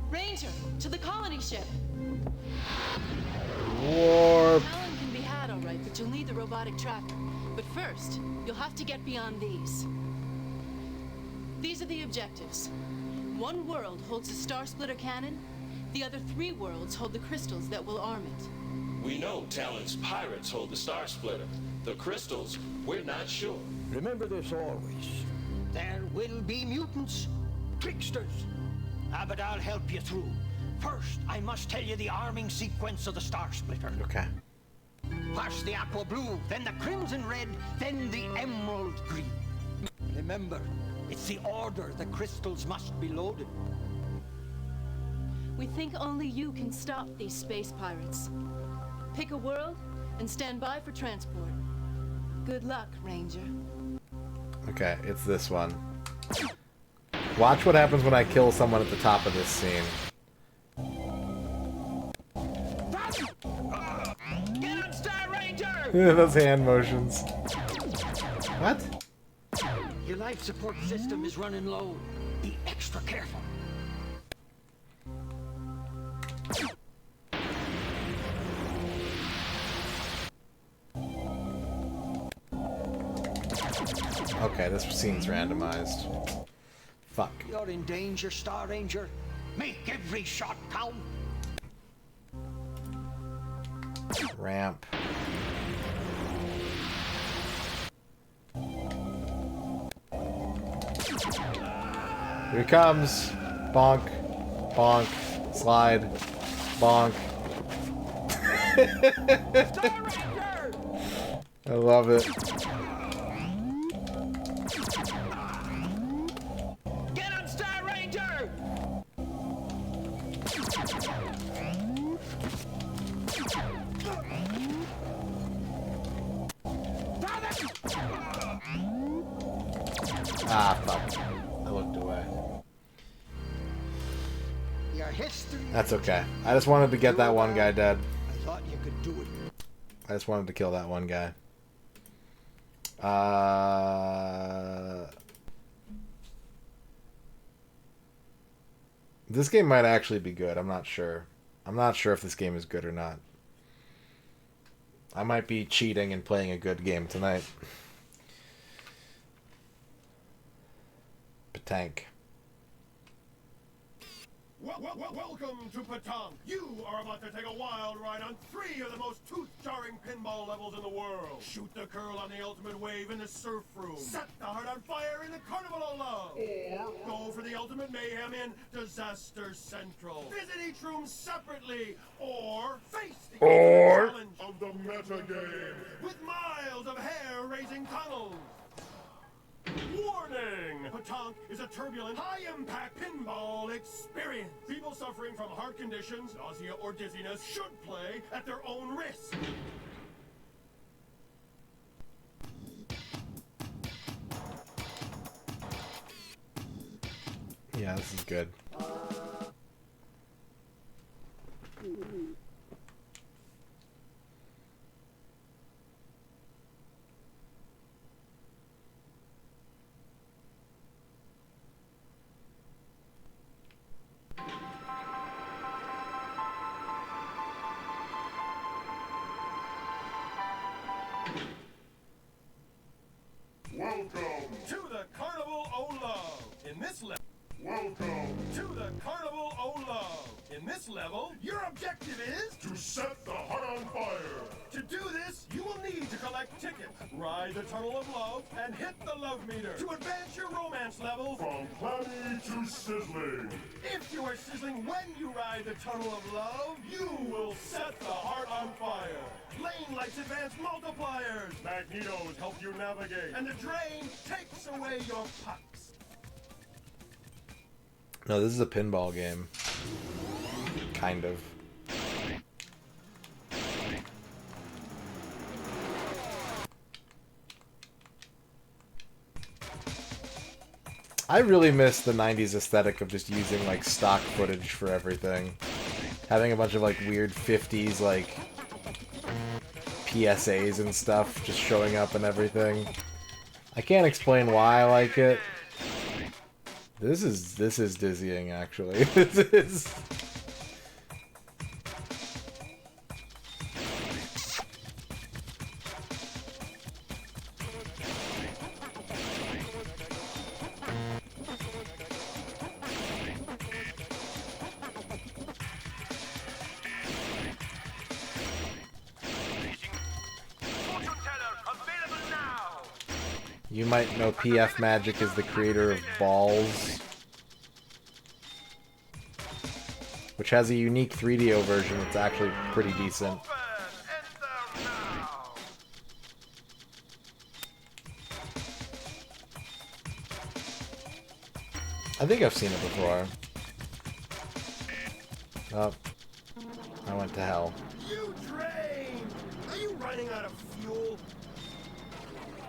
Ranger, to the colony ship. Warp. Talon can be had, all right, but you'll need the robotic tracker. But first, you'll have to get beyond these. These are the objectives. One world holds a Star Splitter cannon. The other 3 worlds hold the crystals that will arm it. We know Talon's pirates hold the Star Splitter. The crystals, we're not sure. Remember this always. There will be mutants, tricksters. But I'll help you through. First, I must tell you the arming sequence of the Star Splitter. Okay. First the aqua blue, then the crimson red, then the emerald green. Remember, it's the order the crystals must be loaded. We think only you can stop these space pirates. Pick a world and stand by for transport. Good luck, Ranger. Okay, it's this one. Watch what happens when I kill someone at the top of this scene. Get on, Star Ranger! Those hand motions. What? Your life support system is running low. Be extra careful. Okay, this scene's randomized. Fuck. You're in danger, Star Ranger. Make every shot count. Ramp. Here he comes. Bonk. Bonk. Slide. Bonk. I love it. Get him, Star Ranger! Ah, fuck. I looked away. Your history. That's okay. I just wanted to get that one guy dead. I thought you could do it. I just wanted to kill that one guy. This game might actually be good. I'm not sure. I'm not sure if this game is good or not. I might be cheating and playing a good game tonight. Patank. Welcome to Patong. You are about to take a wild ride on 3 of the most tooth-jarring pinball levels in the world. Shoot the curl on the ultimate wave in the surf room. Set the heart on fire in the Carnival of Love. Or go for the ultimate mayhem in Disaster Central. Visit each room separately. Or face the challenge of the meta game with miles of hair-raising tunnels. Warning! Patonk is a turbulent, high-impact pinball experience. People suffering from heart conditions, nausea, or dizziness should play at their own risk. Yeah, this is good. Welcome to the Carnival o' Love. In this level, welcome to the Carnival o' Love. In this level, your objective is to set the heart on fire. To do this, you will need to collect tickets, ride the Tunnel of Love, and hit the love meter to advance your romance level from clammy to sizzling. If you are sizzling when you ride the Tunnel of Love, you will set the heart on fire. Lane lights advance multipliers. Magnetos help you navigate. And the drain takes away your pucks. No, this is a pinball game. Kind of. I really miss the 90s aesthetic of just using like stock footage for everything. Having a bunch of like weird 50s like PSAs and stuff just showing up and everything. I can't explain why I like it. This is dizzying actually. This is You might know PF Magic is the creator of Balls, which has a unique 3DO version that's actually pretty decent. I think I've seen it before. Oh, I went to hell. You train! Are you running out of fuel?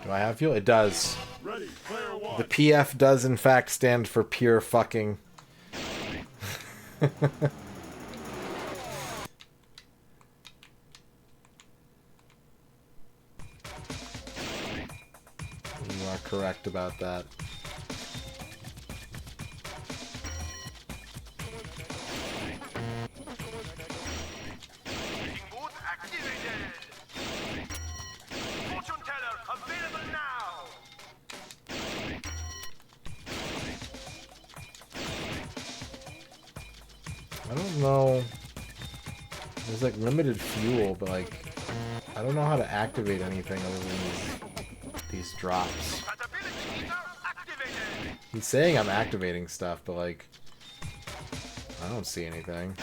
Do I have fuel? It does. Ready, player one. The PF does in fact stand for pure fucking. You are correct about that. I don't know. There's like limited fuel, but like I don't know how to activate anything other than these drops. He's saying I'm activating stuff, but like, I don't see anything.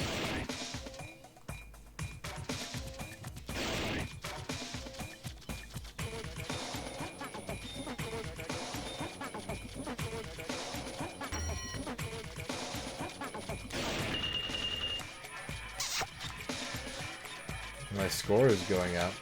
My score is going up.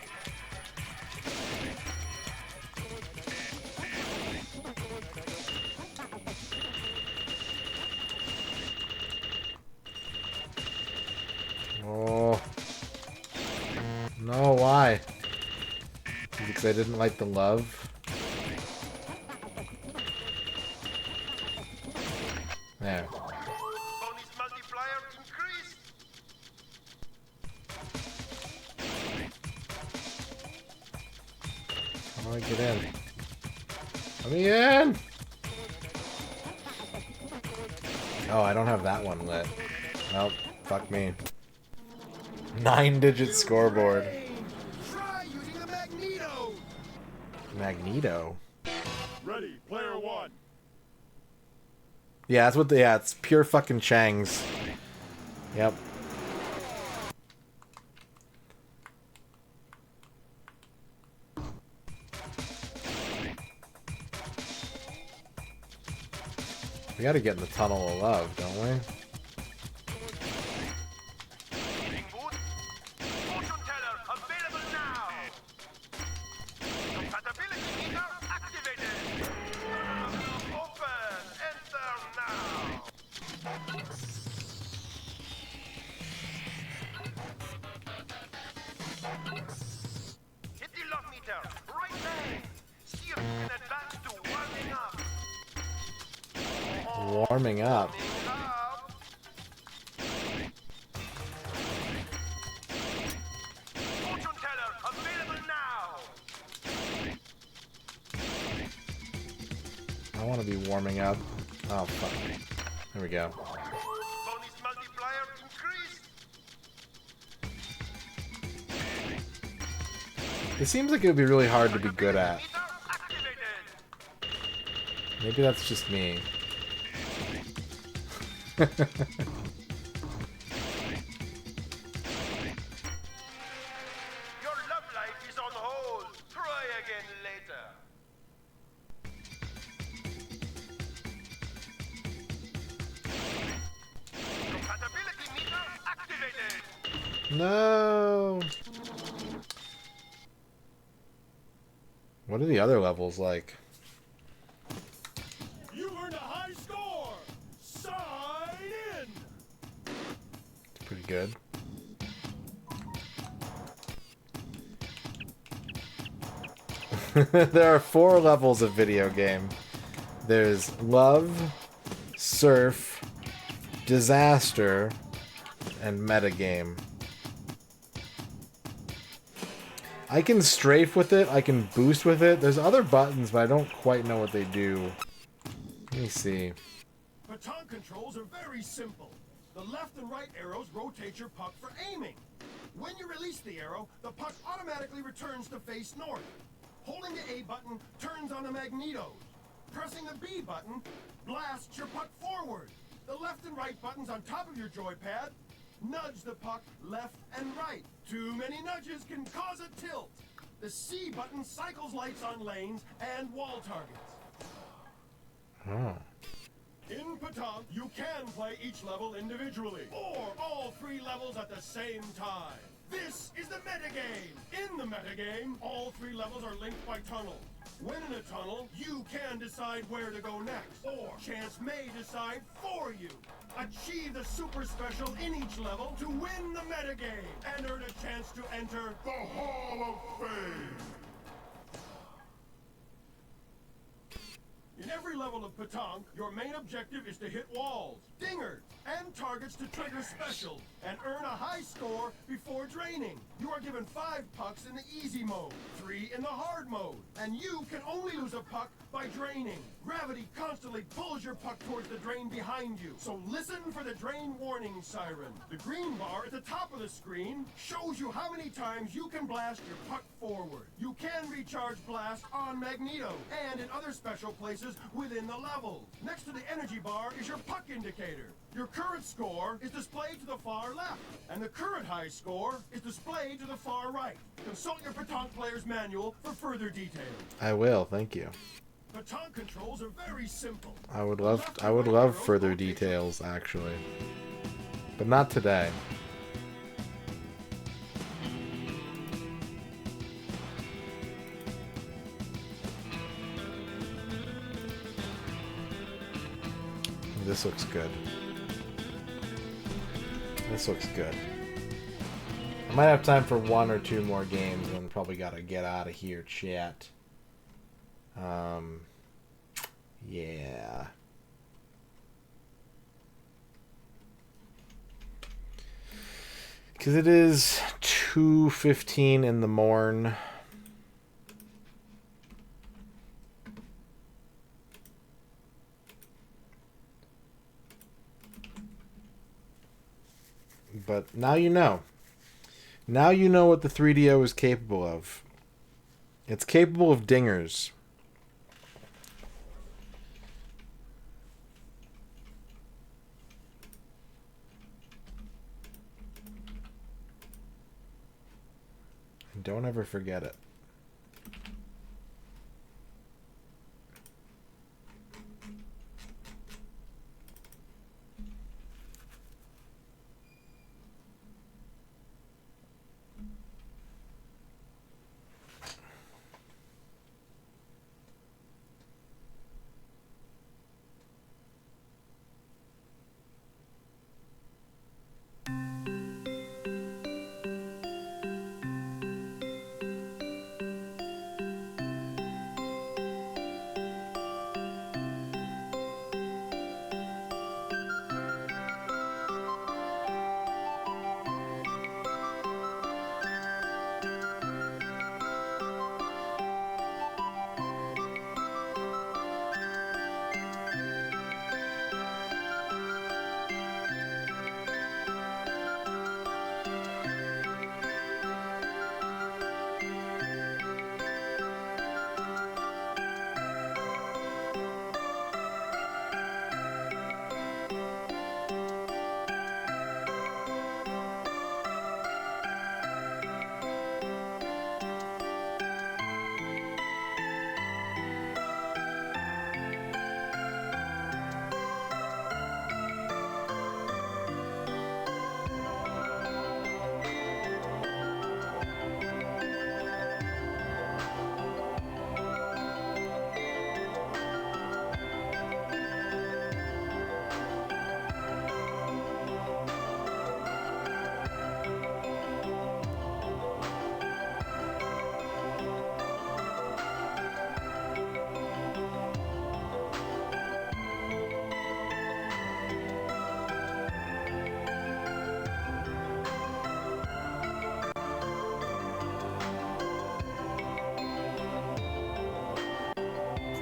Oh. No, why? Because I didn't like the love. There. Bonus multiplier increased. How do I get in? Let me in! Oh, I don't have that one lit. Well, fuck me. 9-digit scoreboard. Try using the Magneto. Magneto? Ready, player one. Yeah, that's what the, yeah, it's pure fucking Changs. Yep. We gotta get in the tunnel of love, don't we? Fortune teller available now. Compatibility meter activated. Open. Enter now. Hit the love meter. Right there. See if you can advance to warming up. Warming up. Fortune teller available now. I want to be warming up. Oh, fuck. There we go. Bonus multiplier increased. It seems like it would be really hard to be good at. Maybe that's just me. Your love life is on hold. Try again later. Compatibility meter activated. No! What are the other levels like? You earned a high score. Sign in. It's pretty good. There are 4 levels of video game. There's love, surf, disaster, and metagame. I can strafe with it, I can boost with it. There's other buttons, but I don't quite know what they do. Let me see. Baton controls are very simple. The left and right arrows rotate your puck for aiming. When you release the arrow, the puck automatically returns to face north. Holding the A button turns on the magnetos. Pressing the B button blasts your puck forward. The left and right buttons on top of your joypad nudge the puck left and right. Too many nudges can cause a tilt. The C button cycles lights on lanes and wall targets. Oh. In Patank, you can play each level individually, or all 3 levels at the same time. This is the metagame. In the metagame, all 3 levels are linked by tunnels. When in a tunnel, you can decide where to go next, or chance may decide for you. Achieve the super special in each level to win the metagame, and earn a chance to enter the Hall of Fame. In every level of Patank, your main objective is to hit walls, dingers, and targets to trigger special and earn a high score before draining. You are given 5 pucks in the easy mode, 3 in the hard mode, and you can only lose a puck by draining. Gravity constantly pulls your puck towards the drain behind you, so listen for the drain warning siren. The green bar at the top of the screen shows you how many times you can blast your puck forward. You can recharge blast on Magneto and in other special places within the level. Next to the energy bar is your puck indicator. Your current score is displayed to the far left, and the current high score is displayed to the far right. Consult your Pétanque player's manual for further details. I will, thank you. Pétanque controls are very simple. I would love further details, actually. But not today. This looks good. This looks good. I might have time for 1 or 2 more games and probably gotta get out of here, chat. Yeah. Because it is 2:15 in the morn. But now you know. Now you know what the 3DO is capable of. It's capable of dingers. And don't ever forget it.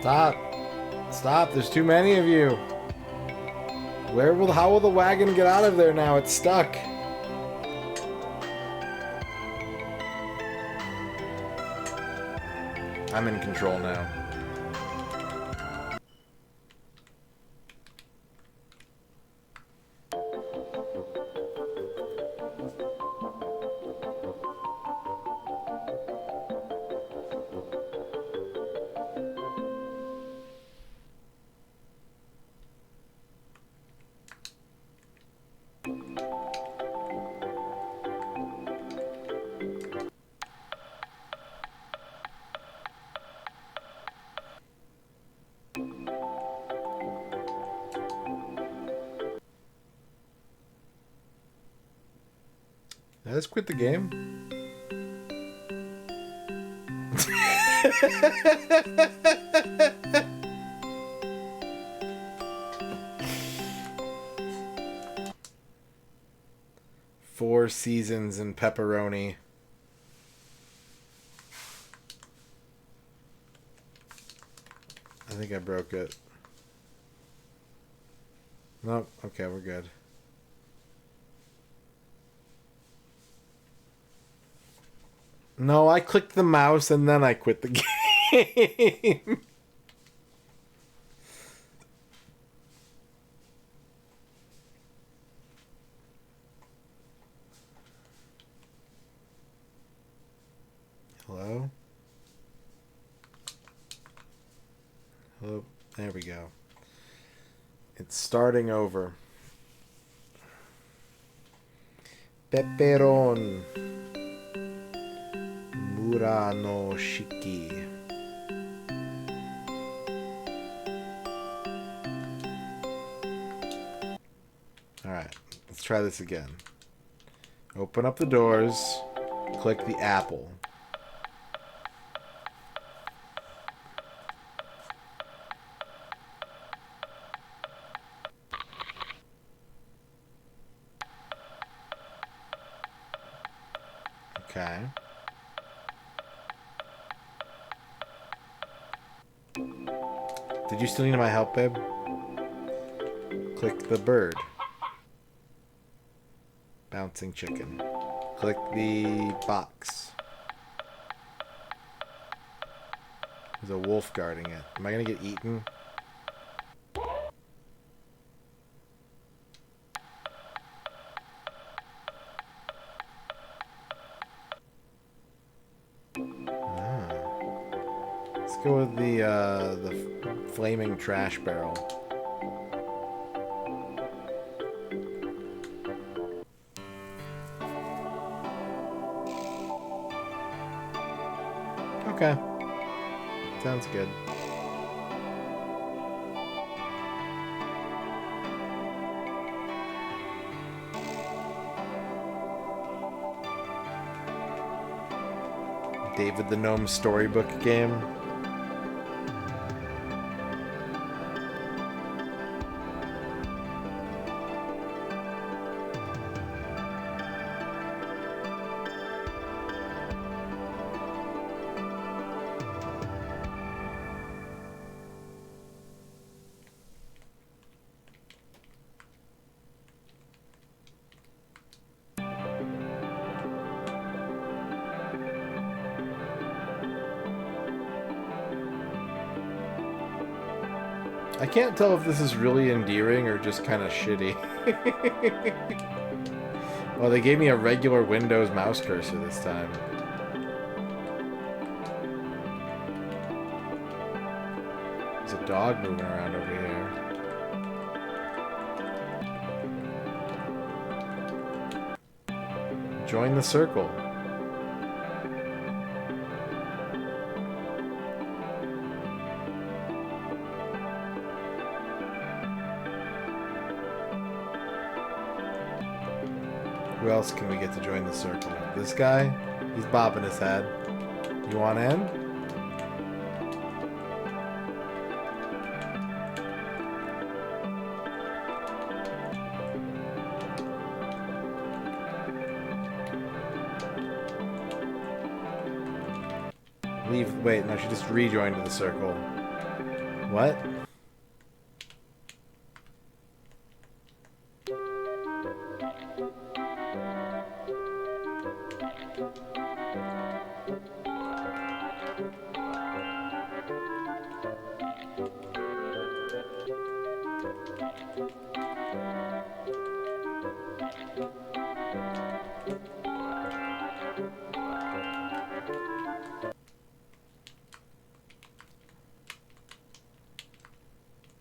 Stop. Stop. There's too many of you. How will the wagon get out of there now? It's stuck. I'm in control now. Let's quit the game. Four Seasons and pepperoni. I think I broke it. Nope. Okay, we're good. No, I clicked the mouse and then I quit the game. Hello? Hello? There we go. It's starting over. Pepperon. Murano Shiki. Alright, let's try this again. Open up the doors. Click the apple. Okay. Did you still need my help, babe? Click the bird. Bouncing chicken. Click the box. There's a wolf guarding it. Am I gonna get eaten? Let's go with the flaming trash barrel. Okay. Sounds good. David the Gnome storybook game. I can't tell if this is really endearing or just kind of shitty. Well, they gave me a regular Windows mouse cursor this time. There's a dog moving around over here. Join the circle. Who else can we get to join the circle? This guy? He's bobbing his head. You want in? Leave. Wait, no, she just rejoined to the circle. What?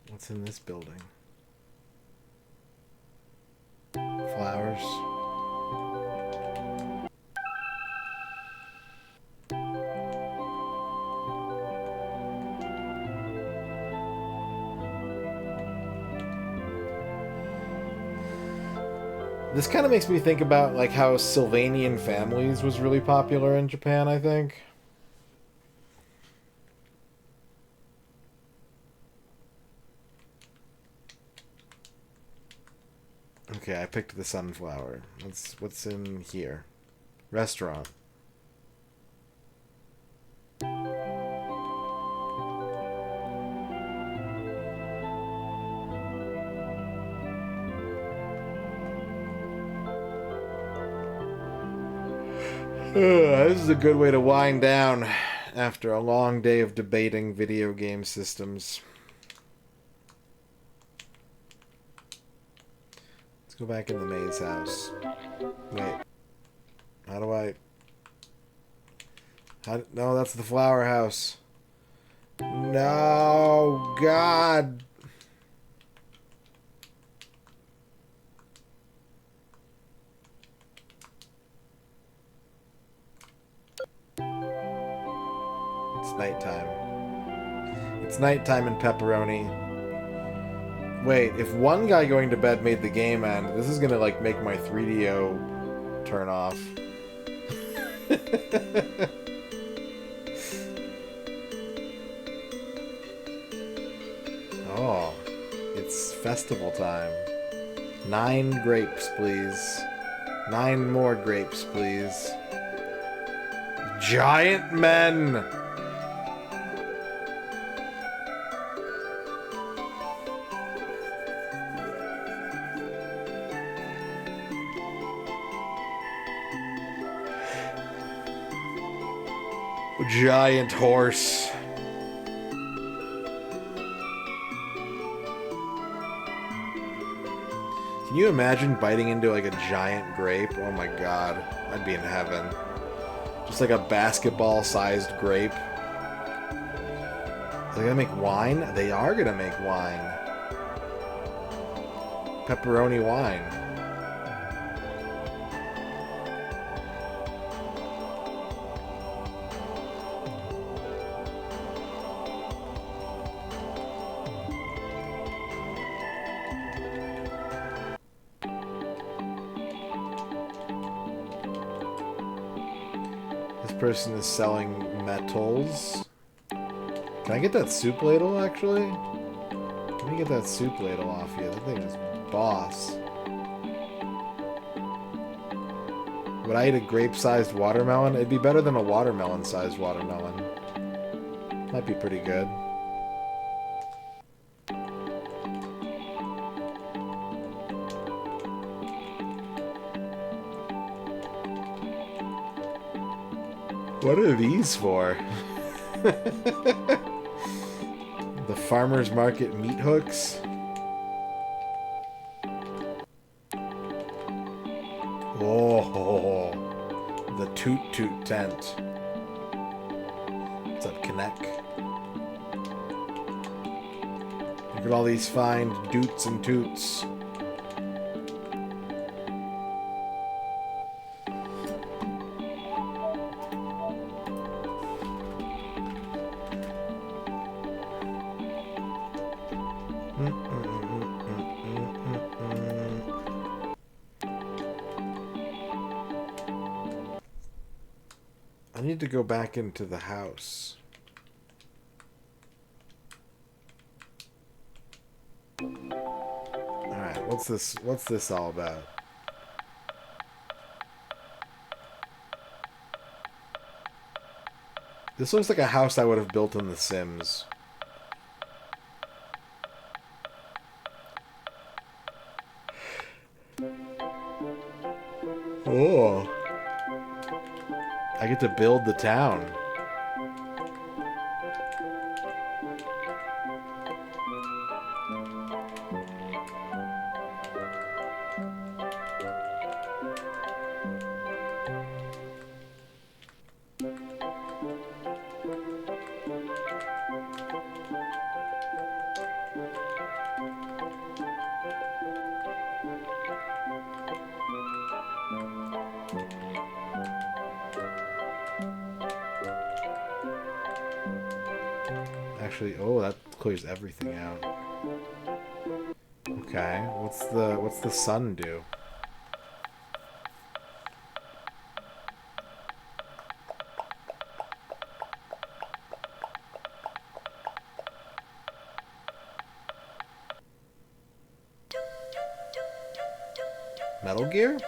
What's in this building? Flowers. This kind of makes me think about like how Sylvanian Families was really popular in Japan, I think. Okay, I picked the sunflower. What's in here? Restaurant. This is a good way to wind down after a long day of debating video game systems. Let's go back in the maze house. Wait. How do I... No, that's the flower house. No, God. It's nighttime. It's nighttime in Pepperoni. Wait, if one guy going to bed made the game end, this is gonna, like, make my 3DO turn off. Oh, it's festival time. 9 grapes, please. 9 more grapes, please. Giant men! Giant horse. Can you imagine biting into like a giant grape? Oh my god, I'd be in heaven. Just like a basketball-sized grape. Are they gonna make wine? They are gonna make wine. Pepperoni wine. Person is selling metals. Can I get that soup ladle, actually? Let me get that soup ladle off you. That thing is boss. Would I eat a grape-sized watermelon? It'd be better than a watermelon-sized watermelon. Might be pretty good. What are these for? The farmer's market meat hooks? Oh, the Toot Toot tent. What's up, Connect? Look at all these fine doots and toots. I need to go back into the house. Alright, what's this all about? This looks like a house I would have built in The Sims. Oh. I get to build the town. Actually, oh, that clears everything out. Okay, what's the sun do? Metal Gear?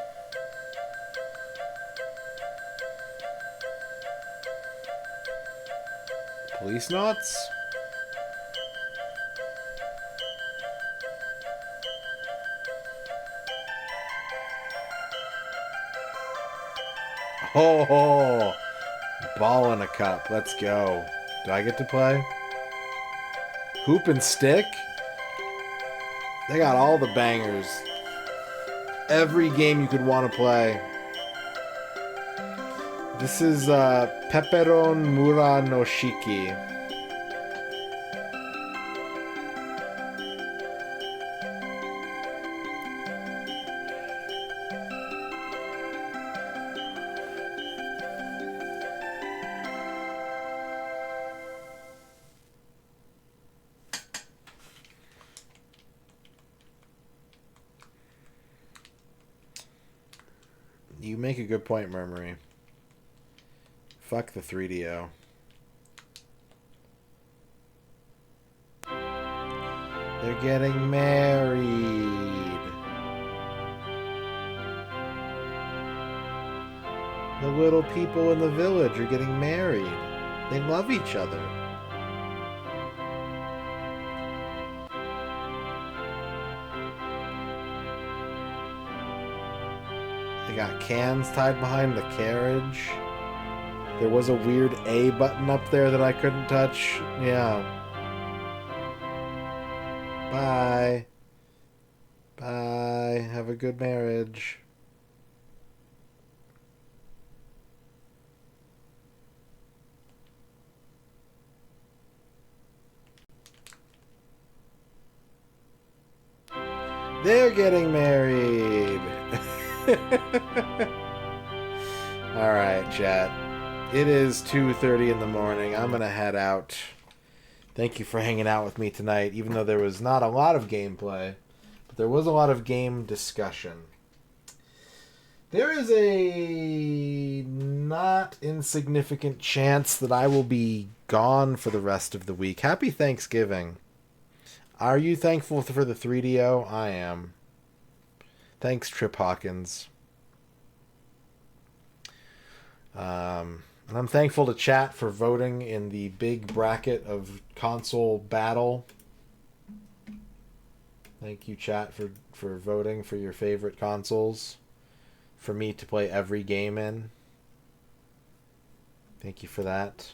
Police Knots? Oh, ball in a cup. Let's go. Do I get to play? Hoop and stick? They got all the bangers. Every game you could want to play. This is Pepperon Mura no Shiki. You make a good point, Murmury. Fuck the 3DO. They're getting married. The little people in the village are getting married. They love each other. They got cans tied behind the carriage. There was a weird A button up there that I couldn't touch. Yeah. Bye. Bye. Have a good marriage. They're getting married. Alright, chat. It is 2:30 in the morning. I'm gonna head out. Thank you for hanging out with me tonight, even though there was not a lot of gameplay, but there was a lot of game discussion. There is a not insignificant chance that I will be gone for the rest of the week. Happy Thanksgiving. Are you thankful for the 3DO? I am. Thanks, Trip Hawkins. And I'm thankful to chat for voting in the big bracket of console battle. Thank you, chat, for voting for your favorite consoles for me to play every game in. Thank you for that.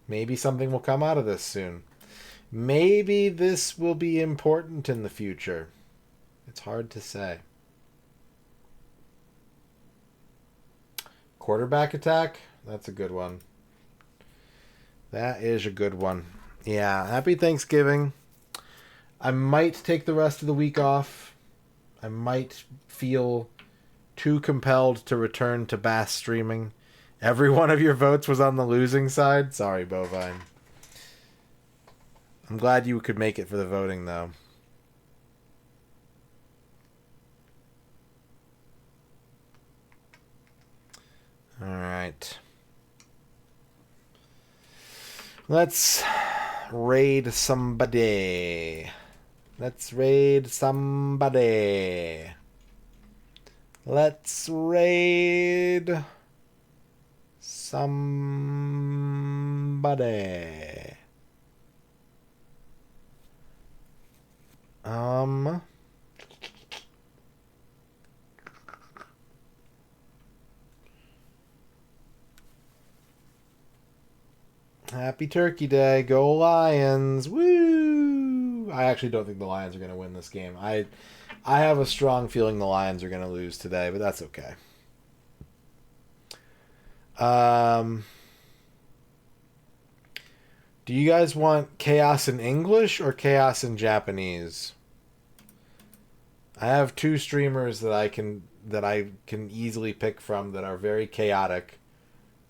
Maybe something will come out of this soon. Maybe this will be important in the future. It's hard to say. Quarterback attack? That's a good one. That is a good one. Yeah, happy Thanksgiving. I might take the rest of the week off. I might feel too compelled to return to Bass streaming. Every one of your votes was on the losing side. Sorry, Bovine. I'm glad you could make it for the voting, though. Alright. Let's raid somebody. Let's raid somebody. Let's raid somebody. Happy Turkey Day. Go Lions. Woo! I actually don't think the Lions are going to win this game. I have a strong feeling the Lions are going to lose today, but that's okay. Do you guys want chaos in English or chaos in Japanese? I have two streamers that I can easily pick from that are very chaotic.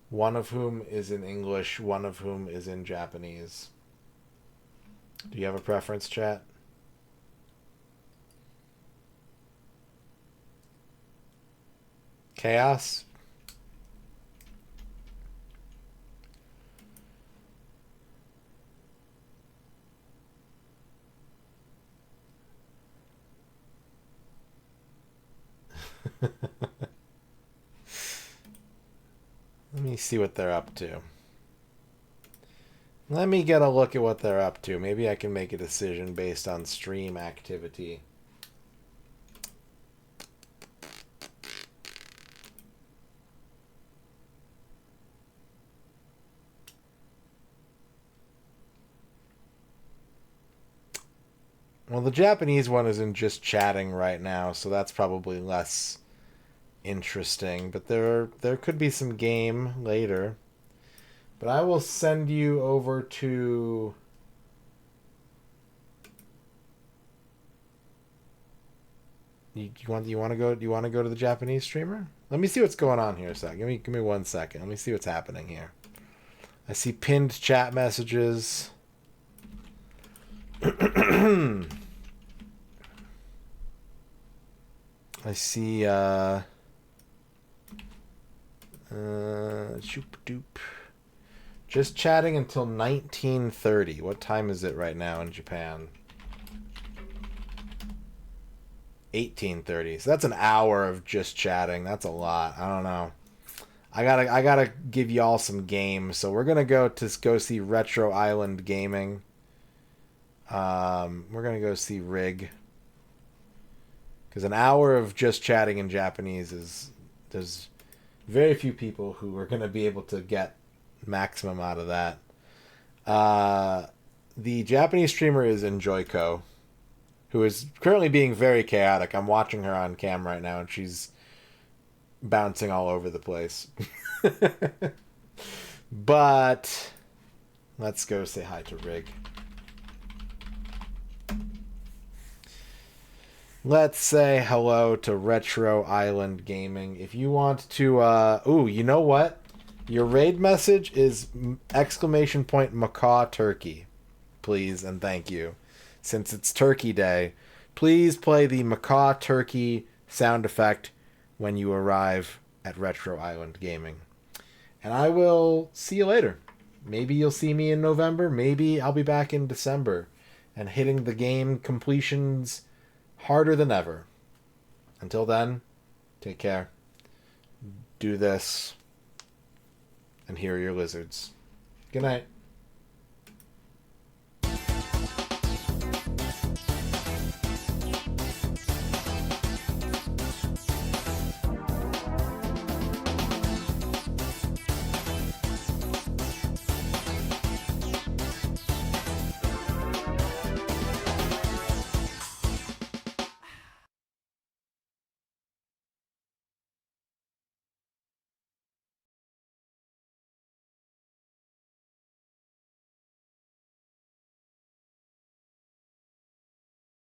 One of whom is in English, one of whom is in Japanese. Do you have a preference, chat? Chaos? Let me see what they're up to. Let me get a look at what they're up to. Maybe I can make a decision based on stream activity. Well, the Japanese one isn't just chatting right now, so that's probably less interesting. But there could be some game later. But I will send you over to... You want to go to the Japanese streamer? Let me see what's going on here a sec. Give me 1 second. Let me see what's happening here. I see pinned chat messages. I see shoop doop. Just chatting until 1930. What time is it right now in Japan? 1830. So that's an hour of just chatting. That's a lot. I don't know. I gotta give y'all some games. So we're gonna go see Retro Island Gaming. We're gonna go see Rig. Because an hour of just chatting in Japanese there's very few people who are gonna be able to get maximum out of that. The Japanese streamer is Enjoyco, who is currently being very chaotic. I'm watching her on cam right now, and she's bouncing all over the place. But let's go say hi to Rig. Let's say hello to Retro Island Gaming. If you want to, ooh, you know what? Your raid message is !macaw turkey. Please and thank you. Since it's Turkey Day, please play the macaw turkey sound effect when you arrive at Retro Island Gaming. And I will see you later. Maybe you'll see me in November. Maybe I'll be back in December and hitting the game completions harder than ever. Until then, take care. Do this. And here are your lizards. Good night.